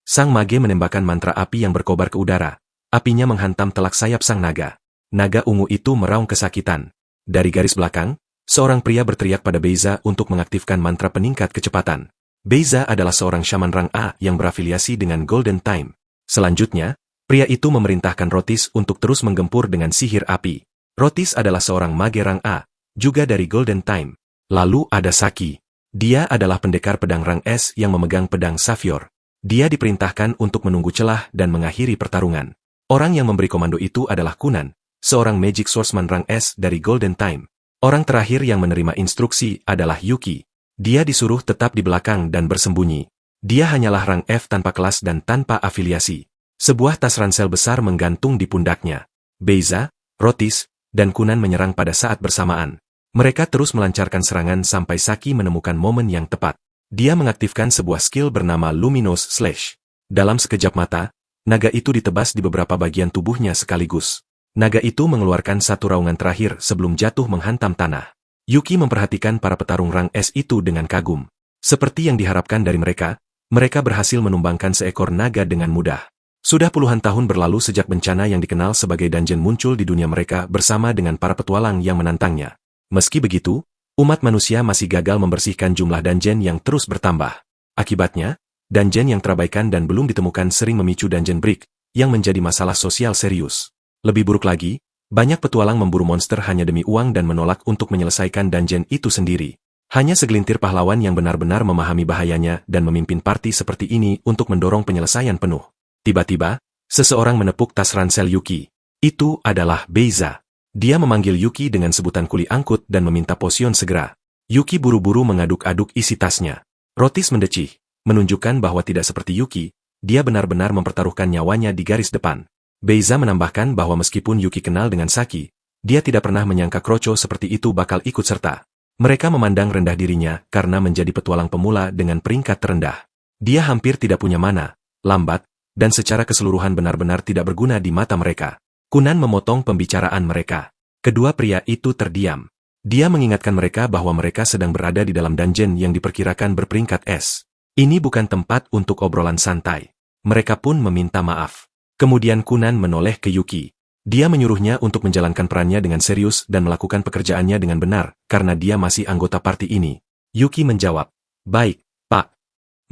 Sang mage menembakkan mantra api yang berkobar ke udara. Apinya menghantam telak sayap sang naga. Naga ungu itu meraung kesakitan. Dari garis belakang, seorang pria berteriak pada Beiza untuk mengaktifkan mantra peningkat kecepatan. Beiza adalah seorang shaman rang A yang berafiliasi dengan Golden Time. Selanjutnya, pria itu memerintahkan Rotis untuk terus menggempur dengan sihir api. Rotis adalah seorang mage rang A, juga dari Golden Time. Lalu ada Saki. Dia adalah pendekar pedang rang S yang memegang pedang Savior. Dia diperintahkan untuk menunggu celah dan mengakhiri pertarungan. Orang yang memberi komando itu adalah Kunan, seorang Magic Swordsman rang S dari Golden Time. Orang terakhir yang menerima instruksi adalah Yuki. Dia disuruh tetap di belakang dan bersembunyi. Dia hanyalah rang F tanpa kelas dan tanpa afiliasi. Sebuah tas ransel besar menggantung di pundaknya. Beiza, Rotis, dan Kunan menyerang pada saat bersamaan. Mereka terus melancarkan serangan sampai Saki menemukan momen yang tepat. Dia mengaktifkan sebuah skill bernama Luminous Slash. Dalam sekejap mata, naga itu ditebas di beberapa bagian tubuhnya sekaligus. Naga itu mengeluarkan satu raungan terakhir sebelum jatuh menghantam tanah. Yuki memperhatikan para petarung rang S itu dengan kagum. Seperti yang diharapkan dari mereka, mereka berhasil menumbangkan seekor naga dengan mudah. Sudah puluhan tahun berlalu sejak bencana yang dikenal sebagai dungeon muncul di dunia mereka bersama dengan para petualang yang menantangnya. Meski begitu, umat manusia masih gagal membersihkan jumlah dungeon yang terus bertambah. Akibatnya, dungeon yang terabaikan dan belum ditemukan sering memicu dungeon break, yang menjadi masalah sosial serius. Lebih buruk lagi, banyak petualang memburu monster hanya demi uang dan menolak untuk menyelesaikan dungeon itu sendiri. Hanya segelintir pahlawan yang benar-benar memahami bahayanya dan memimpin party seperti ini untuk mendorong penyelesaian penuh. Tiba-tiba, seseorang menepuk tas ransel Yuki. Itu adalah Beiza. Dia memanggil Yuki dengan sebutan kuli angkut dan meminta posion segera. Yuki buru-buru mengaduk-aduk isi tasnya. Rotis mendecih, menunjukkan bahwa tidak seperti Yuki, dia benar-benar mempertaruhkan nyawanya di garis depan. Beiza menambahkan bahwa meskipun Yuki kenal dengan Saki, dia tidak pernah menyangka Kroco seperti itu bakal ikut serta. Mereka memandang rendah dirinya karena menjadi petualang pemula dengan peringkat terendah. Dia hampir tidak punya mana, lambat, dan secara keseluruhan benar-benar tidak berguna di mata mereka. Kunan memotong pembicaraan mereka. Kedua pria itu terdiam. Dia mengingatkan mereka bahwa mereka sedang berada di dalam dungeon yang diperkirakan berperingkat S. Ini bukan tempat untuk obrolan santai. Mereka pun meminta maaf. Kemudian Kunan menoleh ke Yuki. Dia menyuruhnya untuk menjalankan perannya dengan serius dan melakukan pekerjaannya dengan benar, karena dia masih anggota party ini. Yuki menjawab, "Baik, Pak."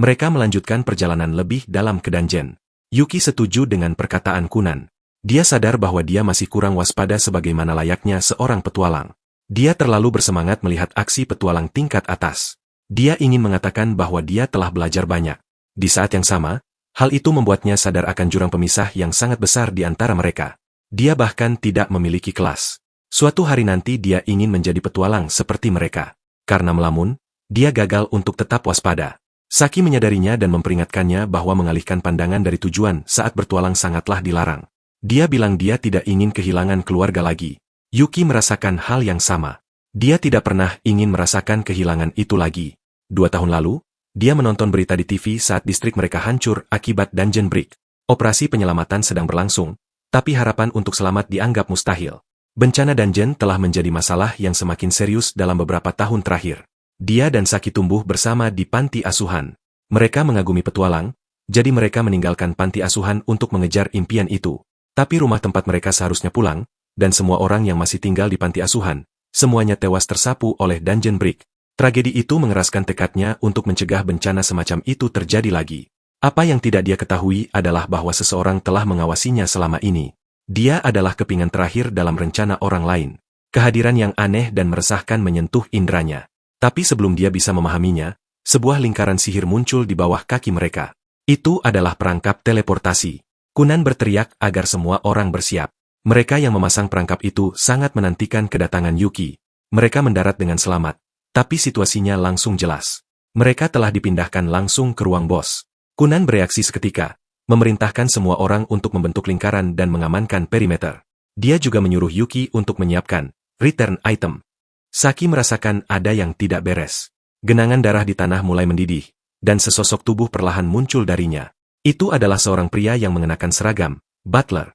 Mereka melanjutkan perjalanan lebih dalam ke dungeon. Yuki setuju dengan perkataan Kunan. Dia sadar bahwa dia masih kurang waspada sebagaimana layaknya seorang petualang. Dia terlalu bersemangat melihat aksi petualang tingkat atas. Dia ingin mengatakan bahwa dia telah belajar banyak. Di saat yang sama, hal itu membuatnya sadar akan jurang pemisah yang sangat besar di antara mereka. Dia bahkan tidak memiliki kelas. Suatu hari nanti dia ingin menjadi petualang seperti mereka. Karena melamun, dia gagal untuk tetap waspada. Saki menyadarinya dan memperingatkannya bahwa mengalihkan pandangan dari tujuan saat bertualang sangatlah dilarang. Dia bilang dia tidak ingin kehilangan keluarga lagi. Yuki merasakan hal yang sama. Dia tidak pernah ingin merasakan kehilangan itu lagi. 2 tahun lalu, dia menonton berita di TV saat distrik mereka hancur akibat dungeon break. Operasi penyelamatan sedang berlangsung, tapi harapan untuk selamat dianggap mustahil. Bencana dungeon telah menjadi masalah yang semakin serius dalam beberapa tahun terakhir. Dia dan Saki tumbuh bersama di panti asuhan. Mereka mengagumi petualang, jadi mereka meninggalkan panti asuhan untuk mengejar impian itu. Tapi rumah tempat mereka seharusnya pulang, dan semua orang yang masih tinggal di panti asuhan, semuanya tewas tersapu oleh dungeon break. Tragedi itu mengeraskan tekadnya untuk mencegah bencana semacam itu terjadi lagi. Apa yang tidak dia ketahui adalah bahwa seseorang telah mengawasinya selama ini. Dia adalah kepingan terakhir dalam rencana orang lain. Kehadiran yang aneh dan meresahkan menyentuh indranya. Tapi sebelum dia bisa memahaminya, sebuah lingkaran sihir muncul di bawah kaki mereka. Itu adalah perangkap teleportasi. Kunan berteriak agar semua orang bersiap. Mereka yang memasang perangkap itu sangat menantikan kedatangan Yuki. Mereka mendarat dengan selamat. Tapi situasinya langsung jelas. Mereka telah dipindahkan langsung ke ruang bos. Kunan bereaksi seketika, memerintahkan semua orang untuk membentuk lingkaran dan mengamankan perimeter. Dia juga menyuruh Yuki untuk menyiapkan return item. Saki merasakan ada yang tidak beres. Genangan darah di tanah mulai mendidih, dan sesosok tubuh perlahan muncul darinya. Itu adalah seorang pria yang mengenakan seragam, butler.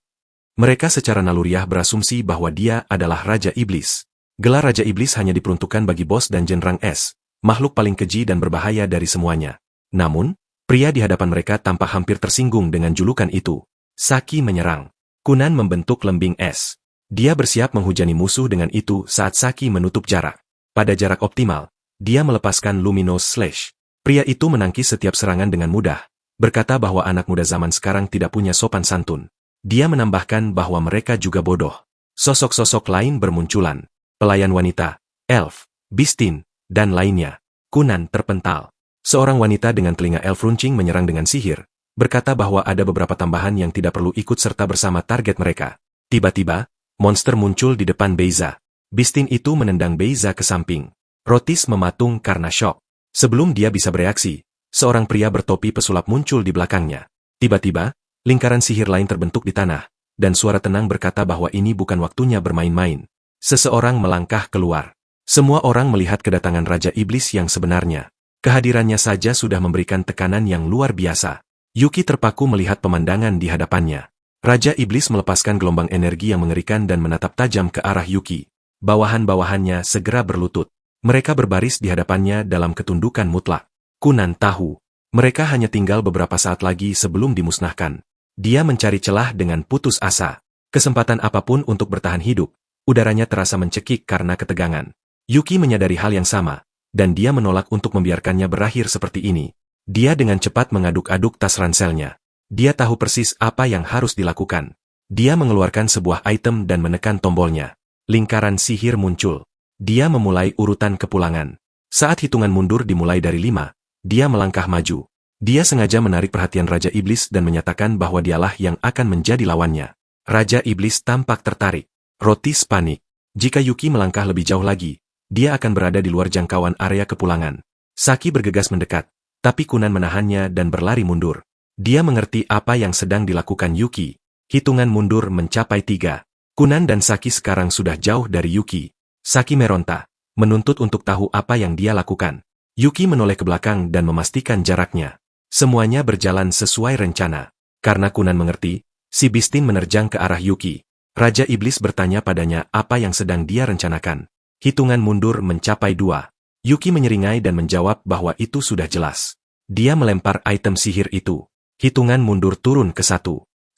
Mereka secara naluriah berasumsi bahwa dia adalah Raja Iblis. Gelar Raja Iblis hanya diperuntukkan bagi bos dan jenrang S, makhluk paling keji dan berbahaya dari semuanya. Namun, Pria di hadapan mereka tampak hampir tersinggung dengan julukan itu. Saki menyerang. Kunan membentuk lembing es. Dia bersiap menghujani musuh dengan itu saat Saki menutup jarak. Pada jarak optimal, dia melepaskan Luminous Slash. Pria itu menangkis setiap serangan dengan mudah, berkata bahwa anak muda zaman sekarang tidak punya sopan santun. Dia menambahkan bahwa mereka juga bodoh. Sosok-sosok lain bermunculan. Pelayan wanita, elf, bistin, dan lainnya. Kunan terpental. Seorang wanita dengan telinga elf runcing menyerang dengan sihir, berkata bahwa ada beberapa tambahan yang tidak perlu ikut serta bersama target mereka. Tiba-tiba, monster muncul di depan Beiza. Bistin itu menendang Beiza ke samping. Rotis mematung karena syok. Sebelum dia bisa bereaksi, seorang pria bertopi pesulap muncul di belakangnya. Tiba-tiba, lingkaran sihir lain terbentuk di tanah, dan suara tenang berkata bahwa ini bukan waktunya bermain-main. Seseorang melangkah keluar. Semua orang melihat kedatangan Raja Iblis yang sebenarnya. Kehadirannya saja sudah memberikan tekanan yang luar biasa. Yuki terpaku melihat pemandangan di hadapannya. Raja Iblis melepaskan gelombang energi yang mengerikan dan menatap tajam ke arah Yuki. Bawahan-bawahannya segera berlutut. Mereka berbaris di hadapannya dalam ketundukan mutlak. Kunan tahu. Mereka hanya tinggal beberapa saat lagi sebelum dimusnahkan. Dia mencari celah dengan putus asa. Kesempatan apapun untuk bertahan hidup. Udaranya terasa mencekik karena ketegangan. Yuki menyadari hal yang sama, dan dia menolak untuk membiarkannya berakhir seperti ini. Dia dengan cepat mengaduk-aduk tas ranselnya. Dia tahu persis apa yang harus dilakukan. Dia mengeluarkan sebuah item dan menekan tombolnya. Lingkaran sihir muncul. Dia memulai urutan kepulangan. Saat hitungan mundur dimulai dari 5, dia melangkah maju. Dia sengaja menarik perhatian Raja Iblis dan menyatakan bahwa dialah yang akan menjadi lawannya. Raja Iblis tampak tertarik. Rotis panik. Jika Yuki melangkah lebih jauh lagi, dia akan berada di luar jangkauan area kepulangan. Saki bergegas mendekat, tapi Kunan menahannya dan berlari mundur. Dia mengerti apa yang sedang dilakukan Yuki. Hitungan mundur mencapai 3. Kunan dan Saki sekarang sudah jauh dari Yuki. Saki meronta, menuntut untuk tahu apa yang dia lakukan. Yuki menoleh ke belakang dan memastikan jaraknya. Semuanya berjalan sesuai rencana. Karena Kunan mengerti, si Bistin menerjang ke arah Yuki. Raja Iblis bertanya padanya apa yang sedang dia rencanakan. Hitungan mundur mencapai 2. Yuki menyeringai dan menjawab bahwa itu sudah jelas. Dia melempar item sihir itu. Hitungan mundur turun ke 1.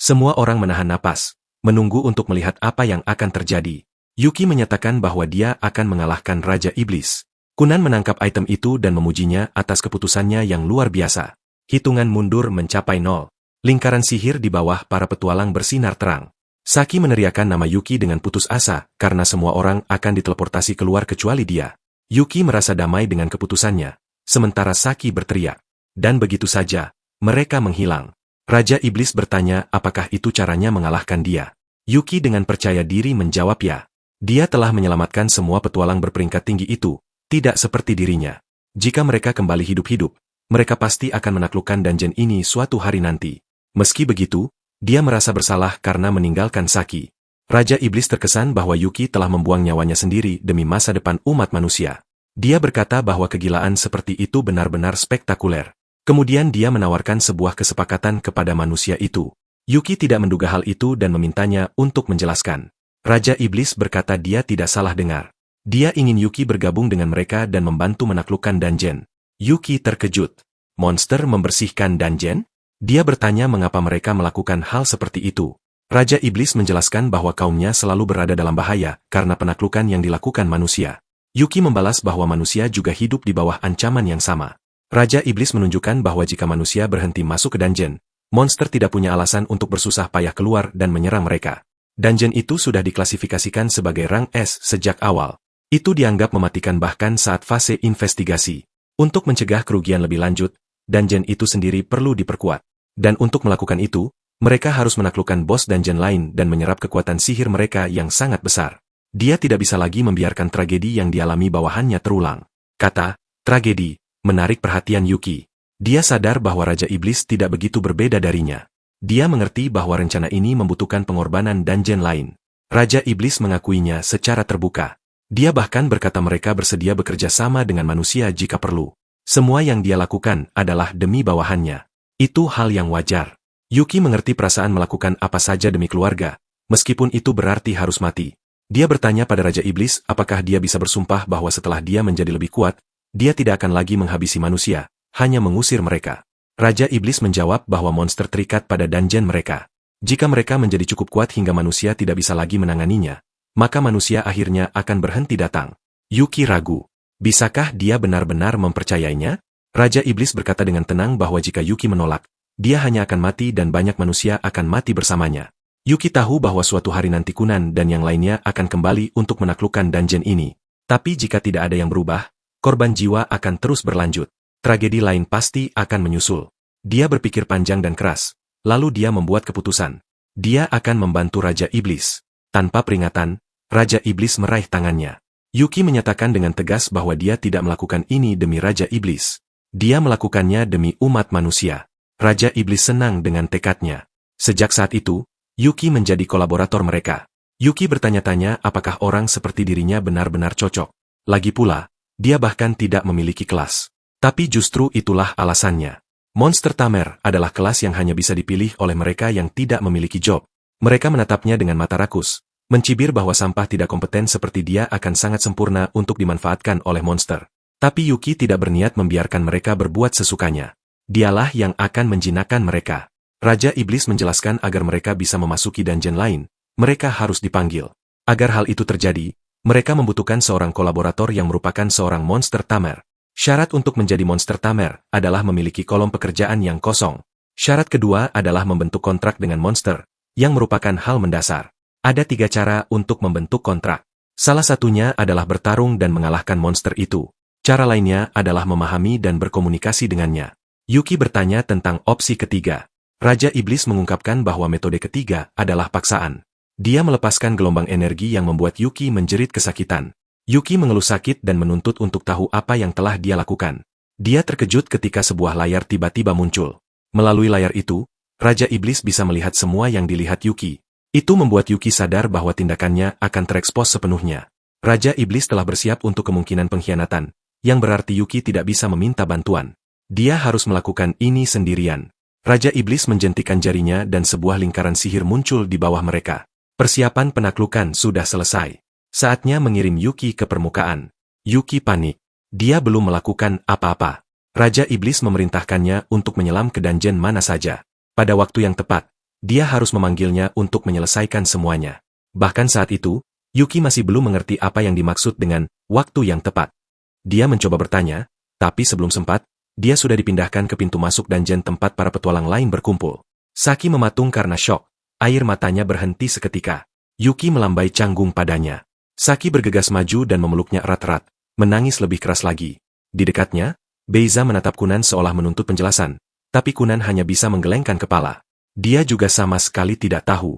Semua orang menahan napas, menunggu untuk melihat apa yang akan terjadi. Yuki menyatakan bahwa dia akan mengalahkan Raja Iblis. Kunan menangkap item itu dan memujinya atas keputusannya yang luar biasa. Hitungan mundur mencapai 0. Lingkaran sihir di bawah para petualang bersinar terang. Saki meneriakkan nama Yuki dengan putus asa karena semua orang akan diteleportasi keluar kecuali dia. Yuki merasa damai dengan keputusannya, sementara Saki berteriak. Dan begitu saja, mereka menghilang. Raja Iblis bertanya apakah itu caranya mengalahkan dia. Yuki dengan percaya diri menjawab ya. Dia telah menyelamatkan semua petualang berperingkat tinggi itu, tidak seperti dirinya. Jika mereka kembali hidup-hidup, mereka pasti akan menaklukkan dungeon ini suatu hari nanti. Meski begitu, dia merasa bersalah karena meninggalkan Saki. Raja Iblis terkesan bahwa Yuki telah membuang nyawanya sendiri demi masa depan umat manusia. Dia berkata bahwa kegilaan seperti itu benar-benar spektakuler. Kemudian dia menawarkan sebuah kesepakatan kepada manusia itu. Yuki tidak menduga hal itu dan memintanya untuk menjelaskan. Raja Iblis berkata dia tidak salah dengar. Dia ingin Yuki bergabung dengan mereka dan membantu menaklukkan dungeon. Yuki terkejut. Monster membersihkan dungeon? Dia bertanya mengapa mereka melakukan hal seperti itu. Raja Iblis menjelaskan bahwa kaumnya selalu berada dalam bahaya karena penaklukan yang dilakukan manusia. Yuki membalas bahwa manusia juga hidup di bawah ancaman yang sama. Raja Iblis menunjukkan bahwa jika manusia berhenti masuk ke dungeon, monster tidak punya alasan untuk bersusah payah keluar dan menyerang mereka. Dungeon itu sudah diklasifikasikan sebagai rang S sejak awal. Itu dianggap mematikan bahkan saat fase investigasi. Untuk mencegah kerugian lebih lanjut, dungeon itu sendiri perlu diperkuat. Dan untuk melakukan itu, mereka harus menaklukkan bos dungeon lain dan menyerap kekuatan sihir mereka yang sangat besar. Dia tidak bisa lagi membiarkan tragedi yang dialami bawahannya terulang. Kata, tragedi, menarik perhatian Yuki. Dia sadar bahwa Raja Iblis tidak begitu berbeda darinya. Dia mengerti bahwa rencana ini membutuhkan pengorbanan dungeon lain. Raja Iblis mengakuinya secara terbuka. Dia bahkan berkata mereka bersedia bekerja sama dengan manusia jika perlu. Semua yang dia lakukan adalah demi bawahannya. Itu hal yang wajar. Yuki mengerti perasaan melakukan apa saja demi keluarga, meskipun itu berarti harus mati. Dia bertanya pada Raja Iblis apakah dia bisa bersumpah bahwa setelah dia menjadi lebih kuat, dia tidak akan lagi menghabisi manusia, hanya mengusir mereka. Raja Iblis menjawab bahwa monster terikat pada dungeon mereka. Jika mereka menjadi cukup kuat hingga manusia tidak bisa lagi menanganinya, maka manusia akhirnya akan berhenti datang. Yuki ragu. Bisakah dia benar-benar mempercayainya? Raja Iblis berkata dengan tenang bahwa jika Yuki menolak, dia hanya akan mati dan banyak manusia akan mati bersamanya. Yuki tahu bahwa suatu hari nanti Kunan dan yang lainnya akan kembali untuk menaklukkan dungeon ini. Tapi jika tidak ada yang berubah, korban jiwa akan terus berlanjut. Tragedi lain pasti akan menyusul. Dia berpikir panjang dan keras, lalu dia membuat keputusan. Dia akan membantu Raja Iblis. Tanpa peringatan, Raja Iblis meraih tangannya. Yuki menyatakan dengan tegas bahwa dia tidak melakukan ini demi Raja Iblis. Dia melakukannya demi umat manusia. Raja Iblis senang dengan tekadnya. Sejak saat itu, Yuki menjadi kolaborator mereka. Yuki bertanya-tanya apakah orang seperti dirinya benar-benar cocok. Lagi pula, dia bahkan tidak memiliki kelas. Tapi justru itulah alasannya. Monster Tamer adalah kelas yang hanya bisa dipilih oleh mereka yang tidak memiliki job. Mereka menatapnya dengan mata rakus, mencibir bahwa sampah tidak kompeten seperti dia akan sangat sempurna untuk dimanfaatkan oleh monster. Tapi Yuki tidak berniat membiarkan mereka berbuat sesukanya. Dialah yang akan menjinakkan mereka. Raja Iblis menjelaskan agar mereka bisa memasuki dungeon lain, mereka harus dipanggil. Agar hal itu terjadi, mereka membutuhkan seorang kolaborator yang merupakan seorang monster Tamer. Syarat untuk menjadi monster Tamer adalah memiliki kolom pekerjaan yang kosong. Syarat kedua adalah membentuk kontrak dengan monster, yang merupakan hal mendasar. Ada 3 cara untuk membentuk kontrak. Salah satunya adalah bertarung dan mengalahkan monster itu. Cara lainnya adalah memahami dan berkomunikasi dengannya. Yuki bertanya tentang opsi ketiga. Raja Iblis mengungkapkan bahwa metode ketiga adalah paksaan. Dia melepaskan gelombang energi yang membuat Yuki menjerit kesakitan. Yuki mengeluh sakit dan menuntut untuk tahu apa yang telah dia lakukan. Dia terkejut ketika sebuah layar tiba-tiba muncul. Melalui layar itu, Raja Iblis bisa melihat semua yang dilihat Yuki. Itu membuat Yuki sadar bahwa tindakannya akan terekspos sepenuhnya. Raja Iblis telah bersiap untuk kemungkinan pengkhianatan, yang berarti Yuki tidak bisa meminta bantuan. Dia harus melakukan ini sendirian. Raja Iblis menjentikan jarinya dan sebuah lingkaran sihir muncul di bawah mereka. Persiapan penaklukan sudah selesai. Saatnya mengirim Yuki ke permukaan. Yuki panik. Dia belum melakukan apa-apa. Raja Iblis memerintahkannya untuk menyelam ke dungeon mana saja. Pada waktu yang tepat, dia harus memanggilnya untuk menyelesaikan semuanya. Bahkan saat itu, Yuki masih belum mengerti apa yang dimaksud dengan waktu yang tepat. Dia mencoba bertanya, tapi sebelum sempat, dia sudah dipindahkan ke pintu masuk dungeon tempat para petualang lain berkumpul. Saki mematung karena syok. Air matanya berhenti seketika. Yuki melambai canggung padanya. Saki bergegas maju dan memeluknya erat-erat, menangis lebih keras lagi. Di dekatnya, Beiza menatap Kunan seolah menuntut penjelasan, tapi Kunan hanya bisa menggelengkan kepala. Dia juga sama sekali tidak tahu.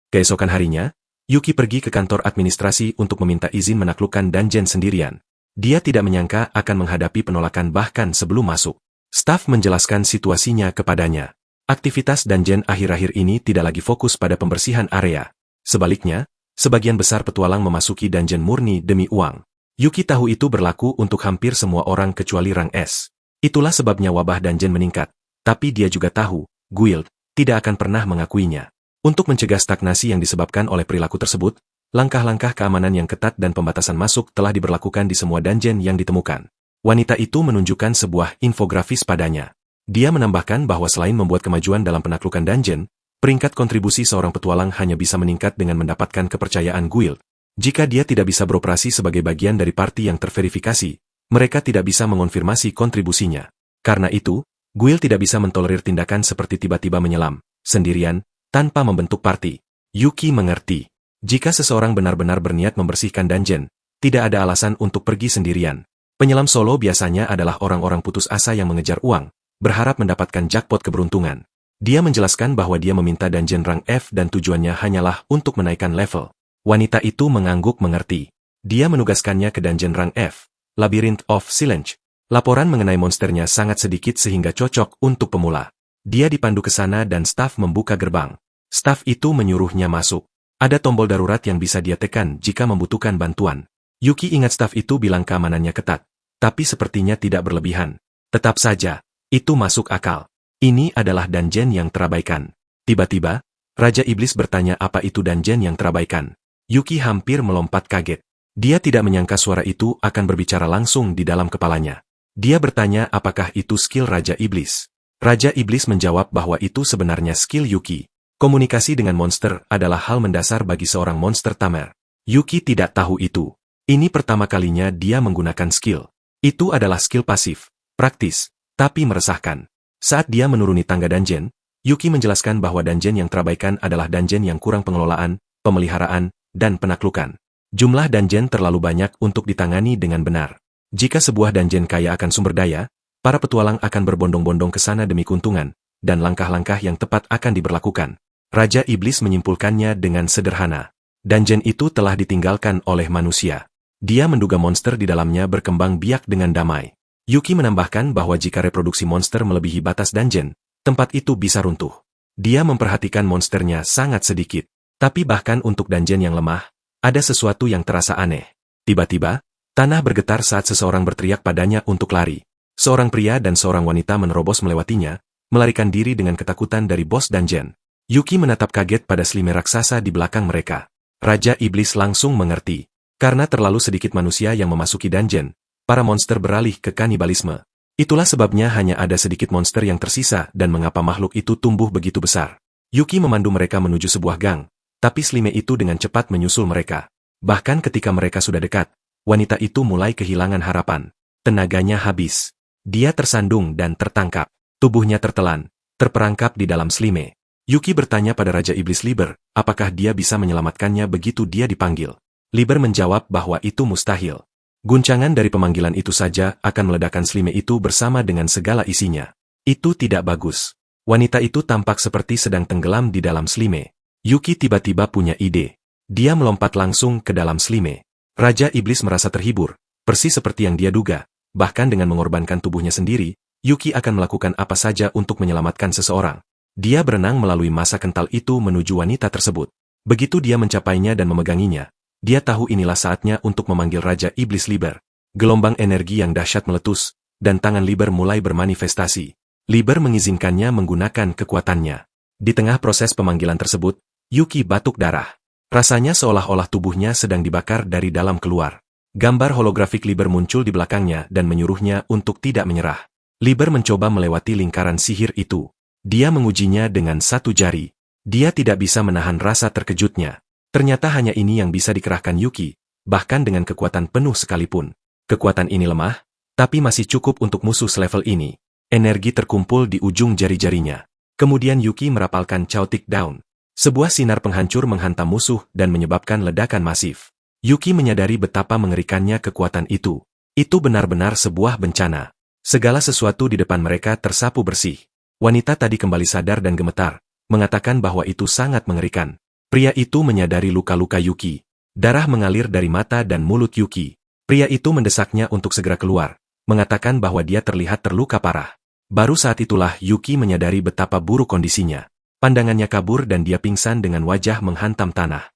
Keesokan harinya, Yuki pergi ke kantor administrasi untuk meminta izin menaklukkan dungeon sendirian. Dia tidak menyangka akan menghadapi penolakan bahkan sebelum masuk. Staf menjelaskan situasinya kepadanya. Aktivitas dungeon akhir-akhir ini tidak lagi fokus pada pembersihan area. Sebaliknya, sebagian besar petualang memasuki dungeon murni demi uang. Yuki tahu itu berlaku untuk hampir semua orang kecuali rang S. Itulah sebabnya wabah dungeon meningkat. Tapi dia juga tahu, guild tidak akan pernah mengakuinya. Untuk mencegah stagnasi yang disebabkan oleh perilaku tersebut, langkah-langkah keamanan yang ketat dan pembatasan masuk telah diberlakukan di semua dungeon yang ditemukan. Wanita itu menunjukkan sebuah infografis padanya. Dia menambahkan bahwa selain membuat kemajuan dalam penaklukan dungeon, peringkat kontribusi seorang petualang hanya bisa meningkat dengan mendapatkan kepercayaan guild. Jika dia tidak bisa beroperasi sebagai bagian dari parti yang terverifikasi, mereka tidak bisa mengonfirmasi kontribusinya. Karena itu, guild tidak bisa mentolerir tindakan seperti tiba-tiba menyelam, sendirian, tanpa membentuk parti. Yuki mengerti. Jika seseorang benar-benar berniat membersihkan dungeon, tidak ada alasan untuk pergi sendirian. Penyelam solo biasanya adalah orang-orang putus asa yang mengejar uang, berharap mendapatkan jackpot keberuntungan. Dia menjelaskan bahwa dia meminta dungeon rang F dan tujuannya hanyalah untuk menaikkan level. Wanita itu mengangguk mengerti. Dia menugaskannya ke dungeon rang F, Labyrinth of Silence. Laporan mengenai monsternya sangat sedikit sehingga cocok untuk pemula. Dia dipandu ke sana dan staf membuka gerbang. Staf itu menyuruhnya masuk. Ada tombol darurat yang bisa dia tekan jika membutuhkan bantuan. Yuki ingat staf itu bilang keamanannya ketat, tapi sepertinya tidak berlebihan. Tetap saja, itu masuk akal. Ini adalah dungeon yang terabaikan. Tiba-tiba, Raja Iblis bertanya apa itu dungeon yang terabaikan. Yuki hampir melompat kaget. Dia tidak menyangka suara itu akan berbicara langsung di dalam kepalanya. Dia bertanya apakah itu skill Raja Iblis. Raja Iblis menjawab bahwa itu sebenarnya skill Yuki. Komunikasi dengan monster adalah hal mendasar bagi seorang monster tamer. Yuki tidak tahu itu. Ini pertama kalinya dia menggunakan skill. Itu adalah skill pasif, praktis, tapi meresahkan. Saat dia menuruni tangga dungeon, Yuki menjelaskan bahwa dungeon yang terabaikan adalah dungeon yang kurang pengelolaan, pemeliharaan, dan penaklukan. Jumlah dungeon terlalu banyak untuk ditangani dengan benar. Jika sebuah dungeon kaya akan sumber daya, para petualang akan berbondong-bondong ke sana demi keuntungan, dan langkah-langkah yang tepat akan diberlakukan. Raja Iblis menyimpulkannya dengan sederhana. Dungeon itu telah ditinggalkan oleh manusia. Dia menduga monster di dalamnya berkembang biak dengan damai. Yuki menambahkan bahwa jika reproduksi monster melebihi batas dungeon, tempat itu bisa runtuh. Dia memperhatikan monsternya sangat sedikit. Tapi bahkan untuk dungeon yang lemah, ada sesuatu yang terasa aneh. Tiba-tiba, tanah bergetar saat seseorang berteriak padanya untuk lari. Seorang pria dan seorang wanita menerobos melewatinya, melarikan diri dengan ketakutan dari bos dungeon. Yuki menatap kaget pada slime raksasa di belakang mereka. Raja Iblis langsung mengerti. Karena terlalu sedikit manusia yang memasuki dungeon, para monster beralih ke kanibalisme. Itulah sebabnya hanya ada sedikit monster yang tersisa dan mengapa makhluk itu tumbuh begitu besar. Yuki memandu mereka menuju sebuah gang, tapi slime itu dengan cepat menyusul mereka. Bahkan ketika mereka sudah dekat, wanita itu mulai kehilangan harapan. Tenaganya habis. Dia tersandung dan tertangkap. Tubuhnya tertelan, terperangkap di dalam slime. Yuki bertanya pada Raja Iblis Liber, apakah dia bisa menyelamatkannya begitu dia dipanggil. Liber menjawab bahwa itu mustahil. Guncangan dari pemanggilan itu saja akan meledakkan slime itu bersama dengan segala isinya. Itu tidak bagus. Wanita itu tampak seperti sedang tenggelam di dalam slime. Yuki tiba-tiba punya ide. Dia melompat langsung ke dalam slime. Raja Iblis merasa terhibur, persis seperti yang dia duga. Bahkan dengan mengorbankan tubuhnya sendiri, Yuki akan melakukan apa saja untuk menyelamatkan seseorang. Dia berenang melalui massa kental itu menuju wanita tersebut. Begitu dia mencapainya dan memeganginya, dia tahu inilah saatnya untuk memanggil Raja Iblis Liber. Gelombang energi yang dahsyat meletus, dan tangan Liber mulai bermanifestasi. Liber mengizinkannya menggunakan kekuatannya. Di tengah proses pemanggilan tersebut, Yuki batuk darah. Rasanya seolah-olah tubuhnya sedang dibakar dari dalam keluar. Gambar holografik Liber muncul di belakangnya dan menyuruhnya untuk tidak menyerah. Liber mencoba melewati lingkaran sihir itu. Dia mengujinya dengan satu jari. Dia tidak bisa menahan rasa terkejutnya. Ternyata hanya ini yang bisa dikerahkan Yuki, bahkan dengan kekuatan penuh sekalipun. Kekuatan ini lemah, tapi masih cukup untuk musuh selevel ini. Energi terkumpul di ujung jari-jarinya. Kemudian Yuki merapalkan Chaotic Dawn. Sebuah sinar penghancur menghantam musuh dan menyebabkan ledakan masif. Yuki menyadari betapa mengerikannya kekuatan itu. Itu benar-benar sebuah bencana. Segala sesuatu di depan mereka tersapu bersih. Wanita tadi kembali sadar dan gemetar, mengatakan bahwa itu sangat mengerikan. Pria itu menyadari luka-luka Yuki. Darah mengalir dari mata dan mulut Yuki. Pria itu mendesaknya untuk segera keluar, mengatakan bahwa dia terlihat terluka parah. Baru saat itulah Yuki menyadari betapa buruk kondisinya. Pandangannya kabur dan dia pingsan dengan wajah menghantam tanah.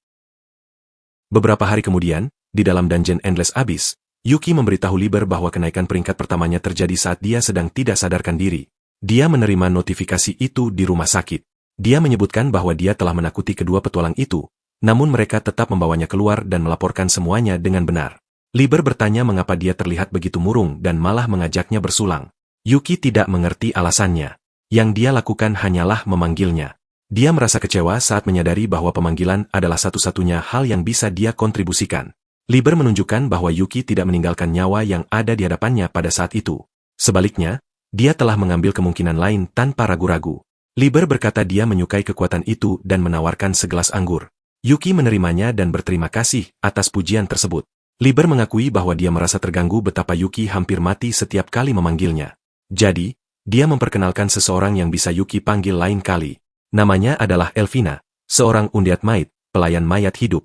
Beberapa hari kemudian, di dalam dungeon Endless Abyss, Yuki memberitahu Liber bahwa kenaikan peringkat pertamanya terjadi saat dia sedang tidak sadarkan diri. Dia menerima notifikasi itu di rumah sakit. Dia menyebutkan bahwa dia telah menakuti kedua petualang itu, namun mereka tetap membawanya keluar dan melaporkan semuanya dengan benar. Liber bertanya mengapa dia terlihat begitu murung dan malah mengajaknya bersulang. Yuki tidak mengerti alasannya. Yang dia lakukan hanyalah memanggilnya. Dia merasa kecewa saat menyadari bahwa pemanggilan adalah satu-satunya hal yang bisa dia kontribusikan. Liber menunjukkan bahwa Yuki tidak meninggalkan nyawa yang ada di hadapannya pada saat itu. Sebaliknya, dia telah mengambil kemungkinan lain tanpa ragu-ragu. Liber berkata dia menyukai kekuatan itu dan menawarkan segelas anggur. Yuki menerimanya dan berterima kasih atas pujian tersebut. Liber mengakui bahwa dia merasa terganggu betapa Yuki hampir mati setiap kali memanggilnya. Jadi, dia memperkenalkan seseorang yang bisa Yuki panggil lain kali. Namanya adalah Elvina, seorang undead maid, pelayan mayat hidup.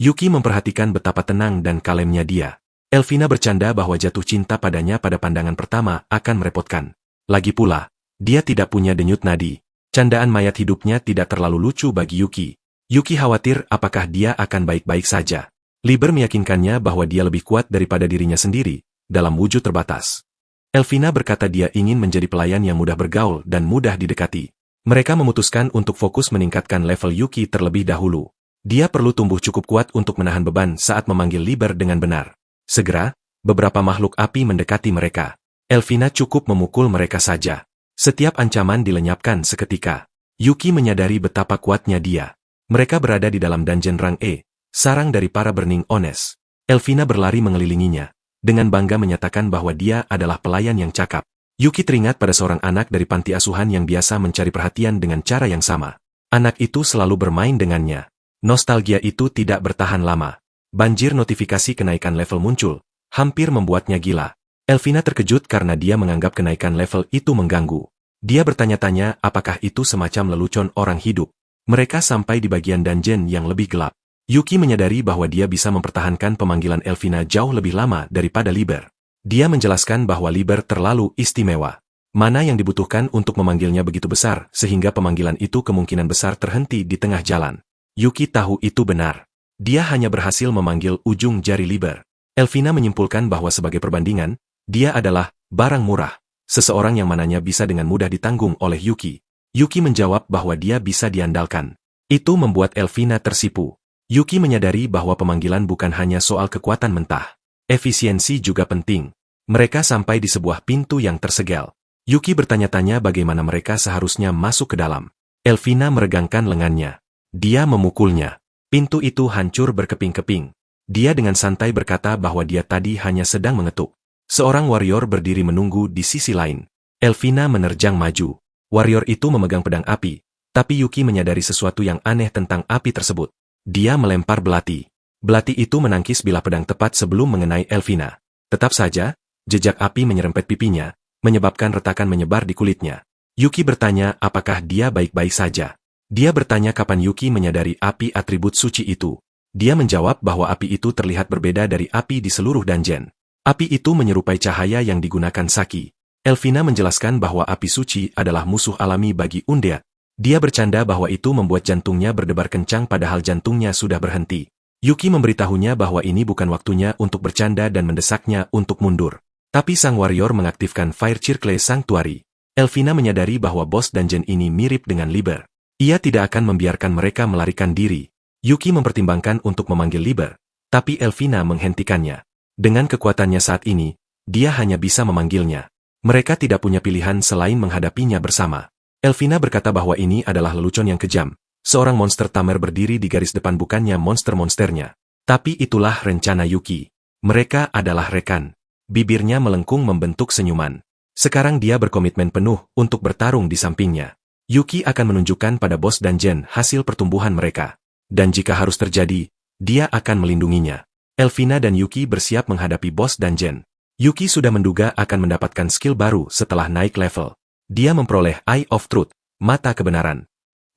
Yuki memperhatikan betapa tenang dan kalemnya dia. Elvina bercanda bahwa jatuh cinta padanya pada pandangan pertama akan merepotkan. Lagi pula, dia tidak punya denyut nadi. Candaan mayat hidupnya tidak terlalu lucu bagi Yuki. Yuki khawatir apakah dia akan baik-baik saja. Liber meyakinkannya bahwa dia lebih kuat daripada dirinya sendiri, dalam wujud terbatas. Elvina berkata dia ingin menjadi pelayan yang mudah bergaul dan mudah didekati. Mereka memutuskan untuk fokus meningkatkan level Yuki terlebih dahulu. Dia perlu tumbuh cukup kuat untuk menahan beban saat memanggil Liber dengan benar. Segera, beberapa makhluk api mendekati mereka. Elvina cukup memukul mereka saja. Setiap ancaman dilenyapkan seketika. Yuki menyadari betapa kuatnya dia. Mereka berada di dalam dungeon rang E, sarang dari para Burning Ones. Elvina berlari mengelilinginya, dengan bangga menyatakan bahwa dia adalah pelayan yang cakap. Yuki teringat pada seorang anak dari panti asuhan yang biasa mencari perhatian dengan cara yang sama. Anak itu selalu bermain dengannya. Nostalgia itu tidak bertahan lama. Banjir notifikasi kenaikan level muncul, hampir membuatnya gila. Elvina terkejut karena dia menganggap kenaikan level itu mengganggu. Dia bertanya-tanya apakah itu semacam lelucon orang hidup. Mereka sampai di bagian dungeon yang lebih gelap. Yuki menyadari bahwa dia bisa mempertahankan pemanggilan Elvina jauh lebih lama daripada Liber. Dia menjelaskan bahwa Liber terlalu istimewa. Mana yang dibutuhkan untuk memanggilnya begitu besar sehingga pemanggilan itu kemungkinan besar terhenti di tengah jalan. Yuki tahu itu benar. Dia hanya berhasil memanggil ujung jari Liber. Elvina menyimpulkan bahwa sebagai perbandingan, dia adalah barang murah, seseorang yang mananya bisa dengan mudah ditanggung oleh Yuki. Yuki menjawab bahwa dia bisa diandalkan. Itu membuat Elvina tersipu. Yuki menyadari bahwa pemanggilan bukan hanya soal kekuatan mentah. Efisiensi juga penting. Mereka sampai di sebuah pintu yang tersegel. Yuki bertanya-tanya bagaimana mereka seharusnya masuk ke dalam. Elvina meregangkan lengannya. Dia memukulnya. Pintu itu hancur berkeping-keping. Dia dengan santai berkata bahwa dia tadi hanya sedang mengetuk. Seorang warrior berdiri menunggu di sisi lain. Elvina menerjang maju. Warrior itu memegang pedang api, tapi Yuki menyadari sesuatu yang aneh tentang api tersebut. Dia melempar belati. Belati itu menangkis bilah pedang tepat sebelum mengenai Elvina. Tetap saja, jejak api menyerempet pipinya, menyebabkan retakan menyebar di kulitnya. Yuki bertanya apakah dia baik-baik saja. Dia bertanya kapan Yuki menyadari api atribut suci itu. Dia menjawab bahwa api itu terlihat berbeda dari api di seluruh dungeon. Api itu menyerupai cahaya yang digunakan Saki. Elvina menjelaskan bahwa api suci adalah musuh alami bagi Undead. Dia bercanda bahwa itu membuat jantungnya berdebar kencang padahal jantungnya sudah berhenti. Yuki memberitahunya bahwa ini bukan waktunya untuk bercanda dan mendesaknya untuk mundur. Tapi sang warrior mengaktifkan Fire Circle Sanctuary. Elvina menyadari bahwa bos dungeon ini mirip dengan Liber. Ia tidak akan membiarkan mereka melarikan diri. Yuki mempertimbangkan untuk memanggil Liber, tapi Elvina menghentikannya. Dengan kekuatannya saat ini, dia hanya bisa memanggilnya. Mereka tidak punya pilihan selain menghadapinya bersama. Elvina berkata bahwa ini adalah lelucon yang kejam. Seorang monster tamer berdiri di garis depan bukannya monster-monsternya. Tapi itulah rencana Yuki. Mereka adalah rekan. Bibirnya melengkung membentuk senyuman. Sekarang dia berkomitmen penuh untuk bertarung di sampingnya. Yuki akan menunjukkan pada bos dungeon hasil pertumbuhan mereka. Dan jika harus terjadi, dia akan melindunginya. Elvina dan Yuki bersiap menghadapi bos dungeon. Yuki sudah menduga akan mendapatkan skill baru setelah naik level. Dia memperoleh Eye of Truth, mata kebenaran.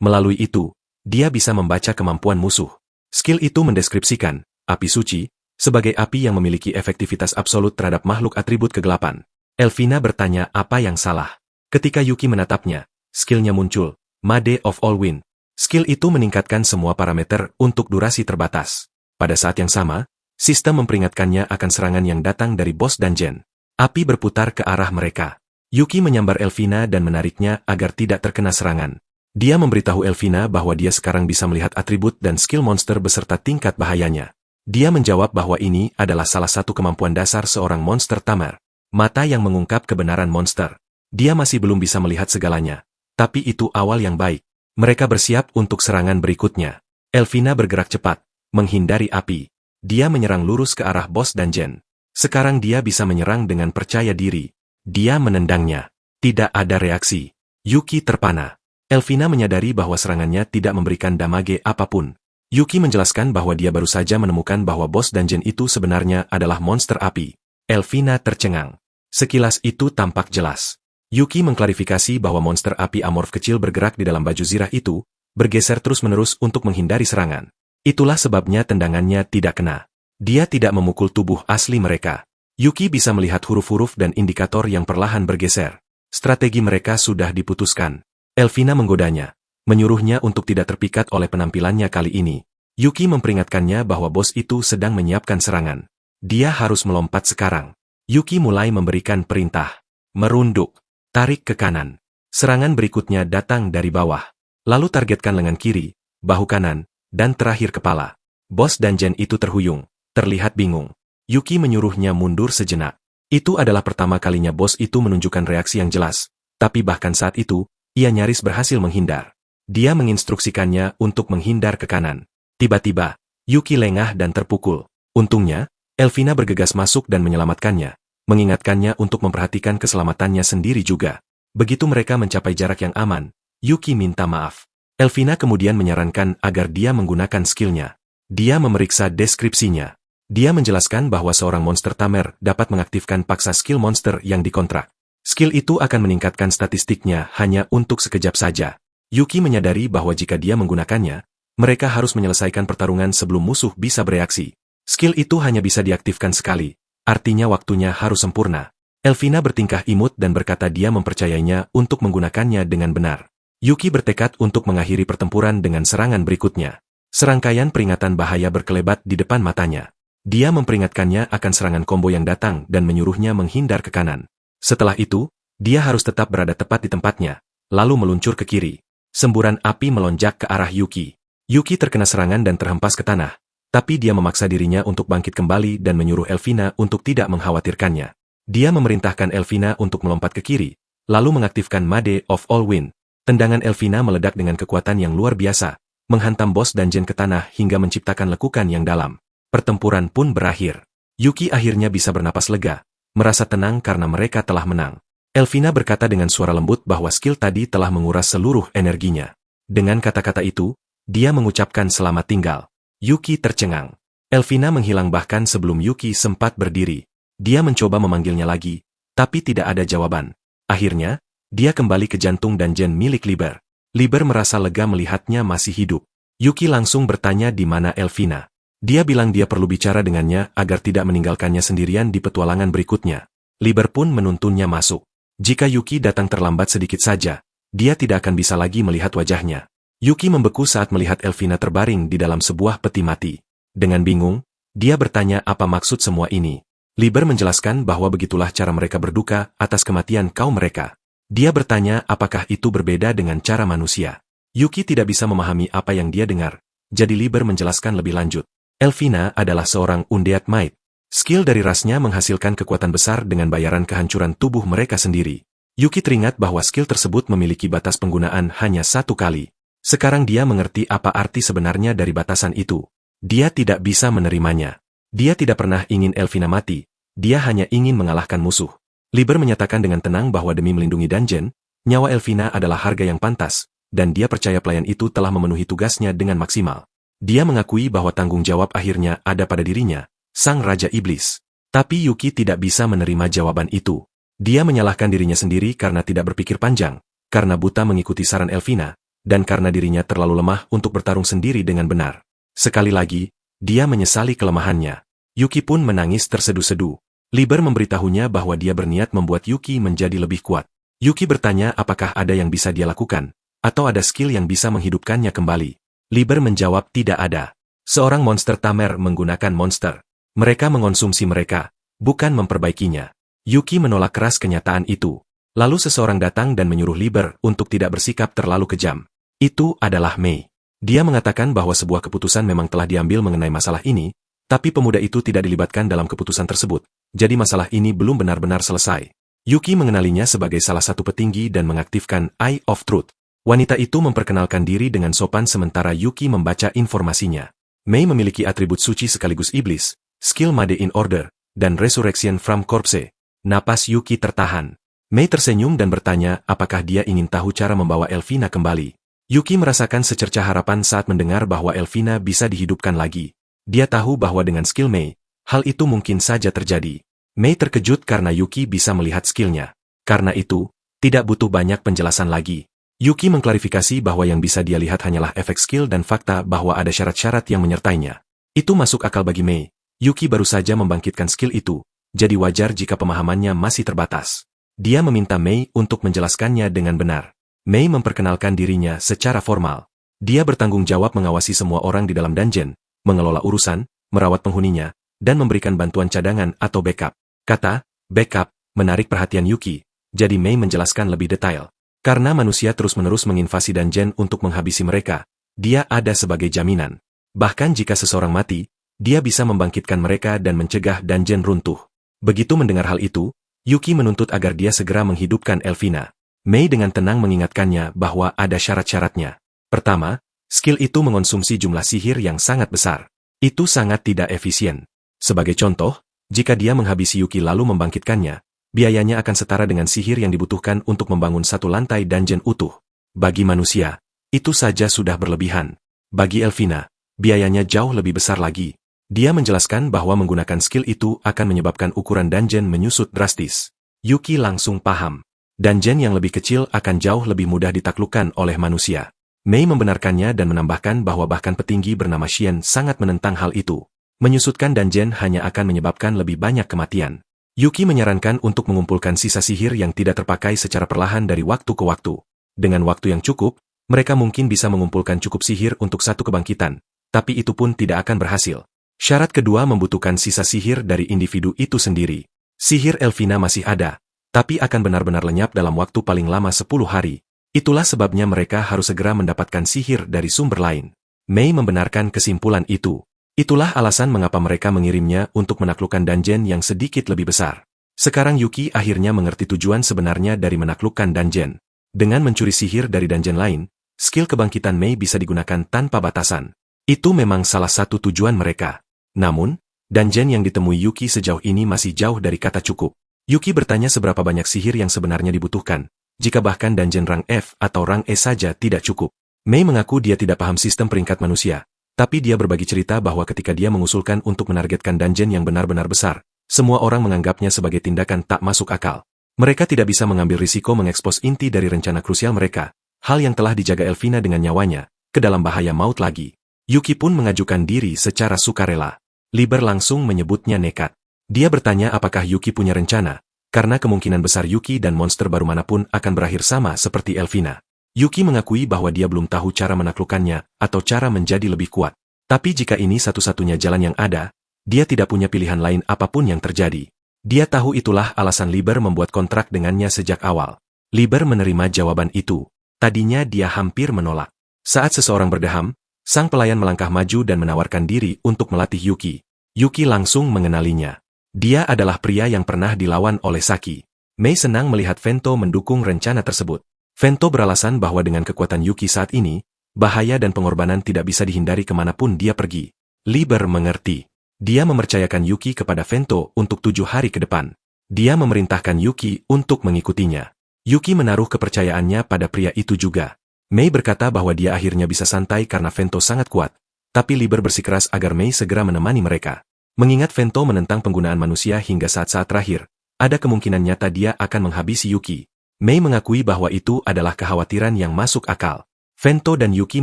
Melalui itu, dia bisa membaca kemampuan musuh. Skill itu mendeskripsikan api suci sebagai api yang memiliki efektivitas absolut terhadap makhluk atribut kegelapan. Elvina bertanya apa yang salah. Ketika Yuki menatapnya, skillnya muncul, Made of All Wind. Skill itu meningkatkan semua parameter untuk durasi terbatas. Pada saat yang sama, sistem memperingatkannya akan serangan yang datang dari bos dungeon. Api berputar ke arah mereka. Yuki menyambar Elvina dan menariknya agar tidak terkena serangan. Dia memberitahu Elvina bahwa dia sekarang bisa melihat atribut dan skill monster beserta tingkat bahayanya. Dia menjawab bahwa ini adalah salah satu kemampuan dasar seorang monster tamer. Mata yang mengungkap kebenaran monster. Dia masih belum bisa melihat segalanya. Tapi itu awal yang baik. Mereka bersiap untuk serangan berikutnya. Elvina bergerak cepat, menghindari api. Dia menyerang lurus ke arah bos dungeon. Sekarang dia bisa menyerang dengan percaya diri. Dia menendangnya. Tidak ada reaksi. Yuki terpana. Elvina menyadari bahwa serangannya tidak memberikan damage apapun. Yuki menjelaskan bahwa dia baru saja menemukan bahwa bos dungeon itu sebenarnya adalah monster api. Elvina tercengang. Sekilas itu tampak jelas. Yuki mengklarifikasi bahwa monster api amorf kecil bergerak di dalam baju zirah itu, bergeser terus-menerus untuk menghindari serangan. Itulah sebabnya tendangannya tidak kena. Dia tidak memukul tubuh asli mereka. Yuki bisa melihat huruf-huruf dan indikator yang perlahan bergeser. Strategi mereka sudah diputuskan. Elvina menggodanya, menyuruhnya untuk tidak terpikat oleh penampilannya kali ini. Yuki memperingatkannya bahwa bos itu sedang menyiapkan serangan. Dia harus melompat sekarang. Yuki mulai memberikan perintah. Merunduk. Tarik ke kanan. Serangan berikutnya datang dari bawah. Lalu targetkan lengan kiri, bahu kanan, dan terakhir kepala. Bos dungeon itu terhuyung, terlihat bingung. Yuki menyuruhnya mundur sejenak. Itu adalah pertama kalinya bos itu menunjukkan reaksi yang jelas, tapi bahkan saat itu, ia nyaris berhasil menghindar. Dia menginstruksikannya untuk menghindar ke kanan. Tiba-tiba, Yuki lengah dan terpukul. Untungnya, Elvina bergegas masuk dan menyelamatkannya, mengingatkannya untuk memperhatikan keselamatannya sendiri juga. Begitu mereka mencapai jarak yang aman, Yuki minta maaf. Elvina kemudian menyarankan agar dia menggunakan skillnya. Dia memeriksa deskripsinya. Dia menjelaskan bahwa seorang monster tamer dapat mengaktifkan paksa skill monster yang dikontrak. Skill itu akan meningkatkan statistiknya hanya untuk sekejap saja. Yuki menyadari bahwa jika dia menggunakannya, mereka harus menyelesaikan pertarungan sebelum musuh bisa bereaksi. Skill itu hanya bisa diaktifkan sekali, artinya waktunya harus sempurna. Elvina bertingkah imut dan berkata dia mempercayainya untuk menggunakannya dengan benar. Yuki bertekad untuk mengakhiri pertempuran dengan serangan berikutnya. Serangkaian peringatan bahaya berkelebat di depan matanya. Dia memperingatkannya akan serangan combo yang datang dan menyuruhnya menghindar ke kanan. Setelah itu, dia harus tetap berada tepat di tempatnya, lalu meluncur ke kiri. Semburan api melonjak ke arah Yuki. Yuki terkena serangan dan terhempas ke tanah, tapi dia memaksa dirinya untuk bangkit kembali dan menyuruh Elvina untuk tidak mengkhawatirkannya. Dia memerintahkan Elvina untuk melompat ke kiri, lalu mengaktifkan Made of All Wind. Tendangan Elvina meledak dengan kekuatan yang luar biasa, menghantam bos dungeon ke tanah hingga menciptakan lekukan yang dalam. Pertempuran pun berakhir. Yuki akhirnya bisa bernapas lega, merasa tenang karena mereka telah menang. Elvina berkata dengan suara lembut bahwa skill tadi telah menguras seluruh energinya. Dengan kata-kata itu, dia mengucapkan selamat tinggal. Yuki tercengang. Elvina menghilang bahkan sebelum Yuki sempat berdiri. Dia mencoba memanggilnya lagi, tapi tidak ada jawaban. Akhirnya, dia kembali ke jantung dungeon milik Liber. Liber merasa lega melihatnya masih hidup. Yuki langsung bertanya di mana Elvina. Dia bilang dia perlu bicara dengannya agar tidak meninggalkannya sendirian di petualangan berikutnya. Liber pun menuntunnya masuk. Jika Yuki datang terlambat sedikit saja, dia tidak akan bisa lagi melihat wajahnya. Yuki membeku saat melihat Elvina terbaring di dalam sebuah peti mati. Dengan bingung, dia bertanya apa maksud semua ini. Liber menjelaskan bahwa begitulah cara mereka berduka atas kematian kaum mereka. Dia bertanya apakah itu berbeda dengan cara manusia. Yuki tidak bisa memahami apa yang dia dengar, jadi Liber menjelaskan lebih lanjut. Elvina adalah seorang undead might. Skill dari rasnya menghasilkan kekuatan besar dengan bayaran kehancuran tubuh mereka sendiri. Yuki teringat bahwa skill tersebut memiliki batas penggunaan hanya 1 kali. Sekarang dia mengerti apa arti sebenarnya dari batasan itu. Dia tidak bisa menerimanya. Dia tidak pernah ingin Elvina mati, dia hanya ingin mengalahkan musuh. Liber menyatakan dengan tenang bahwa demi melindungi dungeon, nyawa Elvina adalah harga yang pantas, dan dia percaya pelayan itu telah memenuhi tugasnya dengan maksimal. Dia mengakui bahwa tanggung jawab akhirnya ada pada dirinya, Sang Raja Iblis. Tapi Yuki tidak bisa menerima jawaban itu. Dia menyalahkan dirinya sendiri karena tidak berpikir panjang, karena buta mengikuti saran Elvina, dan karena dirinya terlalu lemah untuk bertarung sendiri dengan benar. Sekali lagi, dia menyesali kelemahannya. Yuki pun menangis terseduh-seduh. Liber memberitahunya bahwa dia berniat membuat Yuki menjadi lebih kuat. Yuki bertanya apakah ada yang bisa dia lakukan, atau ada skill yang bisa menghidupkannya kembali. Liber menjawab tidak ada. Seorang monster tamer menggunakan monster. Mereka mengonsumsi mereka, bukan memperbaikinya. Yuki menolak keras kenyataan itu. Lalu seseorang datang dan menyuruh Liber untuk tidak bersikap terlalu kejam. Itu adalah Mei. Dia mengatakan bahwa sebuah keputusan memang telah diambil mengenai masalah ini, tapi pemuda itu tidak dilibatkan dalam keputusan tersebut, jadi masalah ini belum benar-benar selesai. Yuki mengenalinya sebagai salah satu petinggi dan mengaktifkan Eye of Truth. Wanita itu memperkenalkan diri dengan sopan sementara Yuki membaca informasinya. Mei memiliki atribut suci sekaligus iblis, skill Made in Order, dan Resurrection from Corpse. Napas Yuki tertahan. Mei tersenyum dan bertanya apakah dia ingin tahu cara membawa Elvina kembali. Yuki merasakan secerca harapan saat mendengar bahwa Elvina bisa dihidupkan lagi. Dia tahu bahwa dengan skill Mei, hal itu mungkin saja terjadi. Mei terkejut karena Yuki bisa melihat skillnya. Karena itu, tidak butuh banyak penjelasan lagi. Yuki mengklarifikasi bahwa yang bisa dia lihat hanyalah efek skill dan fakta bahwa ada syarat-syarat yang menyertainya. Itu masuk akal bagi Mei. Yuki baru saja membangkitkan skill itu, jadi wajar jika pemahamannya masih terbatas. Dia meminta Mei untuk menjelaskannya dengan benar. Mei memperkenalkan dirinya secara formal. Dia bertanggung jawab mengawasi semua orang di dalam dungeon, mengelola urusan, merawat penghuninya, dan memberikan bantuan cadangan atau backup. Kata, backup, menarik perhatian Yuki, jadi Mei menjelaskan lebih detail. Karena manusia terus-menerus menginvasi dungeon untuk menghabisi mereka, dia ada sebagai jaminan. Bahkan jika seseorang mati, dia bisa membangkitkan mereka dan mencegah dungeon runtuh. Begitu mendengar hal itu, Yuki menuntut agar dia segera menghidupkan Elvina. Mei dengan tenang mengingatkannya bahwa ada syarat-syaratnya. Pertama, skill itu mengonsumsi jumlah sihir yang sangat besar. Itu sangat tidak efisien. Sebagai contoh, jika dia menghabisi Yuki lalu membangkitkannya, biayanya akan setara dengan sihir yang dibutuhkan untuk membangun satu lantai dungeon utuh. Bagi manusia, itu saja sudah berlebihan. Bagi Elvina, biayanya jauh lebih besar lagi. Dia menjelaskan bahwa menggunakan skill itu akan menyebabkan ukuran dungeon menyusut drastis. Yuki langsung paham. Dungeon yang lebih kecil akan jauh lebih mudah ditaklukkan oleh manusia. Mei membenarkannya dan menambahkan bahwa bahkan petinggi bernama Xian sangat menentang hal itu. Menyusutkan dungeon hanya akan menyebabkan lebih banyak kematian. Yuki menyarankan untuk mengumpulkan sisa sihir yang tidak terpakai secara perlahan dari waktu ke waktu. Dengan waktu yang cukup, mereka mungkin bisa mengumpulkan cukup sihir untuk satu kebangkitan, tapi itu pun tidak akan berhasil. Syarat kedua membutuhkan sisa sihir dari individu itu sendiri. Sihir Elvina masih ada, tapi akan benar-benar lenyap dalam waktu paling lama 10 hari. Itulah sebabnya mereka harus segera mendapatkan sihir dari sumber lain. Mei membenarkan kesimpulan itu. Itulah alasan mengapa mereka mengirimnya untuk menaklukkan dungeon yang sedikit lebih besar. Sekarang Yuki akhirnya mengerti tujuan sebenarnya dari menaklukkan dungeon. Dengan mencuri sihir dari dungeon lain, skill kebangkitan Mei bisa digunakan tanpa batasan. Itu memang salah satu tujuan mereka. Namun, dungeon yang ditemui Yuki sejauh ini masih jauh dari kata cukup. Yuki bertanya seberapa banyak sihir yang sebenarnya dibutuhkan, jika bahkan dungeon rang F atau rang E saja tidak cukup. Mei mengaku dia tidak paham sistem peringkat manusia, tapi dia berbagi cerita bahwa ketika dia mengusulkan untuk menargetkan dungeon yang benar-benar besar, semua orang menganggapnya sebagai tindakan tak masuk akal. Mereka tidak bisa mengambil risiko mengekspos inti dari rencana krusial mereka, hal yang telah dijaga Elvina dengan nyawanya, ke dalam bahaya maut lagi. Yuki pun mengajukan diri secara sukarela. Liber langsung menyebutnya nekat. Dia bertanya apakah Yuki punya rencana, karena kemungkinan besar Yuki dan monster baru manapun akan berakhir sama seperti Elvina. Yuki mengakui bahwa dia belum tahu cara menaklukkannya atau cara menjadi lebih kuat. Tapi jika ini satu-satunya jalan yang ada, dia tidak punya pilihan lain apapun yang terjadi. Dia tahu itulah alasan Liber membuat kontrak dengannya sejak awal. Liber menerima jawaban itu. Tadinya dia hampir menolak. Saat seseorang berdeham, sang pelayan melangkah maju dan menawarkan diri untuk melatih Yuki. Yuki langsung mengenalinya. Dia adalah pria yang pernah dilawan oleh Saki. Mei senang melihat Vento mendukung rencana tersebut. Vento beralasan bahwa dengan kekuatan Yuki saat ini, bahaya dan pengorbanan tidak bisa dihindari kemanapun dia pergi. Liber mengerti. Dia mempercayakan Yuki kepada Vento untuk 7 hari ke depan. Dia memerintahkan Yuki untuk mengikutinya. Yuki menaruh kepercayaannya pada pria itu juga. Mei berkata bahwa dia akhirnya bisa santai karena Vento sangat kuat, tapi Liber bersikeras agar Mei segera menemani mereka. Mengingat Vento menentang penggunaan manusia hingga saat-saat terakhir, ada kemungkinan nyata dia akan menghabisi Yuki. Mei mengakui bahwa itu adalah kekhawatiran yang masuk akal. Vento dan Yuki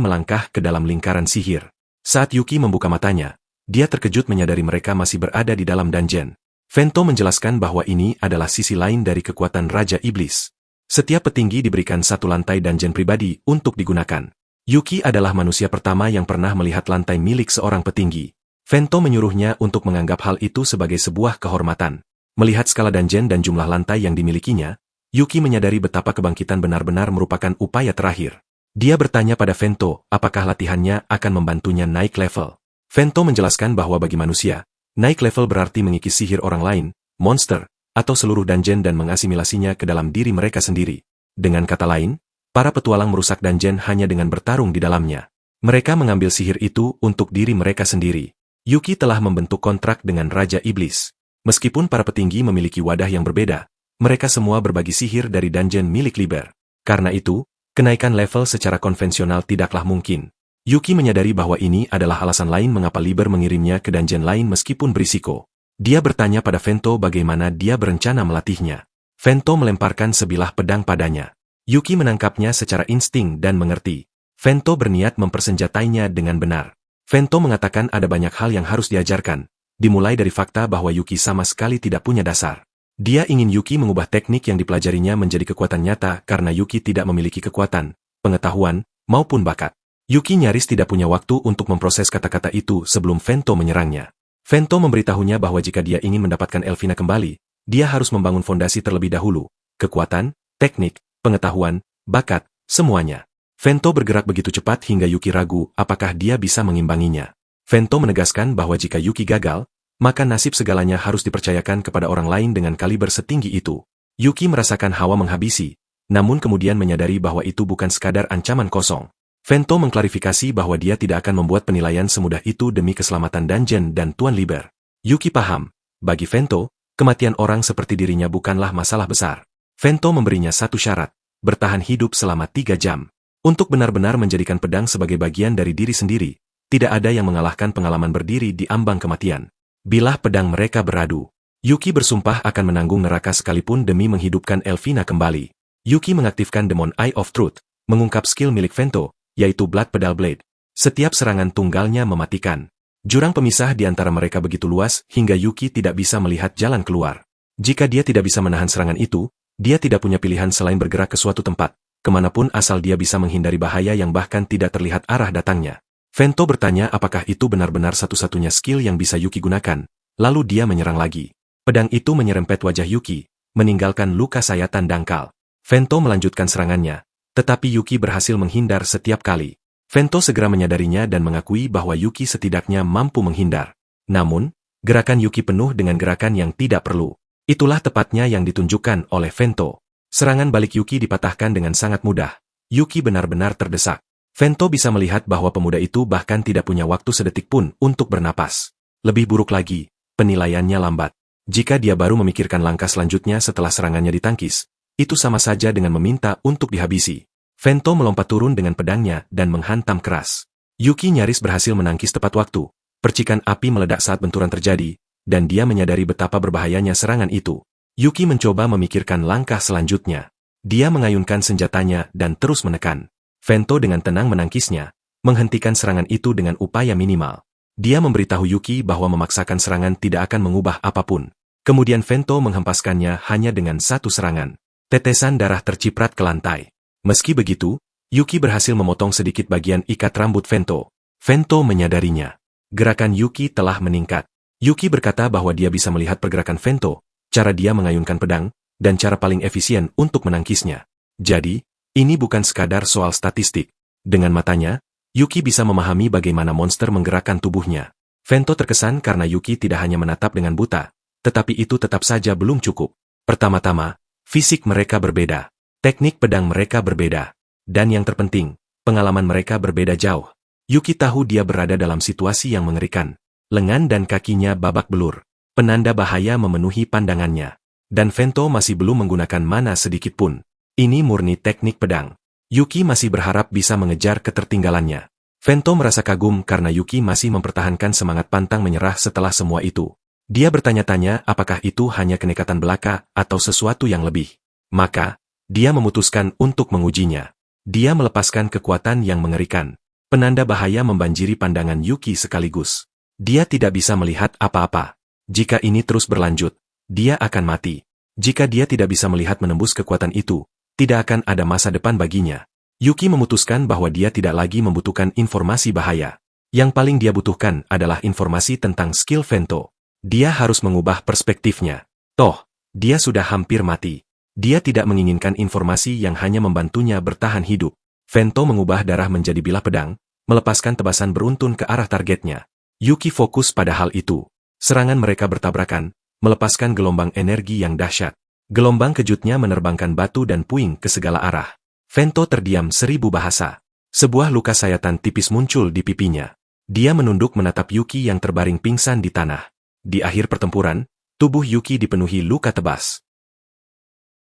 melangkah ke dalam lingkaran sihir. Saat Yuki membuka matanya, dia terkejut menyadari mereka masih berada di dalam dungeon. Vento menjelaskan bahwa ini adalah sisi lain dari kekuatan Raja Iblis. Setiap petinggi diberikan satu lantai dungeon pribadi untuk digunakan. Yuki adalah manusia pertama yang pernah melihat lantai milik seorang petinggi. Vento menyuruhnya untuk menganggap hal itu sebagai sebuah kehormatan. Melihat skala dungeon dan jumlah lantai yang dimilikinya, Yuki menyadari betapa kebangkitan benar-benar merupakan upaya terakhir. Dia bertanya pada Vento, apakah latihannya akan membantunya naik level. Vento menjelaskan bahwa bagi manusia, naik level berarti mengikis sihir orang lain, monster, atau seluruh dungeon dan mengasimilasinya ke dalam diri mereka sendiri. Dengan kata lain, para petualang merusak dungeon hanya dengan bertarung di dalamnya. Mereka mengambil sihir itu untuk diri mereka sendiri. Yuki telah membentuk kontrak dengan Raja Iblis. Meskipun para petinggi memiliki wadah yang berbeda, mereka semua berbagi sihir dari dungeon milik Liber. Karena itu, kenaikan level secara konvensional tidaklah mungkin. Yuki menyadari bahwa ini adalah alasan lain mengapa Liber mengirimnya ke dungeon lain meskipun berisiko. Dia bertanya pada Vento bagaimana dia berencana melatihnya. Vento melemparkan sebilah pedang padanya. Yuki menangkapnya secara insting dan mengerti. Vento berniat mempersenjatainya dengan benar. Vento mengatakan ada banyak hal yang harus diajarkan, dimulai dari fakta bahwa Yuki sama sekali tidak punya dasar. Dia ingin Yuki mengubah teknik yang dipelajarinya menjadi kekuatan nyata karena Yuki tidak memiliki kekuatan, pengetahuan, maupun bakat. Yuki nyaris tidak punya waktu untuk memproses kata-kata itu sebelum Vento menyerangnya. Vento memberitahunya bahwa jika dia ingin mendapatkan Elvina kembali, dia harus membangun fondasi terlebih dahulu. Kekuatan, teknik, pengetahuan, bakat, semuanya. Vento bergerak begitu cepat hingga Yuki ragu apakah dia bisa mengimbanginya. Vento menegaskan bahwa jika Yuki gagal, maka nasib segalanya harus dipercayakan kepada orang lain dengan kaliber setinggi itu. Yuki merasakan hawa menghabisi, namun kemudian menyadari bahwa itu bukan sekadar ancaman kosong. Vento mengklarifikasi bahwa dia tidak akan membuat penilaian semudah itu demi keselamatan Dungeon dan Tuan Liber. Yuki paham, bagi Vento, kematian orang seperti dirinya bukanlah masalah besar. Vento memberinya satu syarat, bertahan hidup selama 3 jam. Untuk benar-benar menjadikan pedang sebagai bagian dari diri sendiri, tidak ada yang mengalahkan pengalaman berdiri di ambang kematian. Bilah pedang mereka beradu, Yuki bersumpah akan menanggung neraka sekalipun demi menghidupkan Elvina kembali. Yuki mengaktifkan Demon Eye of Truth, mengungkap skill milik Vento, yaitu Blood Pedal Blade. Setiap serangan tunggalnya mematikan. Jurang pemisah di antara mereka begitu luas hingga Yuki tidak bisa melihat jalan keluar. Jika dia tidak bisa menahan serangan itu, dia tidak punya pilihan selain bergerak ke suatu tempat, kemanapun asal dia bisa menghindari bahaya yang bahkan tidak terlihat arah datangnya. Vento bertanya apakah itu benar-benar satu-satunya skill yang bisa Yuki gunakan, lalu dia menyerang lagi. Pedang itu menyerempet wajah Yuki, meninggalkan luka sayatan dangkal. Vento melanjutkan serangannya, tetapi Yuki berhasil menghindar setiap kali. Vento segera menyadarinya dan mengakui bahwa Yuki setidaknya mampu menghindar. Namun, gerakan Yuki penuh dengan gerakan yang tidak perlu. Itulah tepatnya yang ditunjukkan oleh Vento. Serangan balik Yuki dipatahkan dengan sangat mudah. Yuki benar-benar terdesak. Vento bisa melihat bahwa pemuda itu bahkan tidak punya waktu sedetik pun untuk bernapas. Lebih buruk lagi, penilaiannya lambat. Jika dia baru memikirkan langkah selanjutnya setelah serangannya ditangkis, itu sama saja dengan meminta untuk dihabisi. Vento melompat turun dengan pedangnya dan menghantam keras. Yuki nyaris berhasil menangkis tepat waktu. Percikan api meledak saat benturan terjadi, dan dia menyadari betapa berbahayanya serangan itu. Yuki mencoba memikirkan langkah selanjutnya. Dia mengayunkan senjatanya dan terus menekan. Vento dengan tenang menangkisnya, menghentikan serangan itu dengan upaya minimal. Dia memberitahu Yuki bahwa memaksakan serangan tidak akan mengubah apapun. Kemudian Vento menghempaskannya hanya dengan satu serangan. Tetesan darah terciprat ke lantai. Meski begitu, Yuki berhasil memotong sedikit bagian ikat rambut Vento. Vento menyadarinya. Gerakan Yuki telah meningkat. Yuki berkata bahwa dia bisa melihat pergerakan Vento, cara dia mengayunkan pedang, dan cara paling efisien untuk menangkisnya. Jadi, ini bukan sekadar soal statistik. Dengan matanya, Yuki bisa memahami bagaimana monster menggerakkan tubuhnya. Vento terkesan karena Yuki tidak hanya menatap dengan buta, tetapi itu tetap saja belum cukup. Pertama-tama, fisik mereka berbeda. Teknik pedang mereka berbeda. Dan yang terpenting, pengalaman mereka berbeda jauh. Yuki tahu dia berada dalam situasi yang mengerikan. Lengan dan kakinya babak belur. Penanda bahaya memenuhi pandangannya. Dan Vento masih belum menggunakan mana sedikit pun. Ini murni teknik pedang. Yuki masih berharap bisa mengejar ketertinggalannya. Vento merasa kagum karena Yuki masih mempertahankan semangat pantang menyerah setelah semua itu. Dia bertanya-tanya apakah itu hanya kenekatan belaka atau sesuatu yang lebih. Maka, dia memutuskan untuk mengujinya. Dia melepaskan kekuatan yang mengerikan. Penanda bahaya membanjiri pandangan Yuki sekaligus. Dia tidak bisa melihat apa-apa. Jika ini terus berlanjut, dia akan mati. Jika dia tidak bisa melihat menembus kekuatan itu, tidak akan ada masa depan baginya. Yuki memutuskan bahwa dia tidak lagi membutuhkan informasi bahaya. Yang paling dia butuhkan adalah informasi tentang skill Vento. Dia harus mengubah perspektifnya. Toh, dia sudah hampir mati. Dia tidak menginginkan informasi yang hanya membantunya bertahan hidup. Vento mengubah darah menjadi bilah pedang, melepaskan tebasan beruntun ke arah targetnya. Yuki fokus pada hal itu. Serangan mereka bertabrakan, melepaskan gelombang energi yang dahsyat. Gelombang kejutnya menerbangkan batu dan puing ke segala arah. Vento terdiam 1000 bahasa. Sebuah luka sayatan tipis muncul di pipinya. Dia menunduk menatap Yuki yang terbaring pingsan di tanah. Di akhir pertempuran, tubuh Yuki dipenuhi luka tebas.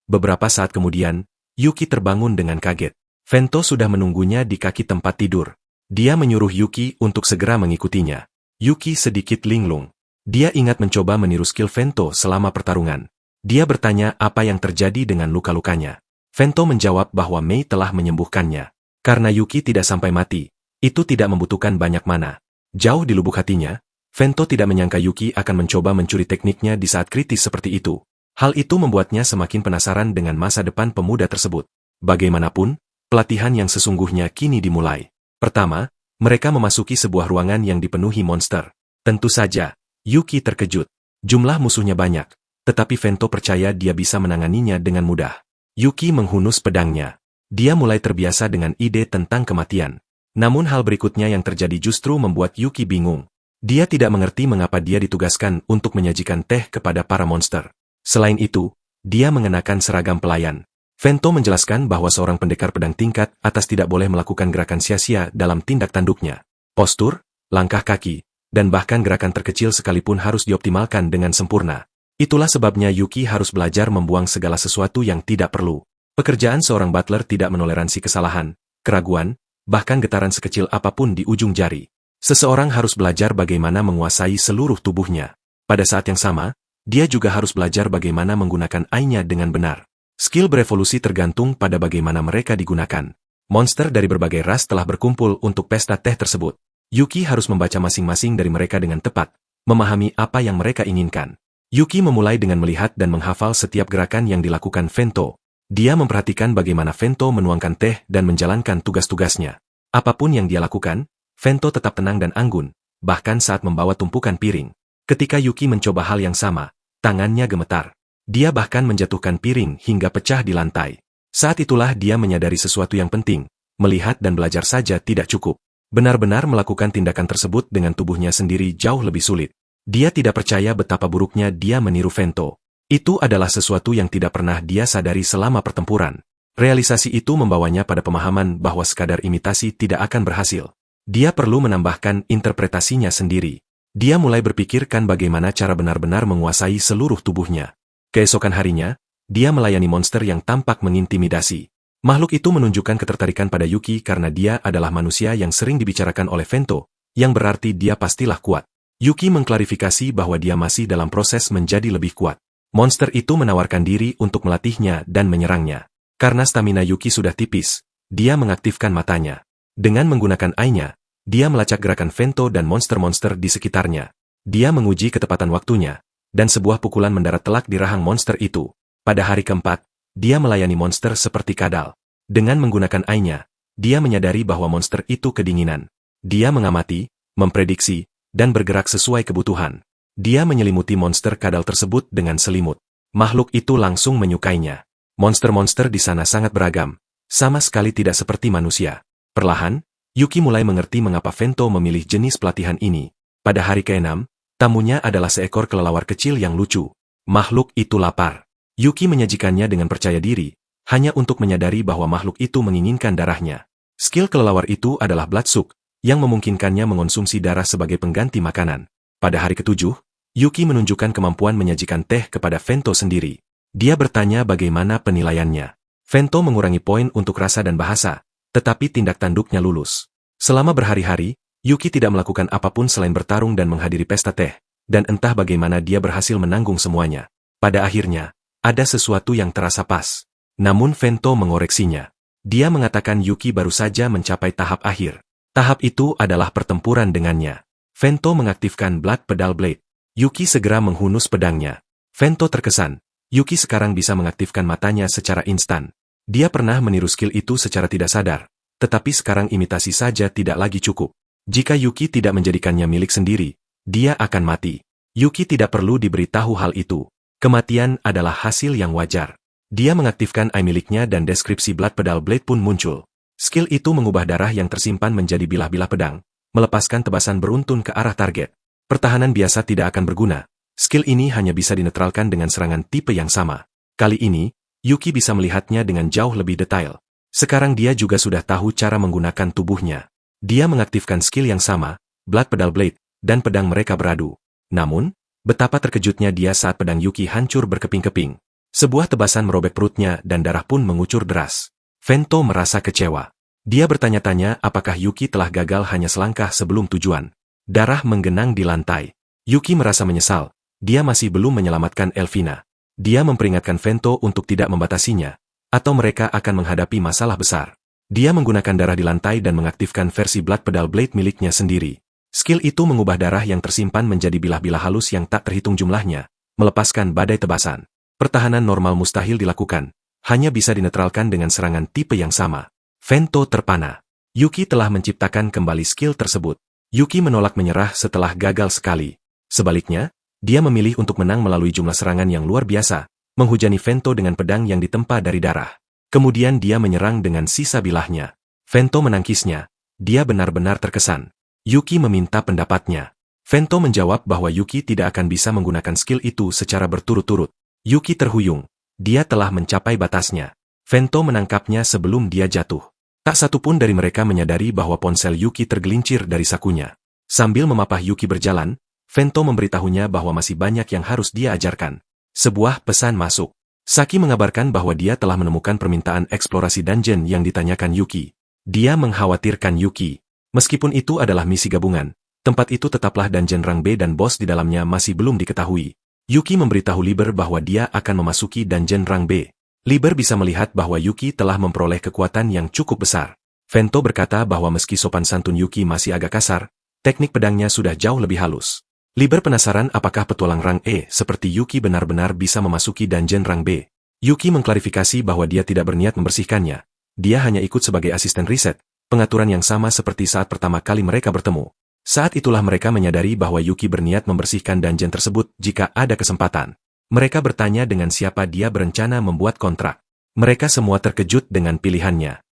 Beberapa saat kemudian, Yuki terbangun dengan kaget. Vento sudah menunggunya di kaki tempat tidur. Dia menyuruh Yuki untuk segera mengikutinya. Yuki sedikit linglung. Dia ingat mencoba meniru skill Vento selama pertarungan. Dia bertanya apa yang terjadi dengan luka-lukanya. Vento menjawab bahwa Mei telah menyembuhkannya. Karena Yuki tidak sampai mati, itu tidak membutuhkan banyak mana. Jauh di lubuk hatinya, Vento tidak menyangka Yuki akan mencoba mencuri tekniknya di saat kritis seperti itu. Hal itu membuatnya semakin penasaran dengan masa depan pemuda tersebut. Bagaimanapun, pelatihan yang sesungguhnya kini dimulai. Pertama, mereka memasuki sebuah ruangan yang dipenuhi monster. Tentu saja, Yuki terkejut. Jumlah musuhnya banyak. Tetapi Vento percaya dia bisa menanganinya dengan mudah. Yuki menghunus pedangnya. Dia mulai terbiasa dengan ide tentang kematian. Namun hal berikutnya yang terjadi justru membuat Yuki bingung. Dia tidak mengerti mengapa dia ditugaskan untuk menyajikan teh kepada para monster. Selain itu, dia mengenakan seragam pelayan. Vento menjelaskan bahwa seorang pendekar pedang tingkat atas tidak boleh melakukan gerakan sia-sia dalam tindak tanduknya. Postur, langkah kaki, dan bahkan gerakan terkecil sekalipun harus dioptimalkan dengan sempurna. Itulah sebabnya Yuki harus belajar membuang segala sesuatu yang tidak perlu. Pekerjaan seorang butler tidak menoleransi kesalahan, keraguan, bahkan getaran sekecil apapun di ujung jari. Seseorang harus belajar bagaimana menguasai seluruh tubuhnya. Pada saat yang sama, dia juga harus belajar bagaimana menggunakan AI-nya dengan benar. Skill berevolusi tergantung pada bagaimana mereka digunakan. Monster dari berbagai ras telah berkumpul untuk pesta teh tersebut. Yuki harus membaca masing-masing dari mereka dengan tepat, memahami apa yang mereka inginkan. Yuki memulai dengan melihat dan menghafal setiap gerakan yang dilakukan Vento. Dia memperhatikan bagaimana Vento menuangkan teh dan menjalankan tugas-tugasnya. Apapun yang dia lakukan, Vento tetap tenang dan anggun, bahkan saat membawa tumpukan piring. Ketika Yuki mencoba hal yang sama, tangannya gemetar. Dia bahkan menjatuhkan piring hingga pecah di lantai. Saat itulah dia menyadari sesuatu yang penting, melihat dan belajar saja tidak cukup. Benar-benar melakukan tindakan tersebut dengan tubuhnya sendiri jauh lebih sulit. Dia tidak percaya betapa buruknya dia meniru Vento. Itu adalah sesuatu yang tidak pernah dia sadari selama pertempuran. Realisasi itu membawanya pada pemahaman bahwa sekadar imitasi tidak akan berhasil. Dia perlu menambahkan interpretasinya sendiri. Dia mulai berpikirkan bagaimana cara benar-benar menguasai seluruh tubuhnya. Keesokan harinya, dia melayani monster yang tampak mengintimidasi. Makhluk itu menunjukkan ketertarikan pada Yuki karena dia adalah manusia yang sering dibicarakan oleh Vento, yang berarti dia pastilah kuat. Yuki mengklarifikasi bahwa dia masih dalam proses menjadi lebih kuat. Monster itu menawarkan diri untuk melatihnya dan menyerangnya. Karena stamina Yuki sudah tipis, dia mengaktifkan matanya. Dengan menggunakan AI-nya, dia melacak gerakan Vento dan monster-monster di sekitarnya. Dia menguji ketepatan waktunya, dan sebuah pukulan mendarat telak di rahang monster itu. Pada hari keempat, dia melayani monster seperti kadal. Dengan menggunakan AI-nya, dia menyadari bahwa monster itu kedinginan. Dia mengamati, memprediksi, dan bergerak sesuai kebutuhan. Dia menyelimuti monster kadal tersebut dengan selimut. Makhluk itu langsung menyukainya. Monster-monster di sana sangat beragam, sama sekali tidak seperti manusia. Perlahan, Yuki mulai mengerti mengapa Vento memilih jenis pelatihan ini. Pada hari ke-6, tamunya adalah seekor kelelawar kecil yang lucu. Makhluk itu lapar. Yuki menyajikannya dengan percaya diri, hanya untuk menyadari bahwa makhluk itu menginginkan darahnya. Skill kelelawar itu adalah Blood Suck, yang memungkinkannya mengonsumsi darah sebagai pengganti makanan. Pada hari ke-7, Yuki menunjukkan kemampuan menyajikan teh kepada Vento sendiri. Dia bertanya bagaimana penilaiannya. Vento mengurangi poin untuk rasa dan bahasa, tetapi tindak tanduknya lulus. Selama berhari-hari, Yuki tidak melakukan apapun selain bertarung dan menghadiri pesta teh, dan entah bagaimana dia berhasil menanggung semuanya. Pada akhirnya, ada sesuatu yang terasa pas. Namun Vento mengoreksinya. Dia mengatakan Yuki baru saja mencapai tahap akhir. Tahap itu adalah pertempuran dengannya. Vento mengaktifkan Blood Pedal Blade. Yuki segera menghunus pedangnya. Vento terkesan. Yuki sekarang bisa mengaktifkan matanya secara instan. Dia pernah meniru skill itu secara tidak sadar, tetapi sekarang imitasi saja tidak lagi cukup. Jika Yuki tidak menjadikannya milik sendiri, dia akan mati. Yuki tidak perlu diberitahu hal itu. Kematian adalah hasil yang wajar. Dia mengaktifkan AI miliknya dan deskripsi Blood Pedal Blade pun muncul. Skill itu mengubah darah yang tersimpan menjadi bilah-bilah pedang, melepaskan tebasan beruntun ke arah target. Pertahanan biasa tidak akan berguna. Skill ini hanya bisa dinetralkan dengan serangan tipe yang sama. Kali ini, Yuki bisa melihatnya dengan jauh lebih detail. Sekarang dia juga sudah tahu cara menggunakan tubuhnya. Dia mengaktifkan skill yang sama, Blood Pedal Blade, dan pedang mereka beradu. Namun, betapa terkejutnya dia saat pedang Yuki hancur berkeping-keping. Sebuah tebasan merobek perutnya dan darah pun mengucur deras. Vento merasa kecewa. Dia bertanya-tanya apakah Yuki telah gagal hanya selangkah sebelum tujuan. Darah menggenang di lantai. Yuki merasa menyesal. Dia masih belum menyelamatkan Elvina. Dia memperingatkan Vento untuk tidak membatasinya, atau mereka akan menghadapi masalah besar. Dia menggunakan darah di lantai dan mengaktifkan versi Blood Pedal Blade miliknya sendiri. Skill itu mengubah darah yang tersimpan menjadi bilah-bilah halus yang tak terhitung jumlahnya, melepaskan badai tebasan. Pertahanan normal mustahil dilakukan, hanya bisa dinetralkan dengan serangan tipe yang sama. Vento terpana. Yuki telah menciptakan kembali skill tersebut. Yuki menolak menyerah setelah gagal sekali. Sebaliknya, dia memilih untuk menang melalui jumlah serangan yang luar biasa, menghujani Vento dengan pedang yang ditempa dari darah. Kemudian dia menyerang dengan sisa bilahnya. Vento menangkisnya. Dia benar-benar terkesan. Yuki meminta pendapatnya. Vento menjawab bahwa Yuki tidak akan bisa menggunakan skill itu secara berturut-turut. Yuki terhuyung. Dia telah mencapai batasnya. Vento menangkapnya sebelum dia jatuh. Tak satu pun dari mereka menyadari bahwa ponsel Yuki tergelincir dari sakunya. Sambil memapah Yuki berjalan, Vento memberitahunya bahwa masih banyak yang harus dia ajarkan. Sebuah pesan masuk. Saki mengabarkan bahwa dia telah menemukan permintaan eksplorasi dungeon yang ditanyakan Yuki. Dia mengkhawatirkan Yuki. Meskipun itu adalah misi gabungan, tempat itu tetaplah dungeon rang B dan bos di dalamnya masih belum diketahui. Yuki memberitahu Liber bahwa dia akan memasuki dungeon rang B. Liber bisa melihat bahwa Yuki telah memperoleh kekuatan yang cukup besar. Vento berkata bahwa meski sopan santun Yuki masih agak kasar, teknik pedangnya sudah jauh lebih halus. Liber penasaran apakah petualang rang E seperti Yuki benar-benar bisa memasuki dungeon rang B. Yuki mengklarifikasi bahwa dia tidak berniat membersihkannya. Dia hanya ikut sebagai asisten riset, pengaturan yang sama seperti saat pertama kali mereka bertemu. Saat itulah mereka menyadari bahwa Yuki berniat membersihkan dungeon tersebut jika ada kesempatan. Mereka bertanya dengan siapa dia berencana membuat kontrak. Mereka semua terkejut dengan pilihannya.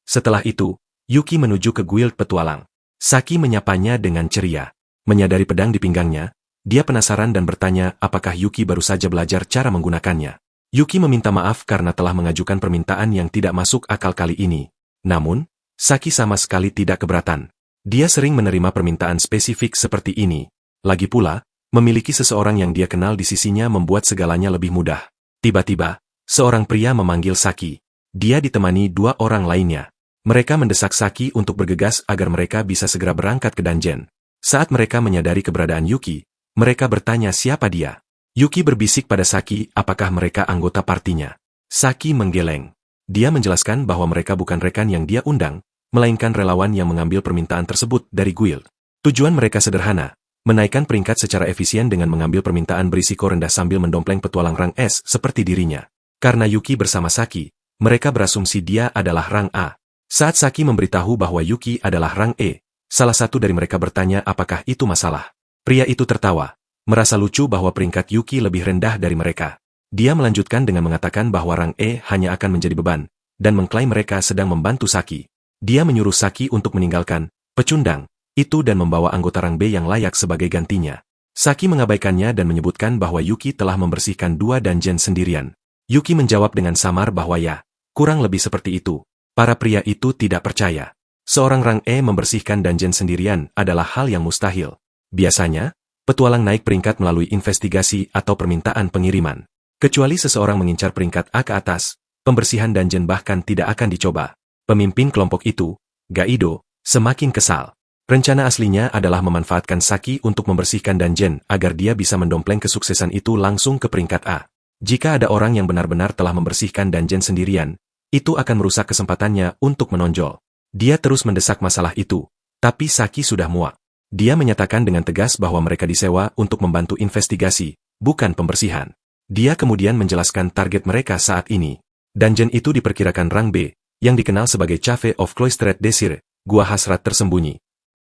Setelah itu, Yuki menuju ke guild petualang. Saki menyapanya dengan ceria. Menyadari pedang di pinggangnya, dia penasaran dan bertanya apakah Yuki baru saja belajar cara menggunakannya. Yuki meminta maaf karena telah mengajukan permintaan yang tidak masuk akal kali ini. Namun, Saki sama sekali tidak keberatan. Dia sering menerima permintaan spesifik seperti ini. Lagi pula, memiliki seseorang yang dia kenal di sisinya membuat segalanya lebih mudah. Tiba-tiba, seorang pria memanggil Saki. Dia ditemani dua orang lainnya. Mereka mendesak Saki untuk bergegas agar mereka bisa segera berangkat ke dungeon. Saat mereka menyadari keberadaan Yuki, mereka bertanya siapa dia. Yuki berbisik pada Saki apakah mereka anggota partinya. Saki menggeleng. Dia menjelaskan bahwa mereka bukan rekan yang dia undang, melainkan relawan yang mengambil permintaan tersebut dari guild. Tujuan mereka sederhana, menaikkan peringkat secara efisien dengan mengambil permintaan berisiko rendah sambil mendompleng petualang rang S seperti dirinya. Karena Yuki bersama Saki, mereka berasumsi dia adalah rang A. Saat Saki memberitahu bahwa Yuki adalah rang E, salah satu dari mereka bertanya apakah itu masalah. Pria itu tertawa, merasa lucu bahwa peringkat Yuki lebih rendah dari mereka. Dia melanjutkan dengan mengatakan bahwa rang E hanya akan menjadi beban, dan mengklaim mereka sedang membantu Saki. Dia menyuruh Saki untuk meninggalkan pecundang itu dan membawa anggota rang B yang layak sebagai gantinya. Saki mengabaikannya dan menyebutkan bahwa Yuki telah membersihkan 2 dungeon sendirian. Yuki menjawab dengan samar bahwa ya, kurang lebih seperti itu. Para pria itu tidak percaya. Seorang rang E membersihkan dungeon sendirian adalah hal yang mustahil. Biasanya, petualang naik peringkat melalui investigasi atau permintaan pengiriman. Kecuali seseorang mengincar peringkat A ke atas, pembersihan dungeon bahkan tidak akan dicoba. Pemimpin kelompok itu, Gaido, semakin kesal. Rencana aslinya adalah memanfaatkan Saki untuk membersihkan dungeon agar dia bisa mendompleng kesuksesan itu langsung ke peringkat A. Jika ada orang yang benar-benar telah membersihkan dungeon sendirian, itu akan merusak kesempatannya untuk menonjol. Dia terus mendesak masalah itu, tapi Saki sudah muak. Dia menyatakan dengan tegas bahwa mereka disewa untuk membantu investigasi, bukan pembersihan. Dia kemudian menjelaskan target mereka saat ini. Dungeon itu diperkirakan rang B, yang dikenal sebagai Cave of Cloistered Desire, gua hasrat tersembunyi.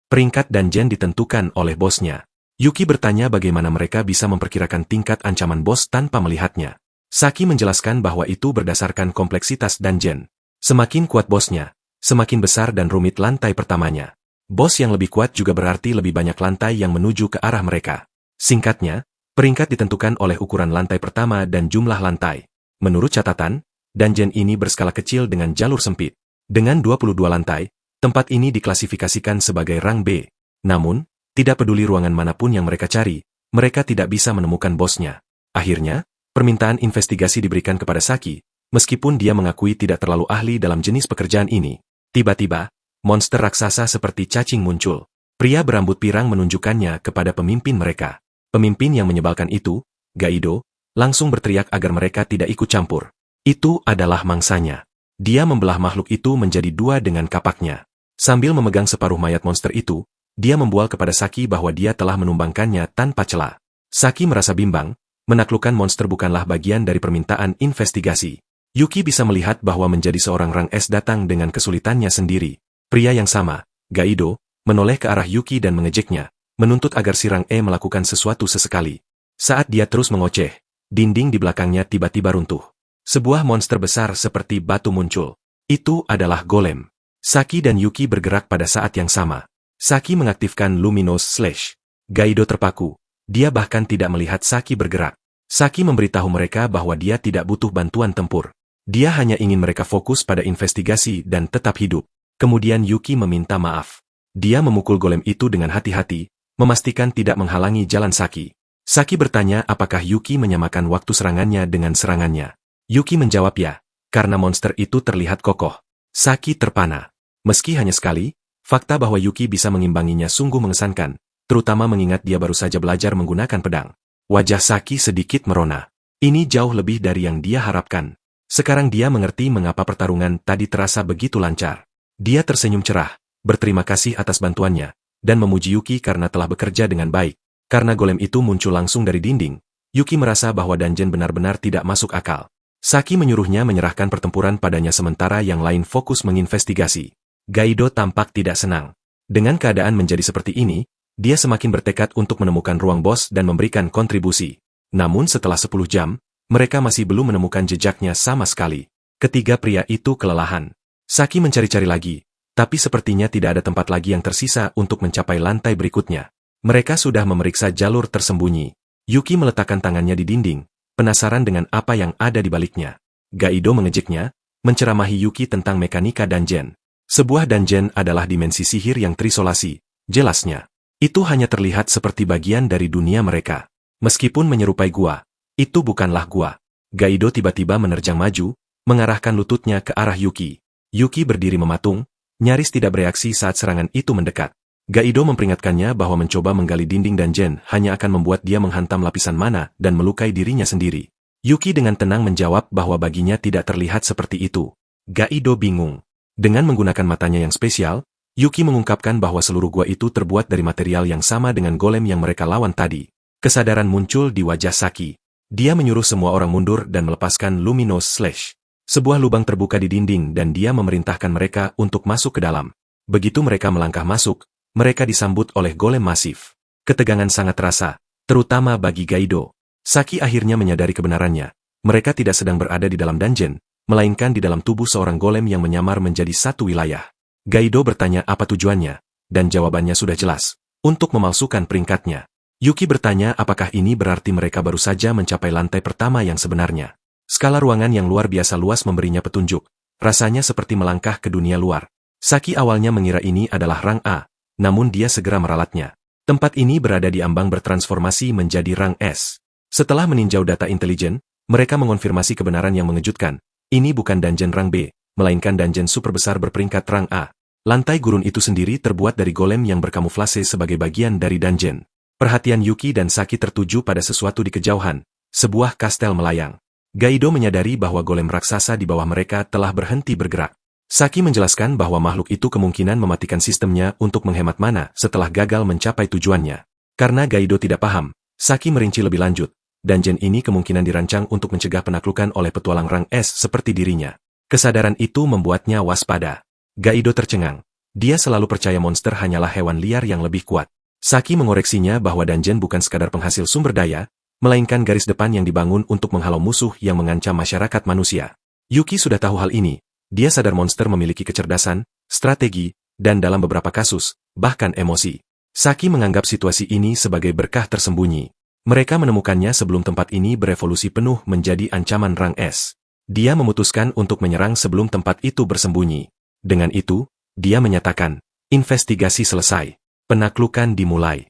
Peringkat dungeon ditentukan oleh bosnya. Yuki bertanya bagaimana mereka bisa memperkirakan tingkat ancaman bos tanpa melihatnya. Saki menjelaskan bahwa itu berdasarkan kompleksitas dungeon. Semakin kuat bosnya, semakin besar dan rumit lantai pertamanya. Bos yang lebih kuat juga berarti lebih banyak lantai yang menuju ke arah mereka. Singkatnya, peringkat ditentukan oleh ukuran lantai pertama dan jumlah lantai. Menurut catatan, dungeon ini berskala kecil dengan jalur sempit. Dengan 22 lantai, tempat ini diklasifikasikan sebagai rang B. Namun, tidak peduli ruangan manapun yang mereka cari, mereka tidak bisa menemukan bosnya. Akhirnya, permintaan investigasi diberikan kepada Saki, meskipun dia mengakui tidak terlalu ahli dalam jenis pekerjaan ini. Tiba-tiba, monster raksasa seperti cacing muncul. Pria berambut pirang menunjukkannya kepada pemimpin mereka. Pemimpin yang menyebalkan itu, Gaido, langsung berteriak agar mereka tidak ikut campur. Itu adalah mangsanya. Dia membelah makhluk itu menjadi 2 dengan kapaknya. Sambil memegang separuh mayat monster itu, dia membual kepada Saki bahwa dia telah menumbangkannya tanpa celah. Saki merasa bimbang. Menaklukkan monster bukanlah bagian dari permintaan investigasi. Yuki bisa melihat bahwa menjadi seorang rang S datang dengan kesulitannya sendiri. Pria yang sama, Gaido, menoleh ke arah Yuki dan mengejeknya, menuntut agar si rang E melakukan sesuatu sesekali. Saat dia terus mengoceh, dinding di belakangnya tiba-tiba runtuh. Sebuah monster besar seperti batu muncul. Itu adalah golem. Saki dan Yuki bergerak pada saat yang sama. Saki mengaktifkan Luminous Slash. Gaido terpaku. Dia bahkan tidak melihat Saki bergerak. Saki memberitahu mereka bahwa dia tidak butuh bantuan tempur. Dia hanya ingin mereka fokus pada investigasi dan tetap hidup. Kemudian Yuki meminta maaf. Dia memukul golem itu dengan hati-hati, memastikan tidak menghalangi jalan Saki. Saki bertanya apakah Yuki menyamakan waktu serangannya dengan serangannya. Yuki menjawab ya, karena monster itu terlihat kokoh. Saki terpana. Meski hanya sekali, fakta bahwa Yuki bisa mengimbanginya sungguh mengesankan, terutama mengingat dia baru saja belajar menggunakan pedang. Wajah Saki sedikit merona. Ini jauh lebih dari yang dia harapkan. Sekarang dia mengerti mengapa pertarungan tadi terasa begitu lancar. Dia tersenyum cerah, berterima kasih atas bantuannya, dan memuji Yuki karena telah bekerja dengan baik. Karena golem itu muncul langsung dari dinding, Yuki merasa bahwa dungeon benar-benar tidak masuk akal. Saki menyuruhnya menyerahkan pertempuran padanya sementara yang lain fokus menginvestigasi. Gaido tampak tidak senang. Dengan keadaan menjadi seperti ini, dia semakin bertekad untuk menemukan ruang bos dan memberikan kontribusi. Namun setelah 10 jam, mereka masih belum menemukan jejaknya sama sekali. Ketiga pria itu kelelahan. Saki mencari-cari lagi, tapi sepertinya tidak ada tempat lagi yang tersisa untuk mencapai lantai berikutnya. Mereka sudah memeriksa jalur tersembunyi. Yuki meletakkan tangannya di dinding, penasaran dengan apa yang ada di baliknya. Gaido mengejeknya, menceramahi Yuki tentang mekanika dungeon. Sebuah dungeon adalah dimensi sihir yang terisolasi, jelasnya. Itu hanya terlihat seperti bagian dari dunia mereka. Meskipun menyerupai gua, itu bukanlah gua. Gaido tiba-tiba menerjang maju, mengarahkan lututnya ke arah Yuki. Yuki berdiri mematung, nyaris tidak bereaksi saat serangan itu mendekat. Gaido memperingatkannya bahwa mencoba menggali dinding dungeon hanya akan membuat dia menghantam lapisan mana dan melukai dirinya sendiri. Yuki dengan tenang menjawab bahwa baginya tidak terlihat seperti itu. Gaido bingung. Dengan menggunakan matanya yang spesial, Yuki mengungkapkan bahwa seluruh gua itu terbuat dari material yang sama dengan golem yang mereka lawan tadi. Kesadaran muncul di wajah Saki. Dia menyuruh semua orang mundur dan melepaskan Luminous Slash. Sebuah lubang terbuka di dinding dan dia memerintahkan mereka untuk masuk ke dalam. Begitu mereka melangkah masuk, mereka disambut oleh golem masif. Ketegangan sangat terasa, terutama bagi Gaido. Saki akhirnya menyadari kebenarannya. Mereka tidak sedang berada di dalam dungeon, melainkan di dalam tubuh seorang golem yang menyamar menjadi satu wilayah. Gaido bertanya apa tujuannya, dan jawabannya sudah jelas, untuk memalsukan peringkatnya. Yuki bertanya apakah ini berarti mereka baru saja mencapai lantai pertama yang sebenarnya. Skala ruangan yang luar biasa luas memberinya petunjuk, rasanya seperti melangkah ke dunia luar. Saki awalnya mengira ini adalah rang A, namun dia segera meralatnya. Tempat ini berada di ambang bertransformasi menjadi rang S. Setelah meninjau data intelijen, mereka mengonfirmasi kebenaran yang mengejutkan. Ini bukan dungeon rang B, melainkan dungeon super besar berperingkat rang A. Lantai gurun itu sendiri terbuat dari golem yang berkamuflase sebagai bagian dari dungeon. Perhatian Yuki dan Saki tertuju pada sesuatu di kejauhan, sebuah kastel melayang. Gaido menyadari bahwa golem raksasa di bawah mereka telah berhenti bergerak. Saki menjelaskan bahwa makhluk itu kemungkinan mematikan sistemnya untuk menghemat mana setelah gagal mencapai tujuannya. Karena Gaido tidak paham, Saki merinci lebih lanjut. Dungeon ini kemungkinan dirancang untuk mencegah penaklukan oleh petualang rang S seperti dirinya. Kesadaran itu membuatnya waspada. Gaido tercengang. Dia selalu percaya monster hanyalah hewan liar yang lebih kuat. Saki mengoreksinya bahwa dungeon bukan sekadar penghasil sumber daya, melainkan garis depan yang dibangun untuk menghalau musuh yang mengancam masyarakat manusia. Yuki sudah tahu hal ini. Dia sadar monster memiliki kecerdasan, strategi, dan dalam beberapa kasus, bahkan emosi. Saki menganggap situasi ini sebagai berkah tersembunyi. Mereka menemukannya sebelum tempat ini berevolusi penuh menjadi ancaman rang S. Dia memutuskan untuk menyerang sebelum tempat itu bersembunyi. Dengan itu, dia menyatakan, investigasi selesai. Penaklukan dimulai.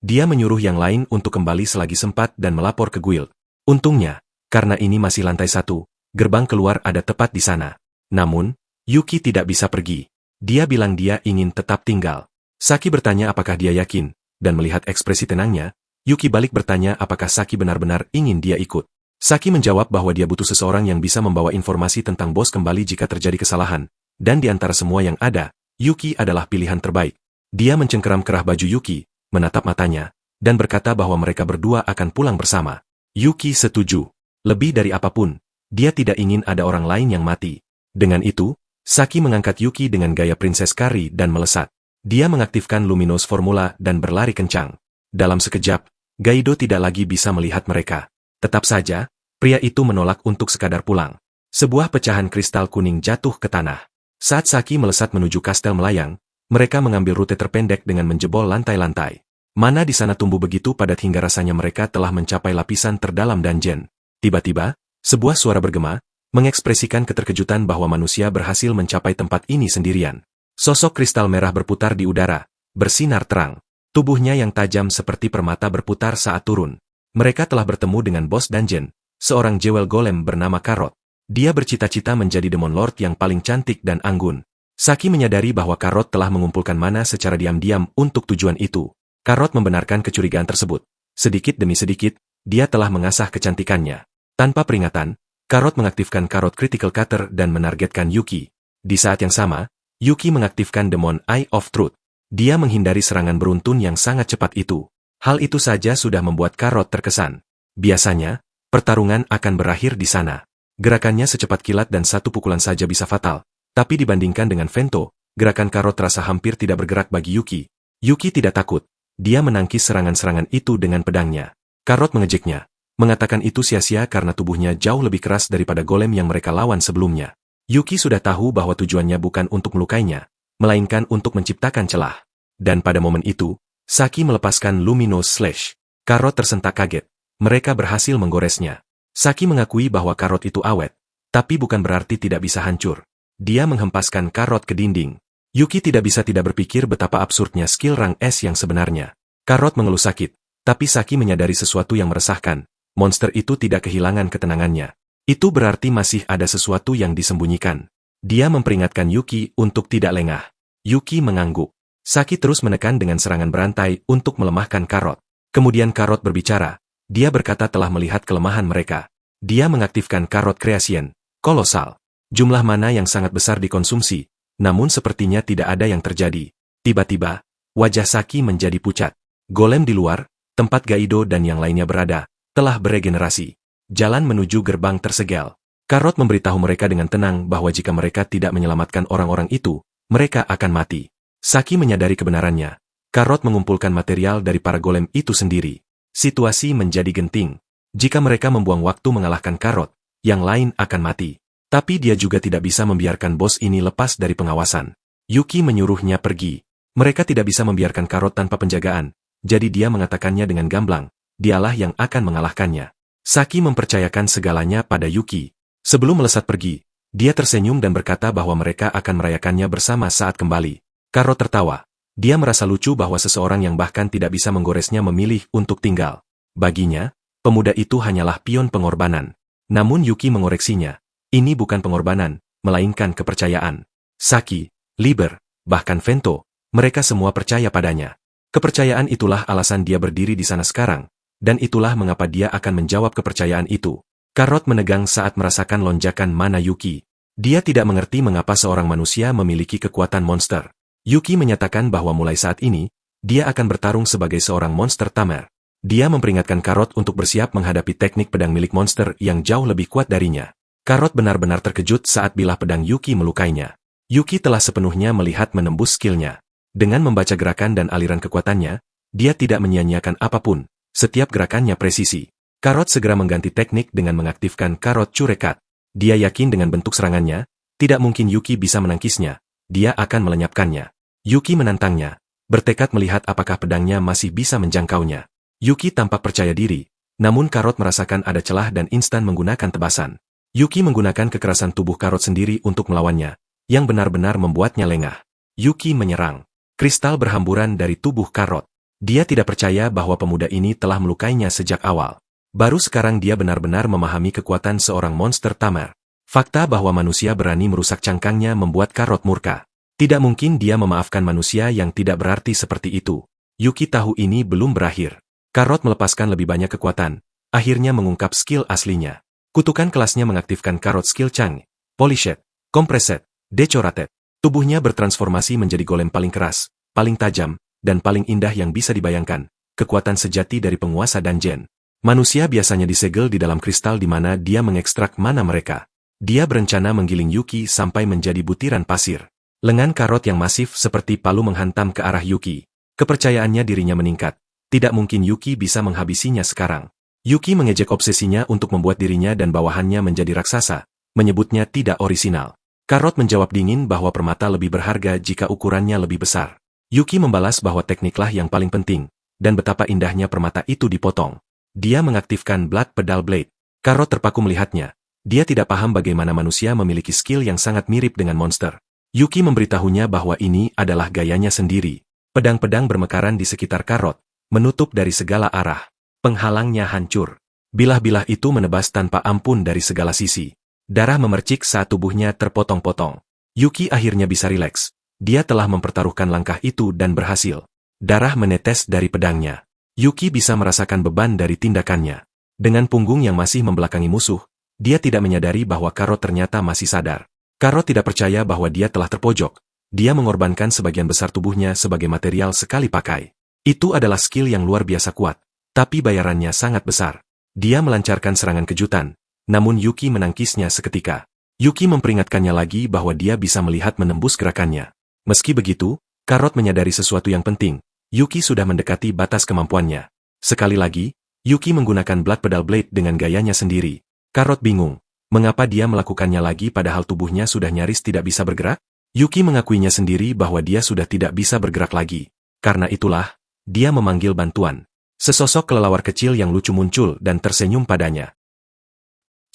Dia menyuruh yang lain untuk kembali selagi sempat dan melapor ke guild. Untungnya, karena ini masih lantai 1, gerbang keluar ada tepat di sana. Namun, Yuki tidak bisa pergi. Dia bilang dia ingin tetap tinggal. Saki bertanya apakah dia yakin, dan melihat ekspresi tenangnya, Yuki balik bertanya apakah Saki benar-benar ingin dia ikut. Saki menjawab bahwa dia butuh seseorang yang bisa membawa informasi tentang bos kembali jika terjadi kesalahan. Dan di antara semua yang ada, Yuki adalah pilihan terbaik. Dia mencengkeram kerah baju Yuki, menatap matanya, dan berkata bahwa mereka berdua akan pulang bersama. Yuki setuju. Lebih dari apapun, dia tidak ingin ada orang lain yang mati. Dengan itu, Saki mengangkat Yuki dengan gaya Princess Kari dan melesat. Dia mengaktifkan Luminous Formula dan berlari kencang. Dalam sekejap, Gaido tidak lagi bisa melihat mereka. Tetap saja, pria itu menolak untuk sekadar pulang. Sebuah pecahan kristal kuning jatuh ke tanah. Saat Saki melesat menuju kastel melayang, mereka mengambil rute terpendek dengan menjebol lantai-lantai. Mana di sana tumbuh begitu padat hingga rasanya mereka telah mencapai lapisan terdalam dungeon. Tiba-tiba, sebuah suara bergema, mengekspresikan keterkejutan bahwa manusia berhasil mencapai tempat ini sendirian. Sosok kristal merah berputar di udara, bersinar terang. Tubuhnya yang tajam seperti permata berputar saat turun. Mereka telah bertemu dengan bos dungeon, seorang jewel golem bernama Karot. Dia bercita-cita menjadi Demon Lord yang paling cantik dan anggun. Saki menyadari bahwa Karot telah mengumpulkan mana secara diam-diam untuk tujuan itu. Karot membenarkan kecurigaan tersebut. Sedikit demi sedikit, dia telah mengasah kecantikannya. Tanpa peringatan, Karot mengaktifkan Karot Critical Cutter dan menargetkan Yuki. Di saat yang sama, Yuki mengaktifkan Demon Eye of Truth. Dia menghindari serangan beruntun yang sangat cepat itu. Hal itu saja sudah membuat Karot terkesan. Biasanya, pertarungan akan berakhir di sana. Gerakannya secepat kilat dan satu pukulan saja bisa fatal. Tapi dibandingkan dengan Vento, gerakan Karot terasa hampir tidak bergerak bagi Yuki. Yuki tidak takut. Dia menangkis serangan-serangan itu dengan pedangnya. Karot mengejeknya. Mengatakan itu sia-sia karena tubuhnya jauh lebih keras daripada golem yang mereka lawan sebelumnya. Yuki sudah tahu bahwa tujuannya bukan untuk melukainya, melainkan untuk menciptakan celah. Dan pada momen itu, Saki melepaskan Luminous Slash. Karot tersentak kaget. Mereka berhasil menggoresnya. Saki mengakui bahwa Karot itu awet, tapi bukan berarti tidak bisa hancur. Dia menghempaskan Karot ke dinding. Yuki tidak bisa tidak berpikir betapa absurdnya skill rang S yang sebenarnya. Karot mengeluh sakit, tapi Saki menyadari sesuatu yang meresahkan. Monster itu tidak kehilangan ketenangannya. Itu berarti masih ada sesuatu yang disembunyikan. Dia memperingatkan Yuki untuk tidak lengah. Yuki mengangguk. Saki terus menekan dengan serangan berantai untuk melemahkan Karot. Kemudian Karot berbicara. Dia berkata telah melihat kelemahan mereka. Dia mengaktifkan Karot Creation, kolosal. Jumlah mana yang sangat besar dikonsumsi, namun sepertinya tidak ada yang terjadi. Tiba-tiba, wajah Saki menjadi pucat. Golem di luar, tempat Gaido dan yang lainnya berada, telah beregenerasi. Jalan menuju gerbang tersegel. Karot memberitahu mereka dengan tenang bahwa jika mereka tidak menyelamatkan orang-orang itu, mereka akan mati. Saki menyadari kebenarannya. Karot mengumpulkan material dari para golem itu sendiri. Situasi menjadi genting. Jika mereka membuang waktu mengalahkan Karot, yang lain akan mati. Tapi dia juga tidak bisa membiarkan bos ini lepas dari pengawasan. Yuki menyuruhnya pergi. Mereka tidak bisa membiarkan Karot tanpa penjagaan, jadi dia mengatakannya dengan gamblang. Dialah yang akan mengalahkannya. Saki mempercayakan segalanya pada Yuki. Sebelum melesat pergi, dia tersenyum dan berkata bahwa mereka akan merayakannya bersama saat kembali. Karot tertawa. Dia merasa lucu bahwa seseorang yang bahkan tidak bisa menggoresnya memilih untuk tinggal. Baginya, pemuda itu hanyalah pion pengorbanan. Namun Yuki mengoreksinya. Ini bukan pengorbanan, melainkan kepercayaan. Saki, Liber, bahkan Vento, mereka semua percaya padanya. Kepercayaan itulah alasan dia berdiri di sana sekarang. Dan itulah mengapa dia akan menjawab kepercayaan itu. Karot menegang saat merasakan lonjakan mana Yuki. Dia tidak mengerti mengapa seorang manusia memiliki kekuatan monster. Yuki menyatakan bahwa mulai saat ini, dia akan bertarung sebagai seorang monster tamer. Dia memperingatkan Karot untuk bersiap menghadapi teknik pedang milik monster yang jauh lebih kuat darinya. Karot benar-benar terkejut saat bilah pedang Yuki melukainya. Yuki telah sepenuhnya melihat menembus skillnya. Dengan membaca gerakan dan aliran kekuatannya, dia tidak menyia-nyiakan apapun. Setiap gerakannya presisi. Karot segera mengganti teknik dengan mengaktifkan Karot Curekat. Dia yakin dengan bentuk serangannya, tidak mungkin Yuki bisa menangkisnya. Dia akan melenyapkannya. Yuki menantangnya, bertekad melihat apakah pedangnya masih bisa menjangkaunya. Yuki tampak percaya diri, namun Karot merasakan ada celah dan instan menggunakan tebasan. Yuki menggunakan kekerasan tubuh Karot sendiri untuk melawannya, yang benar-benar membuatnya lengah. Yuki menyerang. Kristal berhamburan dari tubuh Karot. Dia tidak percaya bahwa pemuda ini telah melukainya sejak awal. Baru sekarang dia benar-benar memahami kekuatan seorang monster tamer. Fakta bahwa manusia berani merusak cangkangnya membuat Karot murka. Tidak mungkin dia memaafkan manusia yang tidak berarti seperti itu. Yuki tahu ini belum berakhir. Karot melepaskan lebih banyak kekuatan, akhirnya mengungkap skill aslinya. Kutukan kelasnya mengaktifkan Karot skill Chang, Polished, Compressed, Decorated. Tubuhnya bertransformasi menjadi golem paling keras, paling tajam, dan paling indah yang bisa dibayangkan, kekuatan sejati dari penguasa dungeon. Manusia biasanya disegel di dalam kristal di mana dia mengekstrak mana mereka. Dia berencana menggiling Yuki sampai menjadi butiran pasir. Lengan Karot yang masif seperti palu menghantam ke arah Yuki. Kepercayaannya dirinya meningkat. Tidak mungkin Yuki bisa menghabisinya sekarang. Yuki mengejek obsesinya untuk membuat dirinya dan bawahannya menjadi raksasa, menyebutnya tidak orisinal. Karot menjawab dingin bahwa permata lebih berharga jika ukurannya lebih besar. Yuki membalas bahwa tekniklah yang paling penting, dan betapa indahnya permata itu dipotong. Dia mengaktifkan Blood Pedal Blade. Karot terpaku melihatnya. Dia tidak paham bagaimana manusia memiliki skill yang sangat mirip dengan monster. Yuki memberitahunya bahwa ini adalah gayanya sendiri. Pedang-pedang bermekaran di sekitar Karot, menutup dari segala arah. Penghalangnya hancur. Bilah-bilah itu menebas tanpa ampun dari segala sisi. Darah memercik saat tubuhnya terpotong-potong. Yuki akhirnya bisa rileks. Dia telah mempertaruhkan langkah itu dan berhasil. Darah menetes dari pedangnya. Yuki bisa merasakan beban dari tindakannya. Dengan punggung yang masih membelakangi musuh, dia tidak menyadari bahwa Karot ternyata masih sadar. Karot tidak percaya bahwa dia telah terpojok. Dia mengorbankan sebagian besar tubuhnya sebagai material sekali pakai. Itu adalah skill yang luar biasa kuat, tapi bayarannya sangat besar. Dia melancarkan serangan kejutan, namun Yuki menangkisnya seketika. Yuki memperingatkannya lagi bahwa dia bisa melihat menembus gerakannya. Meski begitu, Karot menyadari sesuatu yang penting. Yuki sudah mendekati batas kemampuannya. Sekali lagi, Yuki menggunakan Blood Pedal Blade dengan gayanya sendiri. Karot bingung, mengapa dia melakukannya lagi padahal tubuhnya sudah nyaris tidak bisa bergerak? Yuki mengakuinya sendiri bahwa dia sudah tidak bisa bergerak lagi. Karena itulah, dia memanggil bantuan. Sesosok kelelawar kecil yang lucu muncul dan tersenyum padanya.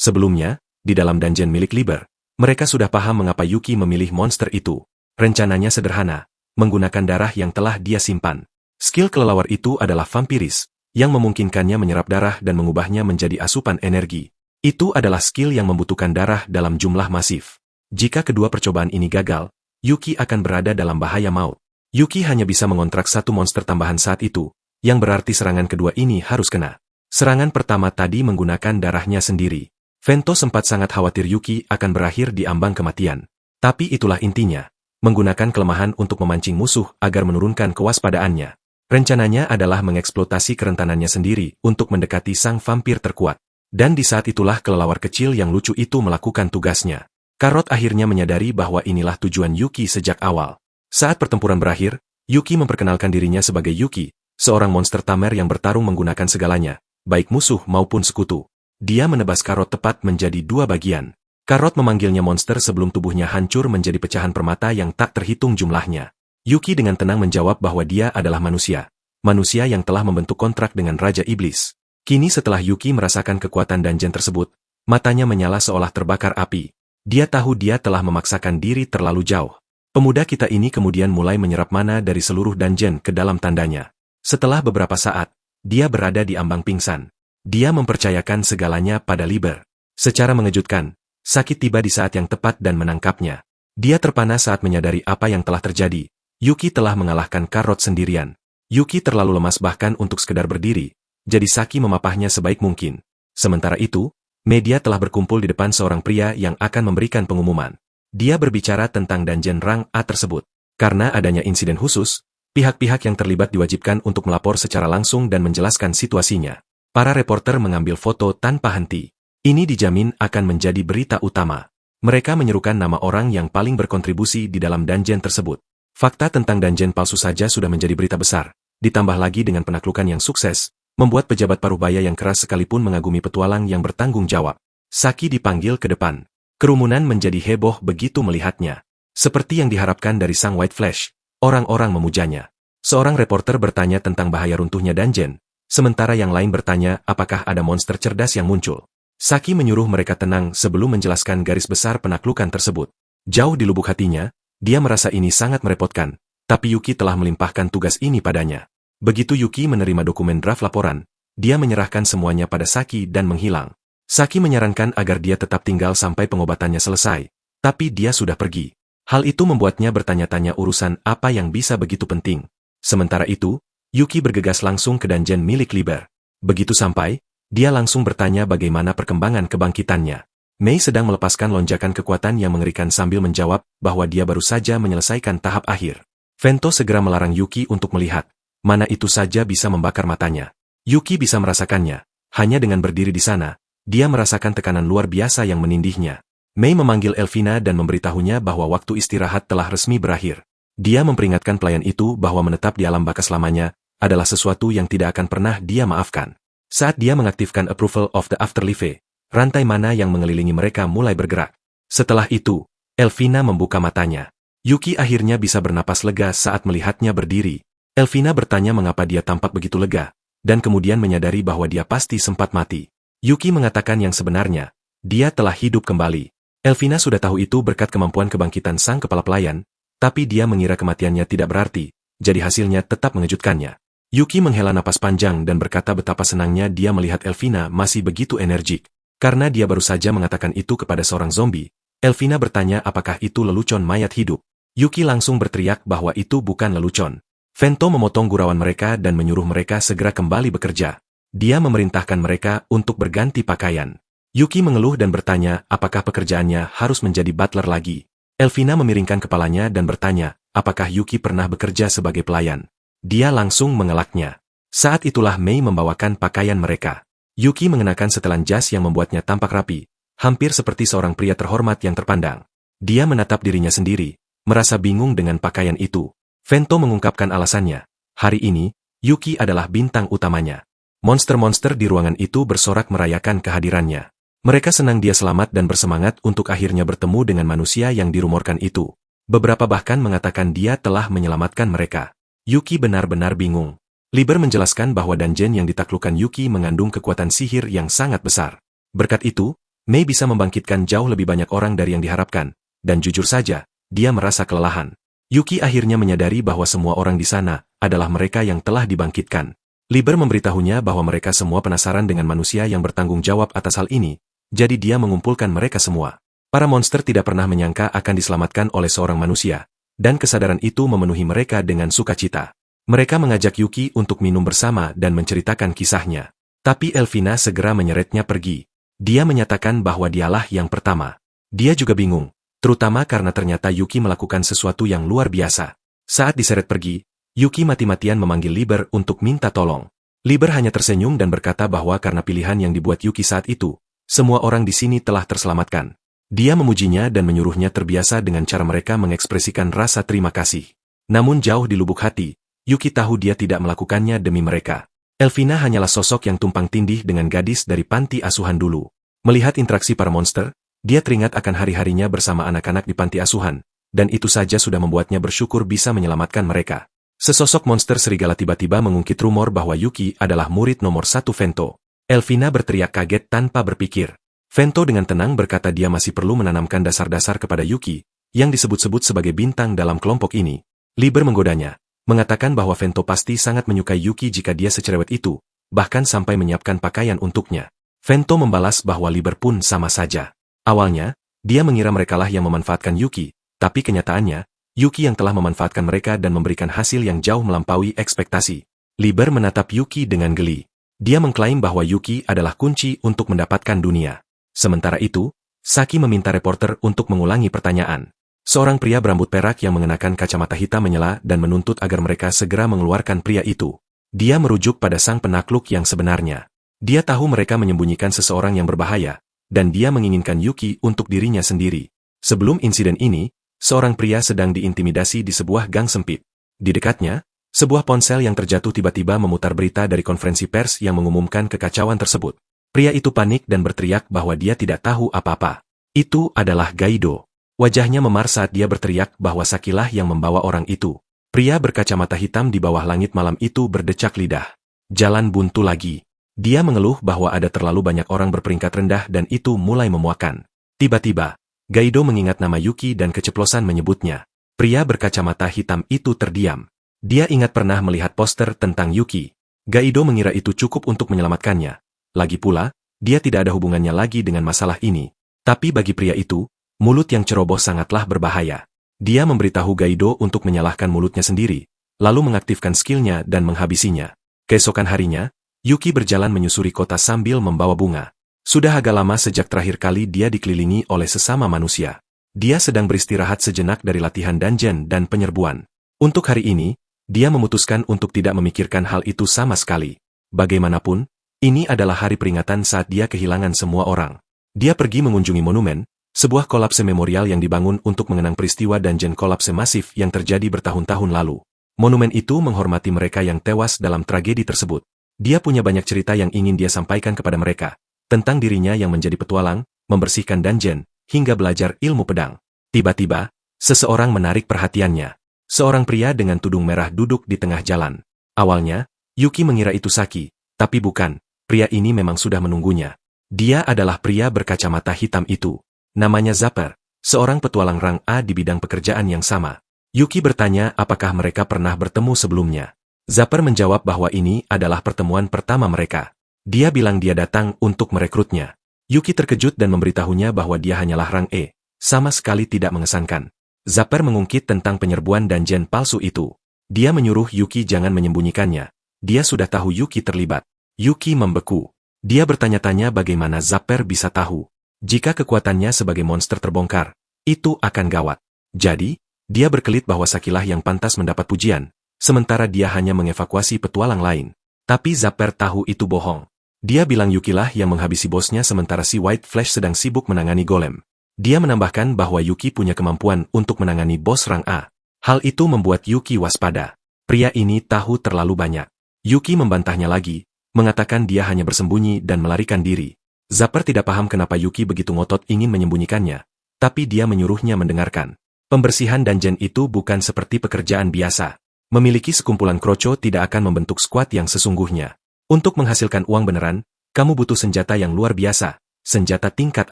Sebelumnya, di dalam dungeon milik Liber, mereka sudah paham mengapa Yuki memilih monster itu. Rencananya sederhana, menggunakan darah yang telah dia simpan. Skill kelelawar itu adalah vampiris, yang memungkinkannya menyerap darah dan mengubahnya menjadi asupan energi. Itu adalah skill yang membutuhkan darah dalam jumlah masif. Jika kedua percobaan ini gagal, Yuki akan berada dalam bahaya maut. Yuki hanya bisa mengontrak satu monster tambahan saat itu, yang berarti serangan kedua ini harus kena. Serangan pertama tadi menggunakan darahnya sendiri. Vento sempat sangat khawatir Yuki akan berakhir di ambang kematian. Tapi itulah intinya, menggunakan kelemahan untuk memancing musuh agar menurunkan kewaspadaannya. Rencananya adalah mengeksploitasi kerentanannya sendiri untuk mendekati sang vampir terkuat. Dan di saat itulah kelelawar kecil yang lucu itu melakukan tugasnya. Karot akhirnya menyadari bahwa inilah tujuan Yuki sejak awal. Saat pertempuran berakhir, Yuki memperkenalkan dirinya sebagai Yuki, seorang monster tamer yang bertarung menggunakan segalanya, baik musuh maupun sekutu. Dia menebas Karot tepat menjadi dua bagian. Karot memanggilnya monster sebelum tubuhnya hancur menjadi pecahan permata yang tak terhitung jumlahnya. Yuki dengan tenang menjawab bahwa dia adalah manusia. Manusia yang telah membentuk kontrak dengan Raja Iblis. Kini setelah Yuki merasakan kekuatan dungeon tersebut, matanya menyala seolah terbakar api. Dia tahu dia telah memaksakan diri terlalu jauh. Pemuda kita ini kemudian mulai menyerap mana dari seluruh dungeon ke dalam tandanya. Setelah beberapa saat, dia berada di ambang pingsan. Dia mempercayakan segalanya pada Liber. Secara mengejutkan, sakit tiba di saat yang tepat dan menangkapnya. Dia terpana saat menyadari apa yang telah terjadi. Yuki telah mengalahkan Karot sendirian. Yuki terlalu lemas bahkan untuk sekedar berdiri. Jadi Saki memapahnya sebaik mungkin. Sementara itu, media telah berkumpul di depan seorang pria yang akan memberikan pengumuman. Dia berbicara tentang dungeon rang A tersebut. Karena adanya insiden khusus, pihak-pihak yang terlibat diwajibkan untuk melapor secara langsung dan menjelaskan situasinya. Para reporter mengambil foto tanpa henti. Ini dijamin akan menjadi berita utama. Mereka menyerukan nama orang yang paling berkontribusi di dalam dungeon tersebut. Fakta tentang dungeon palsu saja sudah menjadi berita besar. Ditambah lagi dengan penaklukan yang sukses, membuat pejabat Parubaya yang keras sekalipun mengagumi petualang yang bertanggung jawab. Saki dipanggil ke depan. Kerumunan menjadi heboh begitu melihatnya. Seperti yang diharapkan dari sang White Flash, orang-orang memujanya. Seorang reporter bertanya tentang bahaya runtuhnya dungeon, sementara yang lain bertanya apakah ada monster cerdas yang muncul. Saki menyuruh mereka tenang sebelum menjelaskan garis besar penaklukan tersebut. Jauh di lubuk hatinya, dia merasa ini sangat merepotkan, tapi Yuki telah melimpahkan tugas ini padanya. Begitu Yuki menerima dokumen draft laporan, dia menyerahkan semuanya pada Saki dan menghilang. Saki menyarankan agar dia tetap tinggal sampai pengobatannya selesai, tapi dia sudah pergi. Hal itu membuatnya bertanya-tanya urusan apa yang bisa begitu penting. Sementara itu, Yuki bergegas langsung ke dungeon milik Liber. Begitu sampai, dia langsung bertanya bagaimana perkembangan kebangkitannya. Mei sedang melepaskan lonjakan kekuatan yang mengerikan sambil menjawab bahwa dia baru saja menyelesaikan tahap akhir. Vento segera melarang Yuki untuk melihat. Mana itu saja bisa membakar matanya. Yuki bisa merasakannya. Hanya dengan berdiri di sana, dia merasakan tekanan luar biasa yang menindihnya. Mei memanggil Elvina dan memberitahunya bahwa waktu istirahat telah resmi berakhir. Dia memperingatkan pelayan itu bahwa menetap di alam baka selamanya adalah sesuatu yang tidak akan pernah dia maafkan. Saat dia mengaktifkan Approval of the Afterlife, rantai mana yang mengelilingi mereka mulai bergerak. Setelah itu, Elvina membuka matanya. Yuki akhirnya bisa bernapas lega saat melihatnya berdiri. Elvina bertanya mengapa dia tampak begitu lega, dan kemudian menyadari bahwa dia pasti sempat mati. Yuki mengatakan yang sebenarnya, dia telah hidup kembali. Elvina sudah tahu itu berkat kemampuan kebangkitan sang kepala pelayan, tapi dia mengira kematiannya tidak berarti, jadi hasilnya tetap mengejutkannya. Yuki menghela napas panjang dan berkata betapa senangnya dia melihat Elvina masih begitu energik. Karena dia baru saja mengatakan itu kepada seorang zombie, Elvina bertanya apakah itu lelucon mayat hidup. Yuki langsung berteriak bahwa itu bukan lelucon. Vento memotong gurauan mereka dan menyuruh mereka segera kembali bekerja. Dia memerintahkan mereka untuk berganti pakaian. Yuki mengeluh dan bertanya apakah pekerjaannya harus menjadi butler lagi. Elvina memiringkan kepalanya dan bertanya, apakah Yuki pernah bekerja sebagai pelayan. Dia langsung mengelaknya. Saat itulah Mei membawakan pakaian mereka. Yuki mengenakan setelan jas yang membuatnya tampak rapi, hampir seperti seorang pria terhormat yang terpandang. Dia menatap dirinya sendiri, merasa bingung dengan pakaian itu. Vento mengungkapkan alasannya. Hari ini, Yuki adalah bintang utamanya. Monster-monster di ruangan itu bersorak merayakan kehadirannya. Mereka senang dia selamat dan bersemangat untuk akhirnya bertemu dengan manusia yang dirumorkan itu. Beberapa bahkan mengatakan dia telah menyelamatkan mereka. Yuki benar-benar bingung. Liber menjelaskan bahwa dungeon yang ditaklukkan Yuki mengandung kekuatan sihir yang sangat besar. Berkat itu, Mei bisa membangkitkan jauh lebih banyak orang dari yang diharapkan, dan jujur saja, dia merasa kelelahan. Yuki akhirnya menyadari bahwa semua orang di sana adalah mereka yang telah dibangkitkan. Liber memberitahunya bahwa mereka semua penasaran dengan manusia yang bertanggung jawab atas hal ini, jadi dia mengumpulkan mereka semua. Para monster tidak pernah menyangka akan diselamatkan oleh seorang manusia, dan kesadaran itu memenuhi mereka dengan sukacita. Mereka mengajak Yuki untuk minum bersama dan menceritakan kisahnya. Tapi Elvina segera menyeretnya pergi. Dia menyatakan bahwa dialah yang pertama. Dia juga bingung. Terutama karena ternyata Yuki melakukan sesuatu yang luar biasa. Saat diseret pergi, Yuki mati-matian memanggil Liber untuk minta tolong. Liber hanya tersenyum dan berkata bahwa karena pilihan yang dibuat Yuki saat itu, semua orang di sini telah terselamatkan. Dia memujinya dan menyuruhnya terbiasa dengan cara mereka mengekspresikan rasa terima kasih. Namun jauh di lubuk hati, Yuki tahu dia tidak melakukannya demi mereka. Elvina hanyalah sosok yang tumpang tindih dengan gadis dari panti asuhan dulu. Melihat interaksi para monster, dia teringat akan hari-harinya bersama anak-anak di panti asuhan, dan itu saja sudah membuatnya bersyukur bisa menyelamatkan mereka. Sesosok monster serigala tiba-tiba mengungkit rumor bahwa Yuki adalah murid nomor 1 Vento. Elvina berteriak kaget tanpa berpikir. Vento dengan tenang berkata dia masih perlu menanamkan dasar-dasar kepada Yuki, yang disebut-sebut sebagai bintang dalam kelompok ini. Liber menggodanya, mengatakan bahwa Vento pasti sangat menyukai Yuki jika dia secerewet itu, bahkan sampai menyiapkan pakaian untuknya. Vento membalas bahwa Liber pun sama saja. Awalnya, dia mengira merekalah yang memanfaatkan Yuki, tapi kenyataannya, Yuki yang telah memanfaatkan mereka dan memberikan hasil yang jauh melampaui ekspektasi. Liber menatap Yuki dengan geli. Dia mengklaim bahwa Yuki adalah kunci untuk mendapatkan dunia. Sementara itu, Saki meminta reporter untuk mengulangi pertanyaan. Seorang pria berambut perak yang mengenakan kacamata hitam menyela dan menuntut agar mereka segera mengeluarkan pria itu. Dia merujuk pada sang penakluk yang sebenarnya. Dia tahu mereka menyembunyikan seseorang yang berbahaya, dan dia menginginkan Yuki untuk dirinya sendiri. Sebelum insiden ini, seorang pria sedang diintimidasi di sebuah gang sempit. Di dekatnya, sebuah ponsel yang terjatuh tiba-tiba memutar berita dari konferensi pers yang mengumumkan kekacauan tersebut. Pria itu panik dan berteriak bahwa dia tidak tahu apa-apa. Itu adalah Gaido. Wajahnya memar saat dia berteriak bahwa Sakilah yang membawa orang itu. Pria berkacamata hitam di bawah langit malam itu berdecak lidah. Jalan buntu lagi. Dia mengeluh bahwa ada terlalu banyak orang berperingkat rendah dan itu mulai memuakkan. Tiba-tiba, Gaido mengingat nama Yuki dan keceplosan menyebutnya. Pria berkacamata hitam itu terdiam. Dia ingat pernah melihat poster tentang Yuki. Gaido mengira itu cukup untuk menyelamatkannya. Lagi pula, dia tidak ada hubungannya lagi dengan masalah ini. Tapi bagi pria itu, mulut yang ceroboh sangatlah berbahaya. Dia memberitahu Gaido untuk menyalahkan mulutnya sendiri, lalu mengaktifkan skillnya dan menghabisinya. Keesokan harinya, Yuki berjalan menyusuri kota sambil membawa bunga. Sudah agak lama sejak terakhir kali dia dikelilingi oleh sesama manusia. Dia sedang beristirahat sejenak dari latihan dungeon dan penyerbuan. Untuk hari ini, dia memutuskan untuk tidak memikirkan hal itu sama sekali. Bagaimanapun, ini adalah hari peringatan saat dia kehilangan semua orang. Dia pergi mengunjungi monumen, sebuah kolapse memorial yang dibangun untuk mengenang peristiwa dungeon kolapse masif yang terjadi bertahun-tahun lalu. Monumen itu menghormati mereka yang tewas dalam tragedi tersebut. Dia punya banyak cerita yang ingin dia sampaikan kepada mereka, tentang dirinya yang menjadi petualang, membersihkan dungeon, hingga belajar ilmu pedang. Tiba-tiba, seseorang menarik perhatiannya. Seorang pria dengan tudung merah duduk di tengah jalan. Awalnya, Yuki mengira itu Saki, tapi bukan, pria ini memang sudah menunggunya. Dia adalah pria berkacamata hitam itu. Namanya Zapper, seorang petualang rang A di bidang pekerjaan yang sama. Yuki bertanya apakah mereka pernah bertemu sebelumnya. Zapper menjawab bahwa ini adalah pertemuan pertama mereka. Dia bilang dia datang untuk merekrutnya. Yuki terkejut dan memberitahunya bahwa dia hanyalah rang E, sama sekali tidak mengesankan. Zapper mengungkit tentang penyerbuan danjen palsu itu. Dia menyuruh Yuki jangan menyembunyikannya. Dia sudah tahu Yuki terlibat. Yuki membeku. Dia bertanya-tanya bagaimana Zapper bisa tahu. Jika kekuatannya sebagai monster terbongkar, itu akan gawat. Jadi, dia berkelit bahwa Sakilah yang pantas mendapat pujian, sementara dia hanya mengevakuasi petualang lain. Tapi Zapper tahu itu bohong. Dia bilang Yukilah yang menghabisi bosnya sementara si White Flash sedang sibuk menangani golem. Dia menambahkan bahwa Yuki punya kemampuan untuk menangani bos rang A. Hal itu membuat Yuki waspada. Pria ini tahu terlalu banyak. Yuki membantahnya lagi, mengatakan dia hanya bersembunyi dan melarikan diri. Zapper tidak paham kenapa Yuki begitu ngotot ingin menyembunyikannya, tapi dia menyuruhnya mendengarkan. Pembersihan danjen itu bukan seperti pekerjaan biasa. Memiliki sekumpulan kroco tidak akan membentuk skuad yang sesungguhnya. Untuk menghasilkan uang beneran, kamu butuh senjata yang luar biasa, senjata tingkat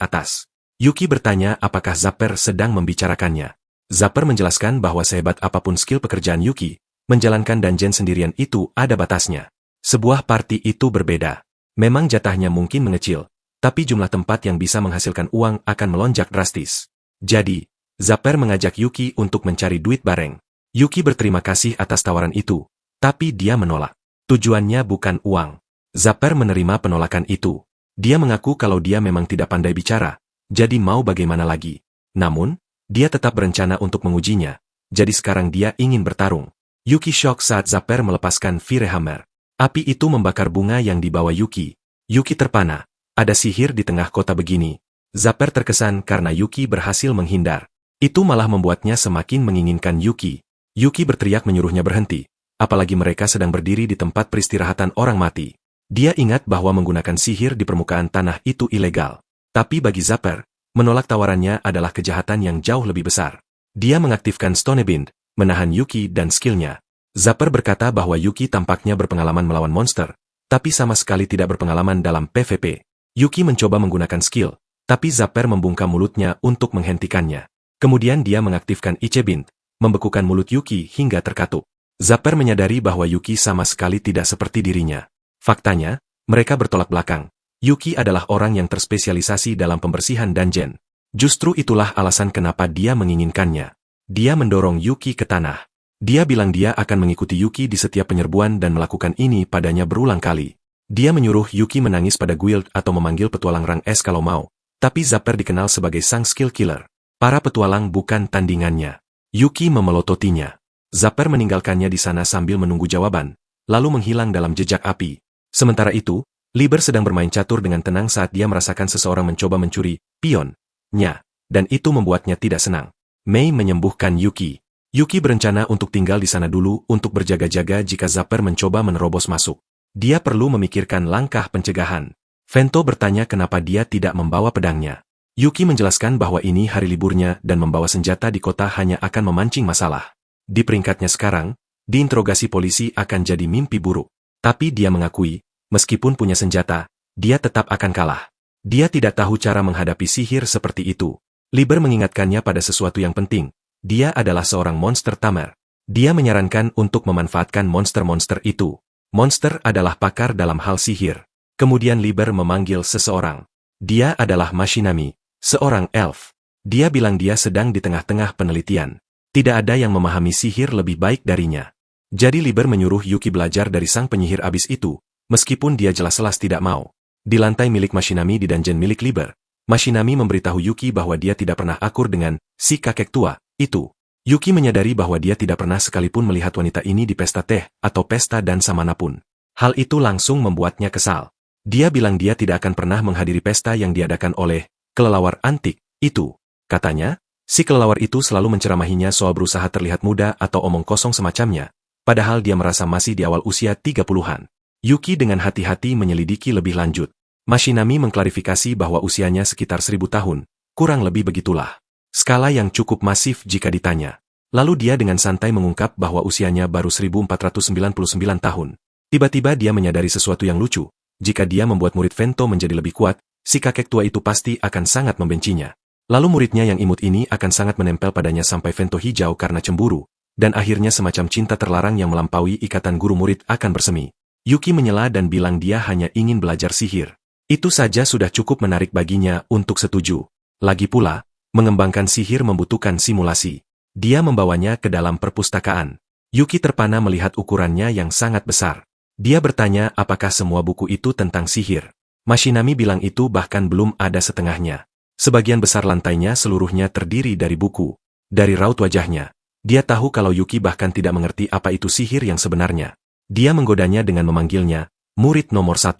atas. Yuki bertanya apakah Zapper sedang membicarakannya. Zapper menjelaskan bahwa sehebat apapun skill pekerjaan Yuki, menjalankan danjen sendirian itu ada batasnya. Sebuah party itu berbeda. Memang jatahnya mungkin mengecil, tapi jumlah tempat yang bisa menghasilkan uang akan melonjak drastis. Jadi, Zapper mengajak Yuki untuk mencari duit bareng. Yuki berterima kasih atas tawaran itu, tapi dia menolak. Tujuannya bukan uang. Zapper menerima penolakan itu. Dia mengaku kalau dia memang tidak pandai bicara, jadi mau bagaimana lagi. Namun, dia tetap berencana untuk mengujinya, jadi sekarang dia ingin bertarung. Yuki shock saat Zapper melepaskan Fire Hammer. Api itu membakar bunga yang dibawa Yuki. Yuki terpana. Ada sihir di tengah kota begini. Zapper terkesan karena Yuki berhasil menghindar. Itu malah membuatnya semakin menginginkan Yuki. Yuki berteriak menyuruhnya berhenti, apalagi mereka sedang berdiri di tempat peristirahatan orang mati. Dia ingat bahwa menggunakan sihir di permukaan tanah itu ilegal. Tapi bagi Zapper, menolak tawarannya adalah kejahatan yang jauh lebih besar. Dia mengaktifkan Stonebind, menahan Yuki dan skillnya. Zapper berkata bahwa Yuki tampaknya berpengalaman melawan monster, tapi sama sekali tidak berpengalaman dalam PvP. Yuki mencoba menggunakan skill, tapi Zapper membungkam mulutnya untuk menghentikannya. Kemudian dia mengaktifkan Icebind, membekukan mulut Yuki hingga terkatup. Zapper menyadari bahwa Yuki sama sekali tidak seperti dirinya. Faktanya, mereka bertolak belakang. Yuki adalah orang yang terspesialisasi dalam pembersihan danjen. Justru itulah alasan kenapa dia menginginkannya. Dia mendorong Yuki ke tanah. Dia bilang dia akan mengikuti Yuki di setiap penyerbuan dan melakukan ini padanya berulang kali. Dia menyuruh Yuki menangis pada guild atau memanggil petualang rang S kalau mau. Tapi Zapper dikenal sebagai sang skill killer. Para petualang bukan tandingannya. Yuki memelototinya. Zapper meninggalkannya di sana sambil menunggu jawaban, lalu menghilang dalam jejak api. Sementara itu, Liber sedang bermain catur dengan tenang saat dia merasakan seseorang mencoba mencuri pionnya, dan itu membuatnya tidak senang. Mei menyembuhkan Yuki. Yuki berencana untuk tinggal di sana dulu untuk berjaga-jaga jika Zapper mencoba menerobos masuk. Dia perlu memikirkan langkah pencegahan. Vento bertanya kenapa dia tidak membawa pedangnya. Yuki menjelaskan bahwa ini hari liburnya dan membawa senjata di kota hanya akan memancing masalah. Di peringkatnya sekarang, diinterogasi polisi akan jadi mimpi buruk. Tapi dia mengakui, meskipun punya senjata, dia tetap akan kalah. Dia tidak tahu cara menghadapi sihir seperti itu. Liber mengingatkannya pada sesuatu yang penting. Dia adalah seorang monster tamer. Dia menyarankan untuk memanfaatkan monster-monster itu. Monster adalah pakar dalam hal sihir. Kemudian Liber memanggil seseorang. Dia adalah Mashinami, seorang elf. Dia bilang dia sedang di tengah-tengah penelitian. Tidak ada yang memahami sihir lebih baik darinya. Jadi Liber menyuruh Yuki belajar dari sang penyihir abis itu, meskipun dia jelas-jelas tidak mau. Di lantai milik Mashinami di dungeon milik Liber, Mashinami memberitahu Yuki bahwa dia tidak pernah akur dengan si kakek tua itu. Yuki menyadari bahwa dia tidak pernah sekalipun melihat wanita ini di pesta teh atau pesta dansa manapun. Hal itu langsung membuatnya kesal. Dia bilang dia tidak akan pernah menghadiri pesta yang diadakan oleh kelelawar antik itu. Katanya, si kelelawar itu selalu menceramahinya soal berusaha terlihat muda atau omong kosong semacamnya, padahal dia merasa masih di awal usia 30-an. Yuki dengan hati-hati menyelidiki lebih lanjut. Mashinami mengklarifikasi bahwa usianya sekitar 1000 tahun, kurang lebih begitulah. Skala yang cukup masif jika ditanya. Lalu dia dengan santai mengungkap bahwa usianya baru 1499 tahun. Tiba-tiba dia menyadari sesuatu yang lucu. Jika dia membuat murid Vento menjadi lebih kuat, si kakek tua itu pasti akan sangat membencinya. Lalu muridnya yang imut ini akan sangat menempel padanya sampai Vento hijau karena cemburu, dan akhirnya semacam cinta terlarang yang melampaui ikatan guru-murid akan bersemi. Yuki menyela dan bilang dia hanya ingin belajar sihir. Itu saja sudah cukup menarik baginya untuk setuju. Lagi pula, mengembangkan sihir membutuhkan simulasi. Dia membawanya ke dalam perpustakaan. Yuki terpana melihat ukurannya yang sangat besar. Dia bertanya apakah semua buku itu tentang sihir. Mashinami bilang itu bahkan belum ada setengahnya. Sebagian besar lantainya seluruhnya terdiri dari buku. Dari raut wajahnya, dia tahu kalau Yuki bahkan tidak mengerti apa itu sihir yang sebenarnya. Dia menggodanya dengan memanggilnya, murid nomor 1.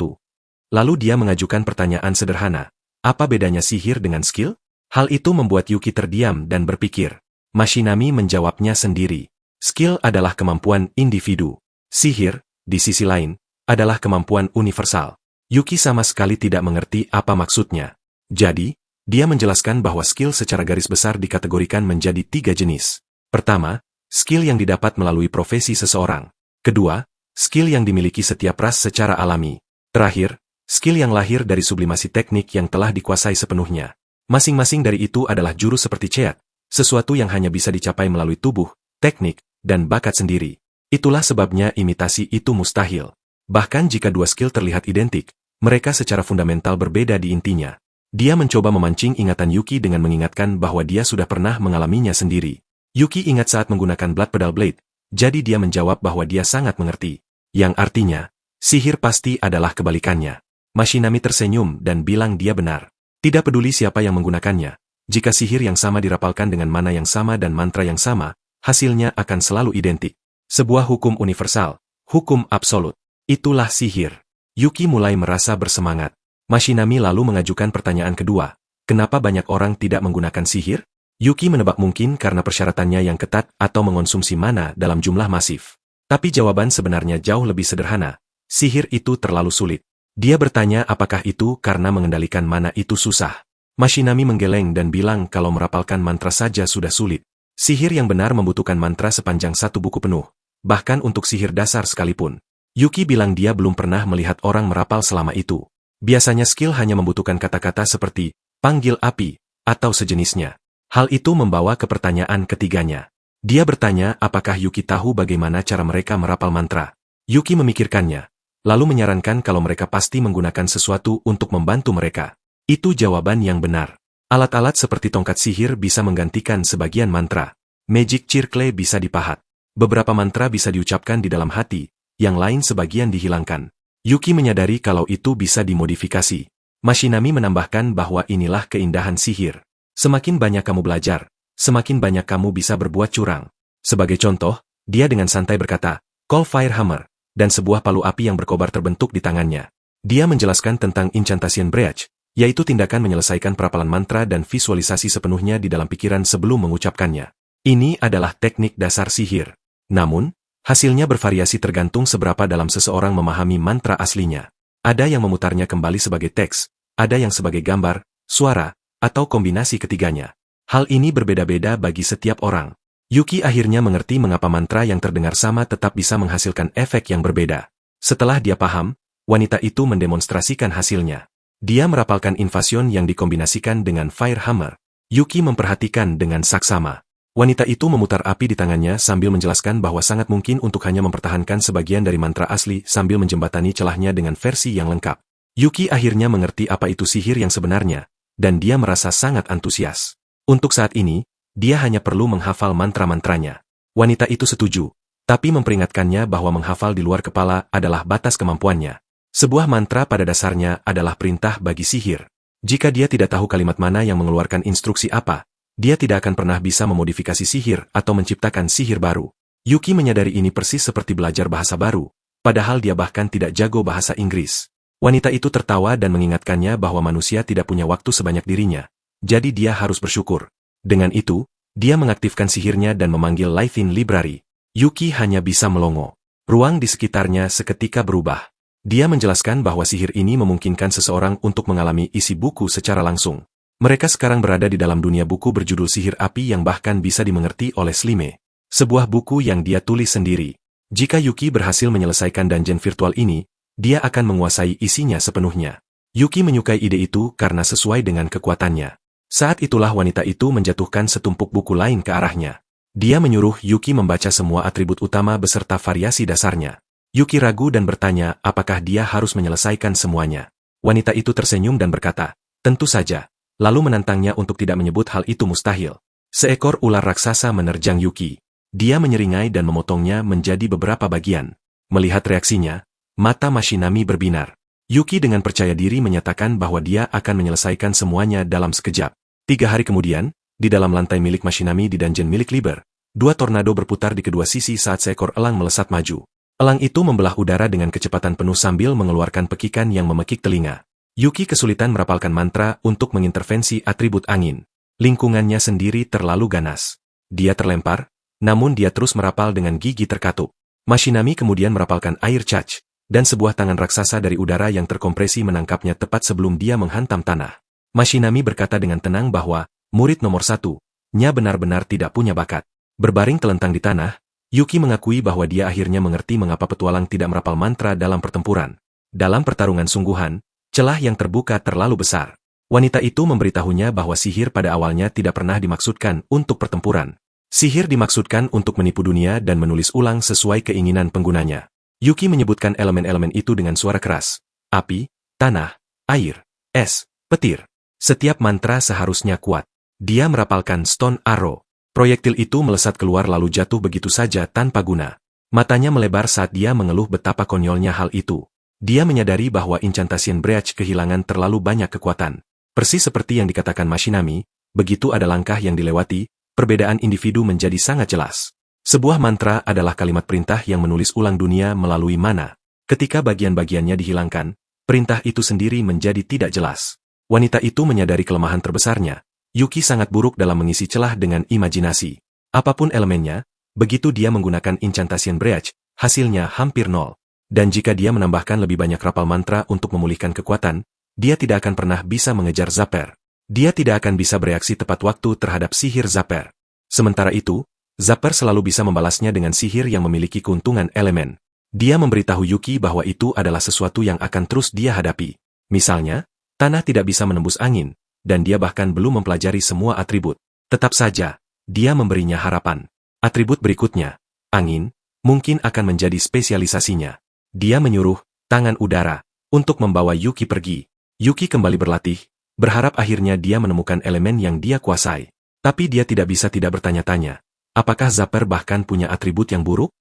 Lalu dia mengajukan pertanyaan sederhana. Apa bedanya sihir dengan skill? Hal itu membuat Yuki terdiam dan berpikir. Mashinami menjawabnya sendiri. Skill adalah kemampuan individu. Sihir, di sisi lain, adalah kemampuan universal. Yuki sama sekali tidak mengerti apa maksudnya. Jadi, dia menjelaskan bahwa skill secara garis besar dikategorikan menjadi 3 jenis. Pertama, skill yang didapat melalui profesi seseorang. Kedua, skill yang dimiliki setiap ras secara alami. Terakhir, skill yang lahir dari sublimasi teknik yang telah dikuasai sepenuhnya. Masing-masing dari itu adalah jurus seperti Cheat, sesuatu yang hanya bisa dicapai melalui tubuh, teknik, dan bakat sendiri. Itulah sebabnya imitasi itu mustahil. Bahkan jika dua skill terlihat identik, mereka secara fundamental berbeda di intinya. Dia mencoba memancing ingatan Yuki dengan mengingatkan bahwa dia sudah pernah mengalaminya sendiri. Yuki ingat saat menggunakan Blood Pedal Blade, jadi dia menjawab bahwa dia sangat mengerti. Yang artinya, sihir pasti adalah kebalikannya. Mashinami tersenyum dan bilang dia benar. Tidak peduli siapa yang menggunakannya. Jika sihir yang sama dirapalkan dengan mana yang sama dan mantra yang sama, hasilnya akan selalu identik. Sebuah hukum universal, hukum absolut. Itulah sihir. Yuki mulai merasa bersemangat. Mashinami lalu mengajukan pertanyaan kedua. Kenapa banyak orang tidak menggunakan sihir? Yuki menebak mungkin karena persyaratannya yang ketat atau mengonsumsi mana dalam jumlah masif. Tapi jawaban sebenarnya jauh lebih sederhana. Sihir itu terlalu sulit. Dia bertanya apakah itu karena mengendalikan mana itu susah. Mashinami menggeleng dan bilang kalau merapalkan mantra saja sudah sulit. Sihir yang benar membutuhkan mantra sepanjang satu buku penuh, bahkan untuk sihir dasar sekalipun. Yuki bilang dia belum pernah melihat orang merapal selama itu. Biasanya skill hanya membutuhkan kata-kata seperti, panggil api, atau sejenisnya. Hal itu membawa ke pertanyaan ketiganya. Dia bertanya apakah Yuki tahu bagaimana cara mereka merapal mantra. Yuki memikirkannya, lalu menyarankan kalau mereka pasti menggunakan sesuatu untuk membantu mereka. Itu jawaban yang benar. Alat-alat seperti tongkat sihir bisa menggantikan sebagian mantra. Magic circle bisa dipahat. Beberapa mantra bisa diucapkan di dalam hati, yang lain sebagian dihilangkan. Yuki menyadari kalau itu bisa dimodifikasi. Mashinami menambahkan bahwa inilah keindahan sihir. Semakin banyak kamu belajar, semakin banyak kamu bisa berbuat curang. Sebagai contoh, dia dengan santai berkata, Call Fire Hammer, dan sebuah palu api yang berkobar terbentuk di tangannya. Dia menjelaskan tentang Incantation Breach, yaitu tindakan menyelesaikan perapalan mantra dan visualisasi sepenuhnya di dalam pikiran sebelum mengucapkannya. Ini adalah teknik dasar sihir. Namun, hasilnya bervariasi tergantung seberapa dalam seseorang memahami mantra aslinya. Ada yang memutarnya kembali sebagai teks, ada yang sebagai gambar, suara, atau kombinasi ketiganya. Hal ini berbeda-beda bagi setiap orang. Yuki akhirnya mengerti mengapa mantra yang terdengar sama tetap bisa menghasilkan efek yang berbeda. Setelah dia paham, wanita itu mendemonstrasikan hasilnya. Dia merapalkan invasion yang dikombinasikan dengan Fire Hammer. Yuki memperhatikan dengan saksama. Wanita itu memutar api di tangannya sambil menjelaskan bahwa sangat mungkin untuk hanya mempertahankan sebagian dari mantra asli sambil menjembatani celahnya dengan versi yang lengkap. Yuki akhirnya mengerti apa itu sihir yang sebenarnya, dan dia merasa sangat antusias. Untuk saat ini, dia hanya perlu menghafal mantra-mantranya. Wanita itu setuju, tapi memperingatkannya bahwa menghafal di luar kepala adalah batas kemampuannya. Sebuah mantra pada dasarnya adalah perintah bagi sihir. Jika dia tidak tahu kalimat mana yang mengeluarkan instruksi apa, dia tidak akan pernah bisa memodifikasi sihir atau menciptakan sihir baru. Yuki menyadari ini persis seperti belajar bahasa baru, padahal dia bahkan tidak jago bahasa Inggris. Wanita itu tertawa dan mengingatkannya bahwa manusia tidak punya waktu sebanyak dirinya, jadi dia harus bersyukur. Dengan itu, dia mengaktifkan sihirnya dan memanggil Lithin Library. Yuki hanya bisa melongo. Ruang di sekitarnya seketika berubah. Dia menjelaskan bahwa sihir ini memungkinkan seseorang untuk mengalami isi buku secara langsung. Mereka sekarang berada di dalam dunia buku berjudul Sihir Api yang bahkan bisa dimengerti oleh Slime. Sebuah buku yang dia tulis sendiri. Jika Yuki berhasil menyelesaikan dungeon virtual ini, dia akan menguasai isinya sepenuhnya. Yuki menyukai ide itu karena sesuai dengan kekuatannya. Saat itulah wanita itu menjatuhkan setumpuk buku lain ke arahnya. Dia menyuruh Yuki membaca semua atribut utama beserta variasi dasarnya. Yuki ragu dan bertanya apakah dia harus menyelesaikan semuanya. Wanita itu tersenyum dan berkata, tentu saja, lalu menantangnya untuk tidak menyebut hal itu mustahil. Seekor ular raksasa menerjang Yuki. Dia menyeringai dan memotongnya menjadi beberapa bagian. Melihat reaksinya, mata Mashinami berbinar. Yuki dengan percaya diri menyatakan bahwa dia akan menyelesaikan semuanya dalam sekejap. 3 hari kemudian, di dalam lantai milik Mashinami di dungeon milik Liber, 2 tornado berputar di kedua sisi saat seekor elang melesat maju. Elang itu membelah udara dengan kecepatan penuh sambil mengeluarkan pekikan yang memekik telinga. Yuki kesulitan merapalkan mantra untuk mengintervensi atribut angin. Lingkungannya sendiri terlalu ganas. Dia terlempar, namun dia terus merapal dengan gigi terkatup. Mashinami kemudian merapalkan air charge, dan sebuah tangan raksasa dari udara yang terkompresi menangkapnya tepat sebelum dia menghantam tanah. Mashinami berkata dengan tenang bahwa, murid nomor 1-nya benar-benar tidak punya bakat. Berbaring telentang di tanah, Yuki mengakui bahwa dia akhirnya mengerti mengapa petualang tidak merapal mantra dalam pertempuran. Dalam pertarungan sungguhan, celah yang terbuka terlalu besar. Wanita itu memberitahunya bahwa sihir pada awalnya tidak pernah dimaksudkan untuk pertempuran. Sihir dimaksudkan untuk menipu dunia dan menulis ulang sesuai keinginan penggunanya. Yuki menyebutkan elemen-elemen itu dengan suara keras. Api, tanah, air, es, petir. Setiap mantra seharusnya kuat. Dia merapalkan Stone Arrow. Proyektil itu melesat keluar lalu jatuh begitu saja tanpa guna. Matanya melebar saat dia mengeluh betapa konyolnya hal itu. Dia menyadari bahwa Incantation Breach kehilangan terlalu banyak kekuatan. Persis seperti yang dikatakan Mashinami, begitu ada langkah yang dilewati, perbedaan individu menjadi sangat jelas. Sebuah mantra adalah kalimat perintah yang menulis ulang dunia melalui mana. Ketika bagian-bagiannya dihilangkan, perintah itu sendiri menjadi tidak jelas. Wanita itu menyadari kelemahan terbesarnya. Yuki sangat buruk dalam mengisi celah dengan imajinasi. Apapun elemennya, begitu dia menggunakan Incantation Breach, hasilnya hampir nol. Dan jika dia menambahkan lebih banyak rapal mantra untuk memulihkan kekuatan, dia tidak akan pernah bisa mengejar Zapper. Dia tidak akan bisa bereaksi tepat waktu terhadap sihir Zapper. Sementara itu, Zapper selalu bisa membalasnya dengan sihir yang memiliki keuntungan elemen. Dia memberitahu Yuki bahwa itu adalah sesuatu yang akan terus dia hadapi. Misalnya, tanah tidak bisa menembus angin, dan dia bahkan belum mempelajari semua atribut. Tetap saja, dia memberinya harapan. Atribut berikutnya, angin, mungkin akan menjadi spesialisasinya. Dia menyuruh tangan udara untuk membawa Yuki pergi. Yuki kembali berlatih, berharap akhirnya dia menemukan elemen yang dia kuasai. Tapi dia tidak bisa tidak bertanya-tanya, apakah Zapper bahkan punya atribut yang buruk?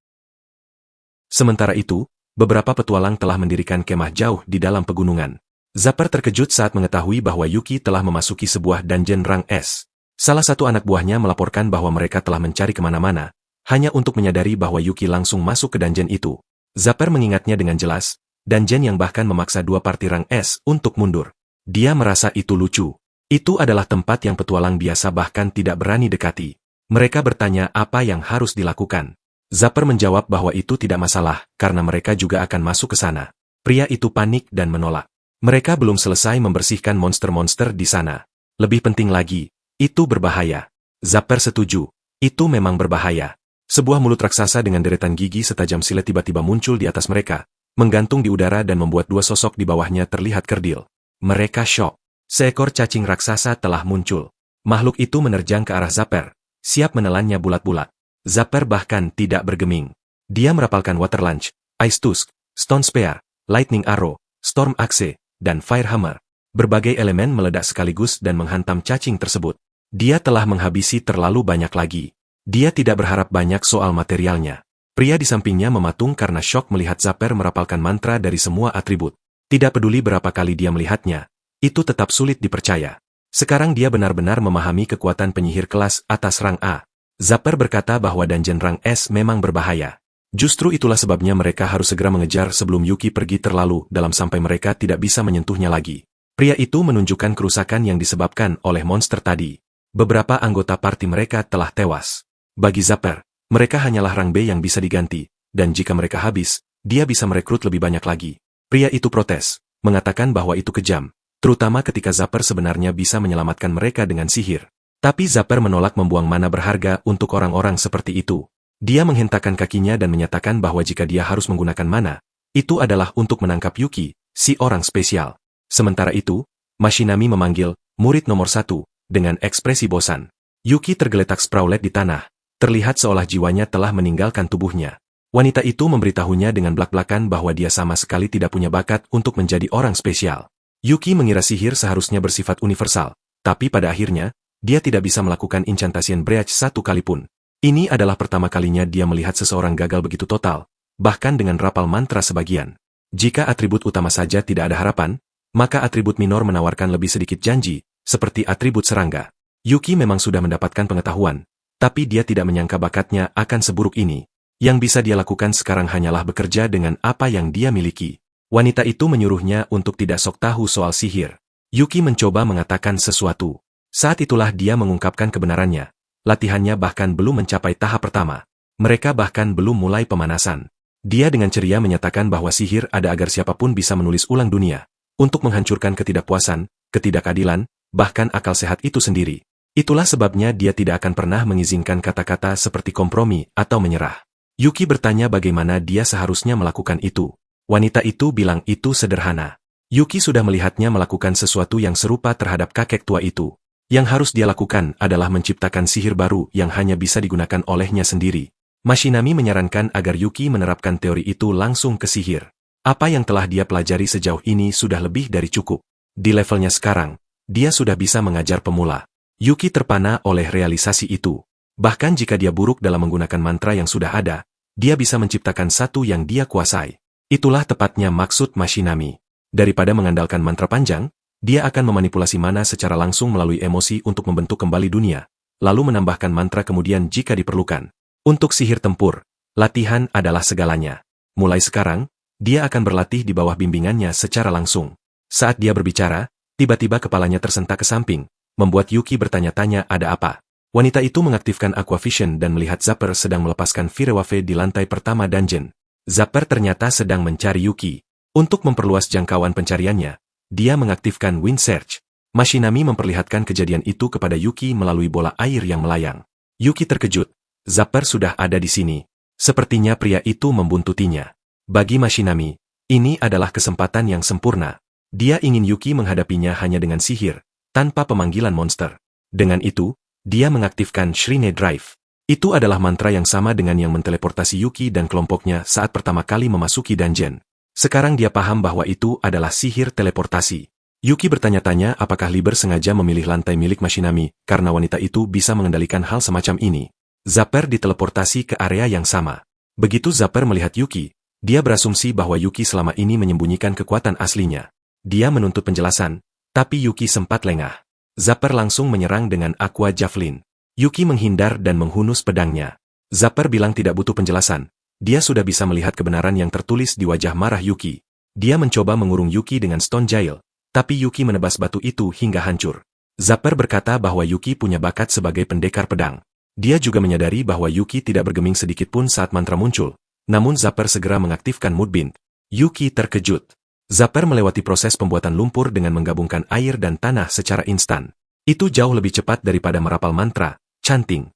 Sementara itu, beberapa petualang telah mendirikan kemah jauh di dalam pegunungan. Zapper terkejut saat mengetahui bahwa Yuki telah memasuki sebuah dungeon rang S. Salah satu anak buahnya melaporkan bahwa mereka telah mencari kemana-mana, hanya untuk menyadari bahwa Yuki langsung masuk ke dungeon itu. Zapper mengingatnya dengan jelas, dungeon yang bahkan memaksa 2 parti rang S untuk mundur. Dia merasa itu lucu. Itu adalah tempat yang petualang biasa bahkan tidak berani dekati. Mereka bertanya apa yang harus dilakukan. Zapper menjawab bahwa itu tidak masalah, karena mereka juga akan masuk ke sana. Pria itu panik dan menolak. Mereka belum selesai membersihkan monster-monster di sana. Lebih penting lagi, itu berbahaya. Zapper setuju, itu memang berbahaya. Sebuah mulut raksasa dengan deretan gigi setajam silet tiba-tiba muncul di atas mereka, menggantung di udara dan membuat 2 sosok di bawahnya terlihat kerdil. Mereka syok. Seekor cacing raksasa telah muncul. Makhluk itu menerjang ke arah Zapper, siap menelannya bulat-bulat. Zapper bahkan tidak bergeming. Dia merapalkan Water Lunge, Ice Tusk, Stone Spear, Lightning Arrow, Storm Axe, dan Fire Hammer. Berbagai elemen meledak sekaligus dan menghantam cacing tersebut. Dia telah menghabisi terlalu banyak lagi. Dia tidak berharap banyak soal materialnya. Pria di sampingnya mematung karena syok melihat Zapper merapalkan mantra dari semua atribut. Tidak peduli berapa kali dia melihatnya, itu tetap sulit dipercaya. Sekarang dia benar-benar memahami kekuatan penyihir kelas atas rang A. Zapper berkata bahwa dungeon rang S memang berbahaya. Justru itulah sebabnya mereka harus segera mengejar sebelum Yuki pergi terlalu dalam sampai mereka tidak bisa menyentuhnya lagi. Pria itu menunjukkan kerusakan yang disebabkan oleh monster tadi. Beberapa anggota parti mereka telah tewas. Bagi Zapper, mereka hanyalah rang B yang bisa diganti, dan jika mereka habis, dia bisa merekrut lebih banyak lagi. Pria itu protes, mengatakan bahwa itu kejam, terutama ketika Zapper sebenarnya bisa menyelamatkan mereka dengan sihir. Tapi Zapper menolak membuang mana berharga untuk orang-orang seperti itu. Dia menghentakkan kakinya dan menyatakan bahwa jika dia harus menggunakan mana, itu adalah untuk menangkap Yuki, si orang spesial. Sementara itu, Mashinami memanggil murid nomor 1 dengan ekspresi bosan. Yuki tergeletak sprawlet di tanah, terlihat seolah jiwanya telah meninggalkan tubuhnya. Wanita itu memberitahunya dengan blak-blakan bahwa dia sama sekali tidak punya bakat untuk menjadi orang spesial. Yuki mengira sihir seharusnya bersifat universal, tapi pada akhirnya, dia tidak bisa melakukan Incantation Breach satu kali pun. Ini adalah pertama kalinya dia melihat seseorang gagal begitu total, bahkan dengan rapal mantra sebagian. Jika atribut utama saja tidak ada harapan, maka atribut minor menawarkan lebih sedikit janji, seperti atribut serangga. Yuki memang sudah mendapatkan pengetahuan, tapi dia tidak menyangka bakatnya akan seburuk ini. Yang bisa dia lakukan sekarang hanyalah bekerja dengan apa yang dia miliki. Wanita itu menyuruhnya untuk tidak sok tahu soal sihir. Yuki mencoba mengatakan sesuatu. Saat itulah dia mengungkapkan kebenarannya. Latihannya bahkan belum mencapai tahap pertama. Mereka bahkan belum mulai pemanasan. Dia dengan ceria menyatakan bahwa sihir ada agar siapapun bisa menulis ulang dunia. Untuk menghancurkan ketidakpuasan, ketidakadilan, bahkan akal sehat itu sendiri. Itulah sebabnya dia tidak akan pernah mengizinkan kata-kata seperti kompromi atau menyerah. Yuki bertanya bagaimana dia seharusnya melakukan itu. Wanita itu bilang itu sederhana. Yuki sudah melihatnya melakukan sesuatu yang serupa terhadap kakek tua itu. Yang harus dia lakukan adalah menciptakan sihir baru yang hanya bisa digunakan olehnya sendiri. Mashinami menyarankan agar Yuki menerapkan teori itu langsung ke sihir. Apa yang telah dia pelajari sejauh ini sudah lebih dari cukup. Di levelnya sekarang, dia sudah bisa mengajar pemula. Yuki terpana oleh realisasi itu. Bahkan jika dia buruk dalam menggunakan mantra yang sudah ada, dia bisa menciptakan satu yang dia kuasai. Itulah tepatnya maksud Mashinami. Daripada mengandalkan mantra panjang, dia akan memanipulasi mana secara langsung melalui emosi untuk membentuk kembali dunia, lalu menambahkan mantra kemudian jika diperlukan. Untuk sihir tempur, latihan adalah segalanya. Mulai sekarang, dia akan berlatih di bawah bimbingannya secara langsung. Saat dia berbicara, tiba-tiba kepalanya tersentak ke samping, membuat Yuki bertanya-tanya ada apa. Wanita itu mengaktifkan Aqua Vision dan melihat Zapper sedang melepaskan Firewave di lantai pertama dungeon. Zapper ternyata sedang mencari Yuki. Untuk memperluas jangkauan pencariannya, dia mengaktifkan Wind Surge. Mashinami memperlihatkan kejadian itu kepada Yuki melalui bola air yang melayang. Yuki terkejut. Zapper sudah ada di sini. Sepertinya pria itu membuntutinya. Bagi Mashinami, ini adalah kesempatan yang sempurna. Dia ingin Yuki menghadapinya hanya dengan sihir, tanpa pemanggilan monster. Dengan itu, dia mengaktifkan Shrine Drive. Itu adalah mantra yang sama dengan yang menteleportasi Yuki dan kelompoknya saat pertama kali memasuki dungeon. Sekarang dia paham bahwa itu adalah sihir teleportasi. Yuki bertanya-tanya apakah Liber sengaja memilih lantai milik Mashinami karena wanita itu bisa mengendalikan hal semacam ini. Zapper diteleportasi ke area yang sama. Begitu Zapper melihat Yuki, dia berasumsi bahwa Yuki selama ini menyembunyikan kekuatan aslinya. Dia menuntut penjelasan, tapi Yuki sempat lengah. Zapper langsung menyerang dengan Aqua Javelin. Yuki menghindar dan menghunus pedangnya. Zapper bilang tidak butuh penjelasan. Dia sudah bisa melihat kebenaran yang tertulis di wajah marah Yuki. Dia mencoba mengurung Yuki dengan Stone Jail, tapi Yuki menebas batu itu hingga hancur. Zapper berkata bahwa Yuki punya bakat sebagai pendekar pedang. Dia juga menyadari bahwa Yuki tidak bergeming sedikit pun saat mantra muncul. Namun Zapper segera mengaktifkan Moodbind. Yuki terkejut. Zapper melewati proses pembuatan lumpur dengan menggabungkan air dan tanah secara instan. Itu jauh lebih cepat daripada merapal mantra. Chanting.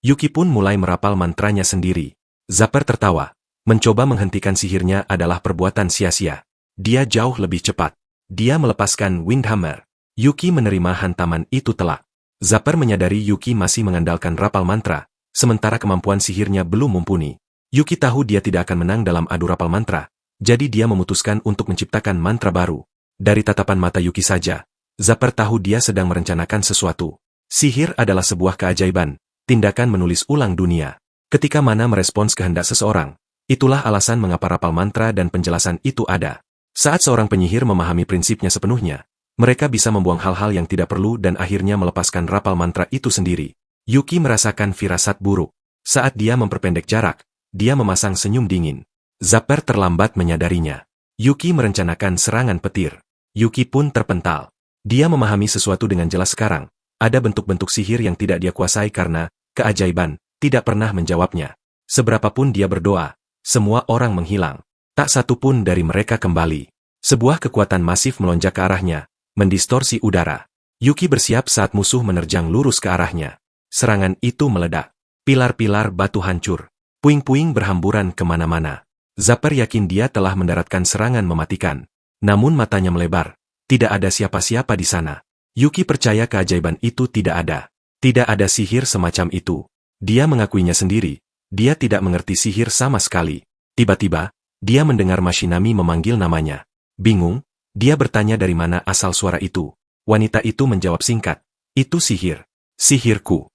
Yuki pun mulai merapal mantranya sendiri. Zapper tertawa. Mencoba menghentikan sihirnya adalah perbuatan sia-sia. Dia jauh lebih cepat. Dia melepaskan Windhammer. Yuki menerima hantaman itu telak. Zapper menyadari Yuki masih mengandalkan rapal mantra, sementara kemampuan sihirnya belum mumpuni. Yuki tahu dia tidak akan menang dalam adu rapal mantra, jadi dia memutuskan untuk menciptakan mantra baru. Dari tatapan mata Yuki saja, Zapper tahu dia sedang merencanakan sesuatu. Sihir adalah sebuah keajaiban, tindakan menulis ulang dunia. Ketika mana merespons kehendak seseorang, itulah alasan mengapa rapal mantra dan penjelasan itu ada. Saat seorang penyihir memahami prinsipnya sepenuhnya, mereka bisa membuang hal-hal yang tidak perlu dan akhirnya melepaskan rapal mantra itu sendiri. Yuki merasakan firasat buruk. Saat dia memperpendek jarak, dia memasang senyum dingin. Zapper terlambat menyadarinya. Yuki merencanakan serangan petir. Yuki pun terpental. Dia memahami sesuatu dengan jelas sekarang. Ada bentuk-bentuk sihir yang tidak dia kuasai karena keajaiban tidak pernah menjawabnya. Seberapapun dia berdoa, semua orang menghilang. Tak satu pun dari mereka kembali. Sebuah kekuatan masif melonjak ke arahnya, mendistorsi udara. Yuki bersiap saat musuh menerjang lurus ke arahnya. Serangan itu meledak. Pilar-pilar batu hancur. Puing-puing berhamburan kemana-mana. Zapper yakin dia telah mendaratkan serangan mematikan. Namun matanya melebar. Tidak ada siapa-siapa di sana. Yuki percaya keajaiban itu tidak ada. Tidak ada sihir semacam itu. Dia mengakuinya sendiri. Dia tidak mengerti sihir sama sekali. Tiba-tiba, dia mendengar Mashinami memanggil namanya. Bingung, dia bertanya dari mana asal suara itu. Wanita itu menjawab singkat. Itu sihir. Sihirku.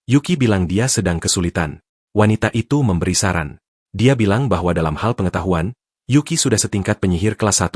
Yuki bilang dia sedang kesulitan. Wanita itu memberi saran. Dia bilang bahwa dalam hal pengetahuan, Yuki sudah setingkat penyihir kelas 1.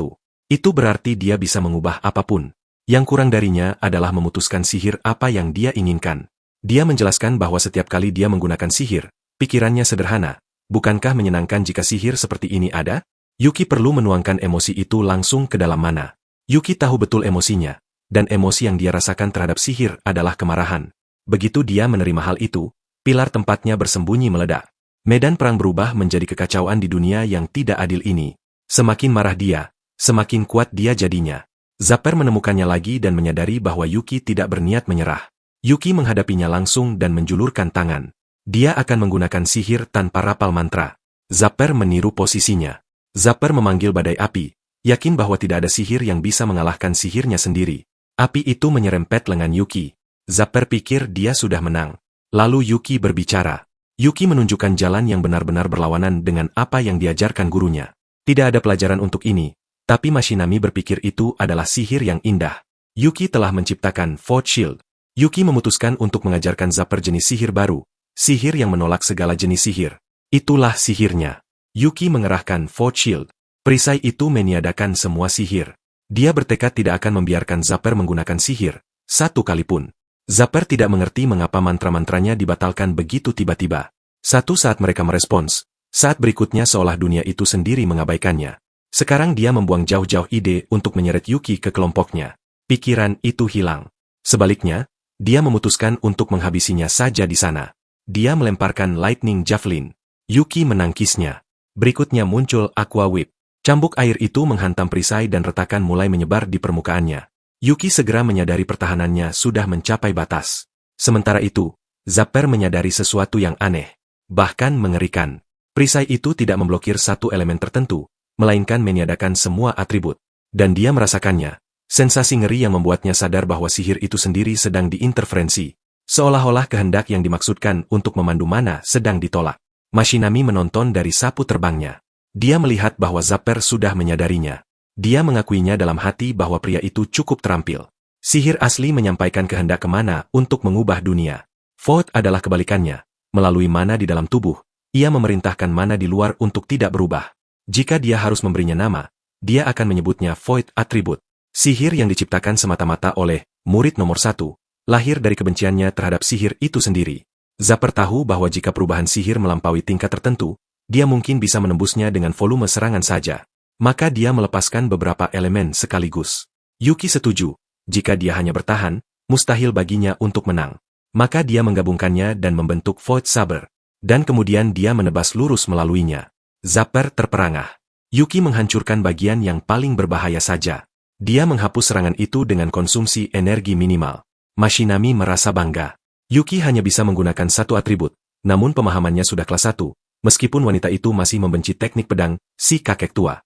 Itu berarti dia bisa mengubah apapun. Yang kurang darinya adalah memutuskan sihir apa yang dia inginkan. Dia menjelaskan bahwa setiap kali dia menggunakan sihir, pikirannya sederhana. Bukankah menyenangkan jika sihir seperti ini ada? Yuki perlu menuangkan emosi itu langsung ke dalam mana. Yuki tahu betul emosinya, dan emosi yang dia rasakan terhadap sihir adalah kemarahan. Begitu dia menerima hal itu, pilar tempatnya bersembunyi meledak. Medan perang berubah menjadi kekacauan di dunia yang tidak adil ini. Semakin marah dia, semakin kuat dia jadinya. Zapper menemukannya lagi dan menyadari bahwa Yuki tidak berniat menyerah. Yuki menghadapinya langsung dan menjulurkan tangan. Dia akan menggunakan sihir tanpa rapal mantra. Zapper meniru posisinya. Zapper memanggil badai api, yakin bahwa tidak ada sihir yang bisa mengalahkan sihirnya sendiri. Api itu menyerempet lengan Yuki. Zapper pikir dia sudah menang. Lalu Yuki berbicara. Yuki menunjukkan jalan yang benar-benar berlawanan dengan apa yang diajarkan gurunya. Tidak ada pelajaran untuk ini, tapi Mashinami berpikir itu adalah sihir yang indah. Yuki telah menciptakan Fourth Shield. Yuki memutuskan untuk mengajarkan Zapper jenis sihir baru, sihir yang menolak segala jenis sihir. Itulah sihirnya. Yuki mengerahkan Fourth Shield. Perisai itu meniadakan semua sihir. Dia bertekad tidak akan membiarkan Zapper menggunakan sihir, satu kali pun. Zapper tidak mengerti mengapa mantra-mantranya dibatalkan begitu tiba-tiba. Satu saat mereka merespons, saat berikutnya seolah dunia itu sendiri mengabaikannya. Sekarang dia membuang jauh-jauh ide untuk menyeret Yuki ke kelompoknya. Pikiran itu hilang. Sebaliknya, dia memutuskan untuk menghabisinya saja di sana. Dia melemparkan Lightning Javelin. Yuki menangkisnya. Berikutnya muncul Aqua Whip. Cambuk air itu menghantam perisai dan retakan mulai menyebar di permukaannya. Yuki segera menyadari pertahanannya sudah mencapai batas. Sementara itu, Zapper menyadari sesuatu yang aneh, bahkan mengerikan. Perisai itu tidak memblokir satu elemen tertentu, melainkan meniadakan semua atribut. Dan dia merasakannya. Sensasi ngeri yang membuatnya sadar bahwa sihir itu sendiri sedang diinterferensi. Seolah-olah kehendak yang dimaksudkan untuk memandu mana sedang ditolak. Mashinami menonton dari sapu terbangnya. Dia melihat bahwa Zapper sudah menyadarinya. Dia mengakuinya dalam hati bahwa pria itu cukup terampil. Sihir asli menyampaikan kehendak kemana untuk mengubah dunia. Void adalah kebalikannya. Melalui mana di dalam tubuh, ia memerintahkan mana di luar untuk tidak berubah. Jika dia harus memberinya nama, dia akan menyebutnya Void Attribute. Sihir yang diciptakan semata-mata oleh murid nomor 1, lahir dari kebenciannya terhadap sihir itu sendiri. Zapper tahu bahwa jika perubahan sihir melampaui tingkat tertentu, dia mungkin bisa menembusnya dengan volume serangan saja. Maka dia melepaskan beberapa elemen sekaligus. Yuki setuju, jika dia hanya bertahan, mustahil baginya untuk menang. Maka dia menggabungkannya dan membentuk Void Saber. Dan kemudian dia menebas lurus melaluinya. Zapper terperangah. Yuki menghancurkan bagian yang paling berbahaya saja. Dia menghapus serangan itu dengan konsumsi energi minimal. Mashinami merasa bangga. Yuki hanya bisa menggunakan satu atribut, namun pemahamannya sudah kelas 1, meskipun wanita itu masih membenci teknik pedang, si kakek tua.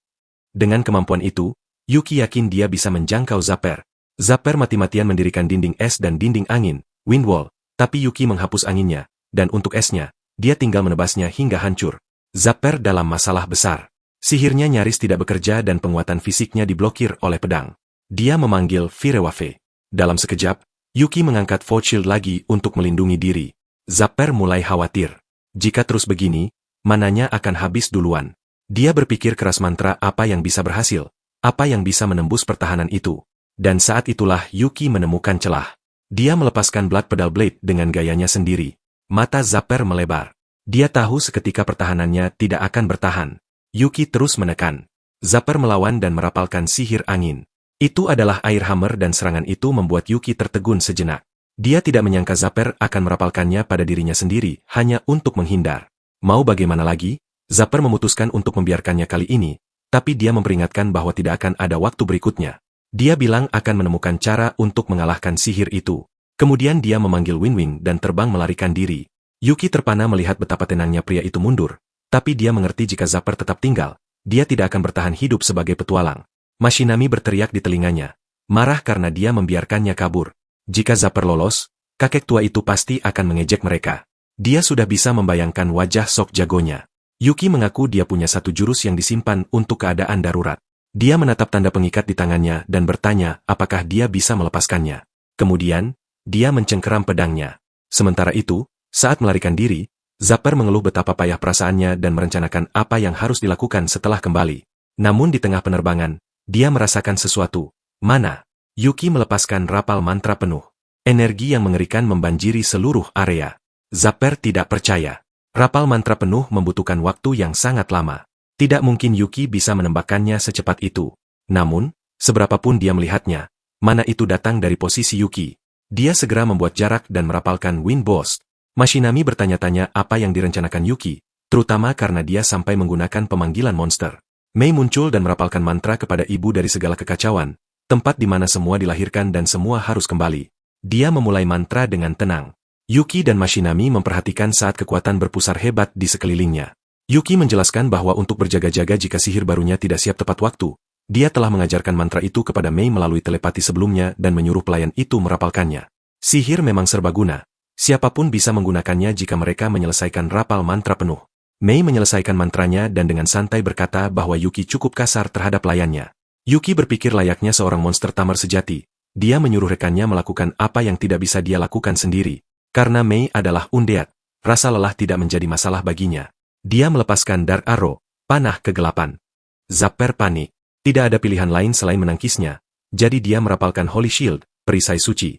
Dengan kemampuan itu, Yuki yakin dia bisa menjangkau Zapper. Zapper mati-matian mendirikan dinding es dan dinding angin, wind wall, tapi Yuki menghapus anginnya, dan untuk esnya, dia tinggal menebasnya hingga hancur. Zapper dalam masalah besar. Sihirnya nyaris tidak bekerja dan penguatan fisiknya diblokir oleh pedang. Dia memanggil Firewafe. Dalam sekejap, Yuki mengangkat Void Shield lagi untuk melindungi diri. Zapper mulai khawatir. Jika terus begini, mananya akan habis duluan. Dia berpikir keras mantra apa yang bisa berhasil, apa yang bisa menembus pertahanan itu. Dan saat itulah Yuki menemukan celah. Dia melepaskan Blood Pedal Blade dengan gayanya sendiri. Mata Zapper melebar. Dia tahu seketika pertahanannya tidak akan bertahan. Yuki terus menekan. Zapper melawan dan merapalkan sihir angin. Itu adalah air hammer dan serangan itu membuat Yuki tertegun sejenak. Dia tidak menyangka Zapper akan merapalkannya pada dirinya sendiri hanya untuk menghindar. Mau bagaimana lagi? Zapper memutuskan untuk membiarkannya kali ini, tapi dia memperingatkan bahwa tidak akan ada waktu berikutnya. Dia bilang akan menemukan cara untuk mengalahkan sihir itu. Kemudian dia memanggil Win-Wing dan terbang melarikan diri. Yuki terpana melihat betapa tenangnya pria itu mundur, tapi dia mengerti jika Zapper tetap tinggal, dia tidak akan bertahan hidup sebagai petualang. Mashinami berteriak di telinganya, marah karena dia membiarkannya kabur. Jika Zapper lolos, kakek tua itu pasti akan mengejek mereka. Dia sudah bisa membayangkan wajah sok jagonya. Yuki mengaku dia punya satu jurus yang disimpan untuk keadaan darurat. Dia menatap tanda pengikat di tangannya dan bertanya apakah dia bisa melepaskannya. Kemudian, dia mencengkeram pedangnya. Sementara itu, saat melarikan diri, Zapper mengeluh betapa payah perasaannya dan merencanakan apa yang harus dilakukan setelah kembali. Namun di tengah penerbangan, dia merasakan sesuatu. Mana? Yuki melepaskan rapal mantra penuh. Energi yang mengerikan membanjiri seluruh area. Zapper tidak percaya. Rapal mantra penuh membutuhkan waktu yang sangat lama. Tidak mungkin Yuki bisa menembakkannya secepat itu. Namun, seberapapun dia melihatnya, mana itu datang dari posisi Yuki. Dia segera membuat jarak dan merapalkan Wind Burst. Mashinami bertanya-tanya apa yang direncanakan Yuki, terutama karena dia sampai menggunakan pemanggilan monster. Mei muncul dan merapalkan mantra kepada ibu dari segala kekacauan, tempat di mana semua dilahirkan dan semua harus kembali. Dia memulai mantra dengan tenang. Yuki dan Mashinami memperhatikan saat kekuatan berpusar hebat di sekelilingnya. Yuki menjelaskan bahwa untuk berjaga-jaga jika sihir barunya tidak siap tepat waktu, dia telah mengajarkan mantra itu kepada Mei melalui telepati sebelumnya dan menyuruh pelayan itu merapalkannya. Sihir memang serbaguna. Siapapun bisa menggunakannya jika mereka menyelesaikan rapal mantra penuh. Mei menyelesaikan mantranya dan dengan santai berkata bahwa Yuki cukup kasar terhadap pelayannya. Yuki berpikir layaknya seorang monster tamar sejati. Dia menyuruh rekannya melakukan apa yang tidak bisa dia lakukan sendiri. Karena Mei adalah undead, rasa lelah tidak menjadi masalah baginya. Dia melepaskan Dark Arrow, panah kegelapan. Zapper panik. Tidak ada pilihan lain selain menangkisnya. Jadi dia merapalkan Holy Shield, perisai suci.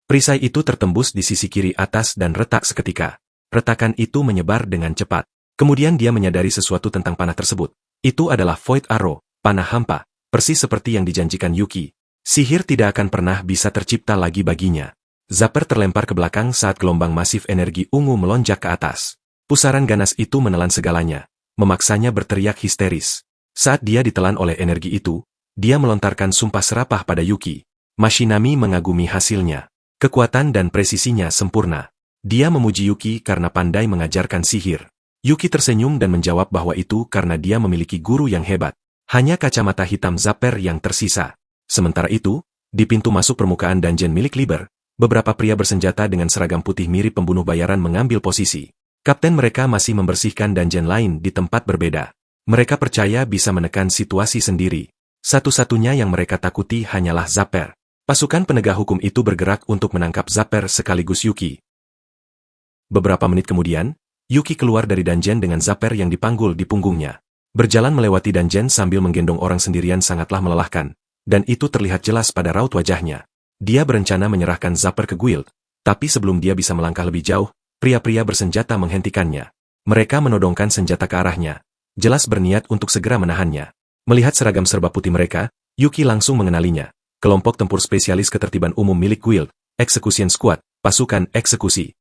Perisai itu tertembus di sisi kiri atas dan retak seketika. Retakan itu menyebar dengan cepat. Kemudian dia menyadari sesuatu tentang panah tersebut. Itu adalah Void Arrow, panah hampa, persis seperti yang dijanjikan Yuki. Sihir tidak akan pernah bisa tercipta lagi baginya. Zapper terlempar ke belakang saat gelombang masif energi ungu melonjak ke atas. Pusaran ganas itu menelan segalanya, memaksanya berteriak histeris. Saat dia ditelan oleh energi itu, dia melontarkan sumpah serapah pada Yuki. Mashinami mengagumi hasilnya. Kekuatan dan presisinya sempurna. Dia memuji Yuki karena pandai mengajarkan sihir. Yuki tersenyum dan menjawab bahwa itu karena dia memiliki guru yang hebat. Hanya kacamata hitam Zapper yang tersisa. Sementara itu, di pintu masuk permukaan dungeon milik Liber, beberapa pria bersenjata dengan seragam putih mirip pembunuh bayaran mengambil posisi. Kapten mereka masih membersihkan dungeon lain di tempat berbeda. Mereka percaya bisa menekan situasi sendiri. Satu-satunya yang mereka takuti hanyalah Zapper. Pasukan penegak hukum itu bergerak untuk menangkap Zapper sekaligus Yuki. Beberapa menit kemudian, Yuki keluar dari dungeon dengan Zapper yang dipanggul di punggungnya. Berjalan melewati dungeon sambil menggendong orang sendirian sangatlah melelahkan, dan itu terlihat jelas pada raut wajahnya. Dia berencana menyerahkan Zapper ke guild, tapi sebelum dia bisa melangkah lebih jauh, pria-pria bersenjata menghentikannya. Mereka menodongkan senjata ke arahnya, jelas berniat untuk segera menahannya. Melihat seragam serba putih mereka, Yuki langsung mengenalinya. Kelompok tempur spesialis ketertiban umum milik guild, Execution Squad, pasukan eksekusi.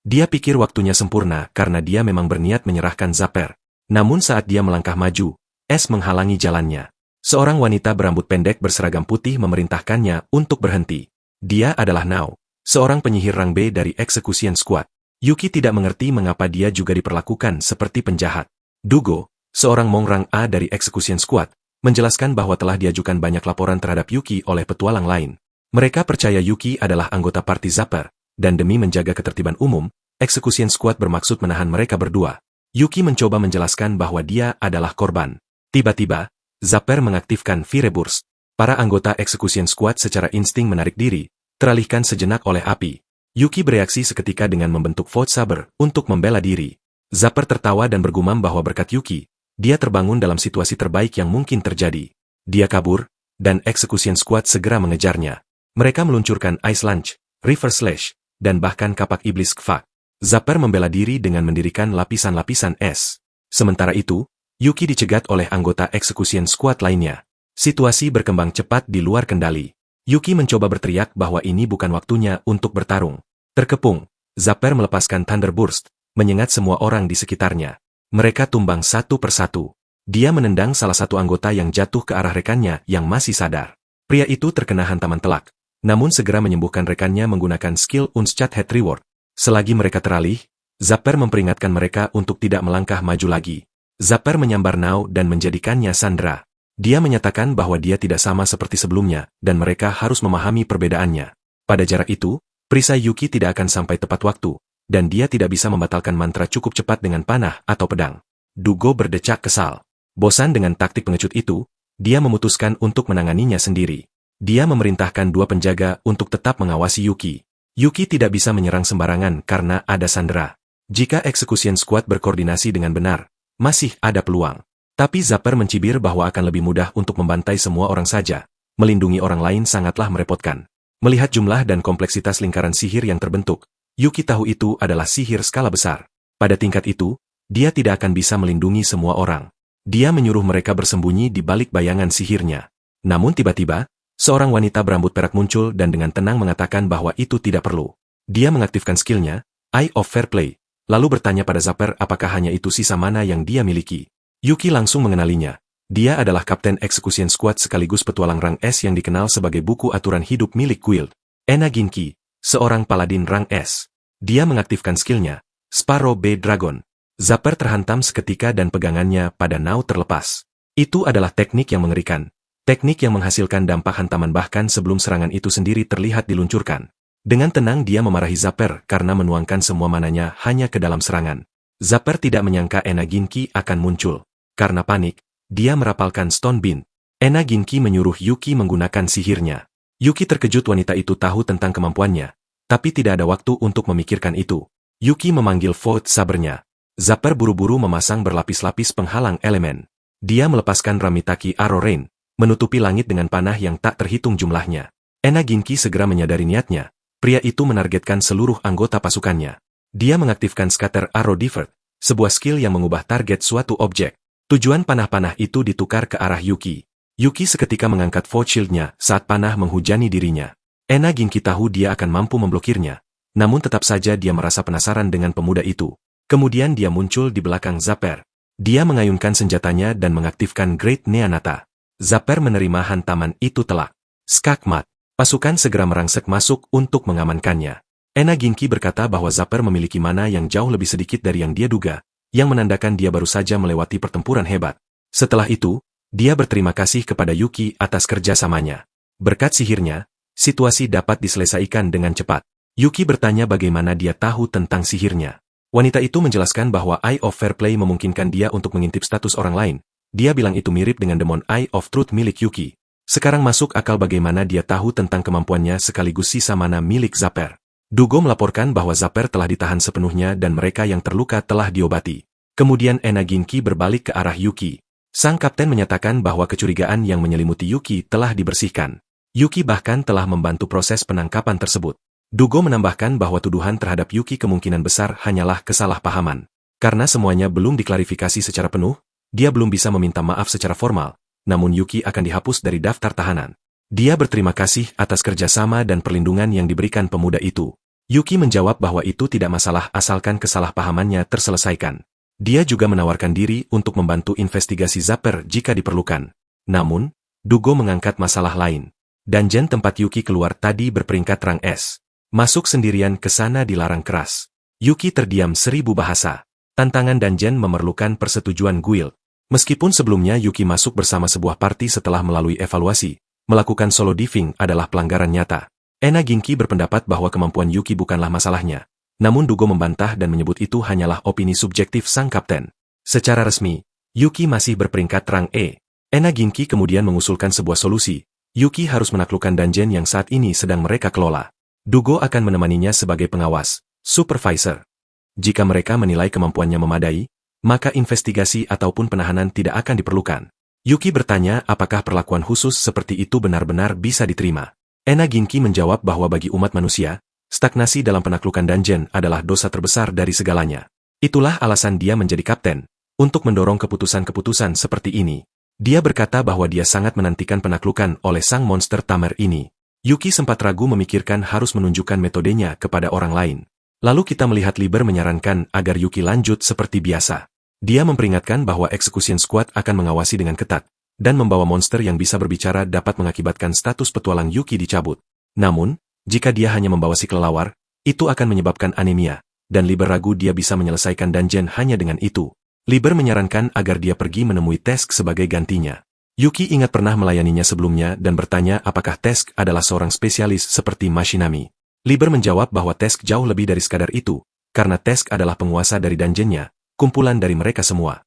Dia pikir waktunya sempurna karena dia memang berniat menyerahkan Zapper. Namun saat dia melangkah maju, es menghalangi jalannya. Seorang wanita berambut pendek berseragam putih memerintahkannya untuk berhenti. Dia adalah Nao, seorang penyihir rang B dari Execution Squad. Yuki tidak mengerti mengapa dia juga diperlakukan seperti penjahat. Dugo, seorang Mong rang A dari Execution Squad, menjelaskan bahwa telah diajukan banyak laporan terhadap Yuki oleh petualang lain. Mereka percaya Yuki adalah anggota parti Zapper, dan demi menjaga ketertiban umum, Execution Squad bermaksud menahan mereka berdua. Yuki mencoba menjelaskan bahwa dia adalah korban. Tiba-tiba, Zapper mengaktifkan Fire Burst. Para anggota Execution Squad secara insting menarik diri, teralihkan sejenak oleh api. Yuki bereaksi seketika dengan membentuk Void Saber untuk membela diri. Zapper tertawa dan bergumam bahwa berkat Yuki, dia terbangun dalam situasi terbaik yang mungkin terjadi. Dia kabur, dan Execution Squad segera mengejarnya. Mereka meluncurkan Ice Lunge, River Slash, dan bahkan kapak iblis Kfak. Zapper membela diri dengan mendirikan lapisan-lapisan es. Sementara itu, Yuki dicegat oleh anggota Execution Squad lainnya. Situasi berkembang cepat di luar kendali. Yuki mencoba berteriak bahwa ini bukan waktunya untuk bertarung. Terkepung, Zapper melepaskan Thunder Burst, menyengat semua orang di sekitarnya. Mereka tumbang satu persatu. Dia menendang salah satu anggota yang jatuh ke arah rekannya yang masih sadar. Pria itu terkena hantaman telak, namun segera menyembuhkan rekannya menggunakan skill Unscathed Head Reward. Selagi mereka teralih, Zapper memperingatkan mereka untuk tidak melangkah maju lagi. Zapper menyambar Now dan menjadikannya sandera. Dia menyatakan bahwa dia tidak sama seperti sebelumnya, dan mereka harus memahami perbedaannya. Pada jarak itu, perisai Yuki tidak akan sampai tepat waktu, dan dia tidak bisa membatalkan mantra cukup cepat dengan panah atau pedang. Dugo berdecak kesal. Bosan dengan taktik pengecut itu, dia memutuskan untuk menanganinya sendiri. Dia memerintahkan 2 penjaga untuk tetap mengawasi Yuki. Yuki tidak bisa menyerang sembarangan karena ada sandera. Jika Execution Squad berkoordinasi dengan benar, masih ada peluang. Tapi Zapper mencibir bahwa akan lebih mudah untuk membantai semua orang saja. Melindungi orang lain sangatlah merepotkan. Melihat jumlah dan kompleksitas lingkaran sihir yang terbentuk, Yuki tahu itu adalah sihir skala besar. Pada tingkat itu, dia tidak akan bisa melindungi semua orang. Dia menyuruh mereka bersembunyi di balik bayangan sihirnya. Namun tiba-tiba, seorang wanita berambut perak muncul dan dengan tenang mengatakan bahwa itu tidak perlu. Dia mengaktifkan skillnya, Eye of Fair Play, lalu bertanya pada Zapper apakah hanya itu sisa mana yang dia miliki. Yuki langsung mengenalinya. Dia adalah Kapten Execution Squad sekaligus petualang rang S yang dikenal sebagai buku aturan hidup milik Guild. Ena Ginki, seorang paladin rang S. Dia mengaktifkan skillnya, Sparrow Bay Dragon. Zapper terhantam seketika dan pegangannya pada Now terlepas. Itu adalah teknik yang mengerikan. Teknik yang menghasilkan dampak hantaman bahkan sebelum serangan itu sendiri terlihat diluncurkan. Dengan tenang dia memarahi Zapper karena menuangkan semua mananya hanya ke dalam serangan. Zapper tidak menyangka Ena Ginki akan muncul. Karena panik, dia merapalkan Stone Bean. Ena Ginki menyuruh Yuki menggunakan sihirnya. Yuki terkejut wanita itu tahu tentang kemampuannya, tapi tidak ada waktu untuk memikirkan itu. Yuki memanggil Void Sabernya. Zapper buru-buru memasang berlapis-lapis penghalang elemen. Dia melepaskan Ramitaki Arrow Rain, menutupi langit dengan panah yang tak terhitung jumlahnya. Ena Ginki segera menyadari niatnya. Pria itu menargetkan seluruh anggota pasukannya. Dia mengaktifkan Scatter Arrow Divert, sebuah skill yang mengubah target suatu objek. Tujuan panah-panah itu ditukar ke arah Yuki. Yuki seketika mengangkat Void Shield-nya saat panah menghujani dirinya. Ena Ginki tahu dia akan mampu memblokirnya. Namun tetap saja dia merasa penasaran dengan pemuda itu. Kemudian dia muncul di belakang Zapper. Dia mengayunkan senjatanya dan mengaktifkan Great Neanata. Zapper menerima hantaman itu telak. Skakmat. Pasukan segera merangsek masuk untuk mengamankannya. Ena Ginki berkata bahwa Zapper memiliki mana yang jauh lebih sedikit dari yang dia duga, yang menandakan dia baru saja melewati pertempuran hebat. Setelah itu, dia berterima kasih kepada Yuki atas kerjasamanya. Berkat sihirnya, situasi dapat diselesaikan dengan cepat. Yuki bertanya bagaimana dia tahu tentang sihirnya. Wanita itu menjelaskan bahwa Eye of Fair Play memungkinkan dia untuk mengintip status orang lain. Dia bilang itu mirip dengan Demon Eye of Truth milik Yuki. Sekarang masuk akal bagaimana dia tahu tentang kemampuannya sekaligus sisa mana milik Zapper. Dugo melaporkan bahwa Zapper telah ditahan sepenuhnya dan mereka yang terluka telah diobati. Kemudian Ena Ginki berbalik ke arah Yuki. Sang kapten menyatakan bahwa kecurigaan yang menyelimuti Yuki telah dibersihkan. Yuki bahkan telah membantu proses penangkapan tersebut. Dugo menambahkan bahwa tuduhan terhadap Yuki kemungkinan besar hanyalah kesalahpahaman. Karena semuanya belum diklarifikasi secara penuh, dia belum bisa meminta maaf secara formal. Namun Yuki akan dihapus dari daftar tahanan. Dia berterima kasih atas kerjasama dan perlindungan yang diberikan pemuda itu. Yuki menjawab bahwa itu tidak masalah asalkan kesalahpahamannya terselesaikan. Dia juga menawarkan diri untuk membantu investigasi Zapper jika diperlukan. Namun, Dugo mengangkat masalah lain. Dungeon tempat Yuki keluar tadi berperingkat rang S. Masuk sendirian ke sana dilarang keras. Yuki terdiam 1000 bahasa. Tantangan dungeon memerlukan persetujuan guild. Meskipun sebelumnya Yuki masuk bersama sebuah party setelah melalui evaluasi, melakukan solo diving adalah pelanggaran nyata. Ena Ginki berpendapat bahwa kemampuan Yuki bukanlah masalahnya. Namun Dugo membantah dan menyebut itu hanyalah opini subjektif sang kapten. Secara resmi, Yuki masih berperingkat rang E. Ena Ginki kemudian mengusulkan sebuah solusi. Yuki harus menaklukkan dungeon yang saat ini sedang mereka kelola. Dugo akan menemaninya sebagai pengawas, supervisor. Jika mereka menilai kemampuannya memadai, maka investigasi ataupun penahanan tidak akan diperlukan. Yuki bertanya apakah perlakuan khusus seperti itu benar-benar bisa diterima. Ena Ginki menjawab bahwa bagi umat manusia, stagnasi dalam penaklukan dungeon adalah dosa terbesar dari segalanya. Itulah alasan dia menjadi kapten, untuk mendorong keputusan-keputusan seperti ini. Dia berkata bahwa dia sangat menantikan penaklukan oleh sang monster tamer ini. Yuki sempat ragu memikirkan harus menunjukkan metodenya kepada orang lain. Lalu kita melihat Liber menyarankan agar Yuki lanjut seperti biasa. Dia memperingatkan bahwa Execution Squad akan mengawasi dengan ketat, dan membawa monster yang bisa berbicara dapat mengakibatkan status petualang Yuki dicabut. Namun, jika dia hanya membawa si kelelawar, itu akan menyebabkan anemia, dan Liber ragu dia bisa menyelesaikan dungeon hanya dengan itu. Liber menyarankan agar dia pergi menemui Tesk sebagai gantinya. Yuki ingat pernah melayaninya sebelumnya dan bertanya apakah Tesk adalah seorang spesialis seperti Mashinami. Liber menjawab bahwa Tesk jauh lebih dari sekadar itu, karena Tesk adalah penguasa dari dungeonnya, kumpulan dari mereka semua.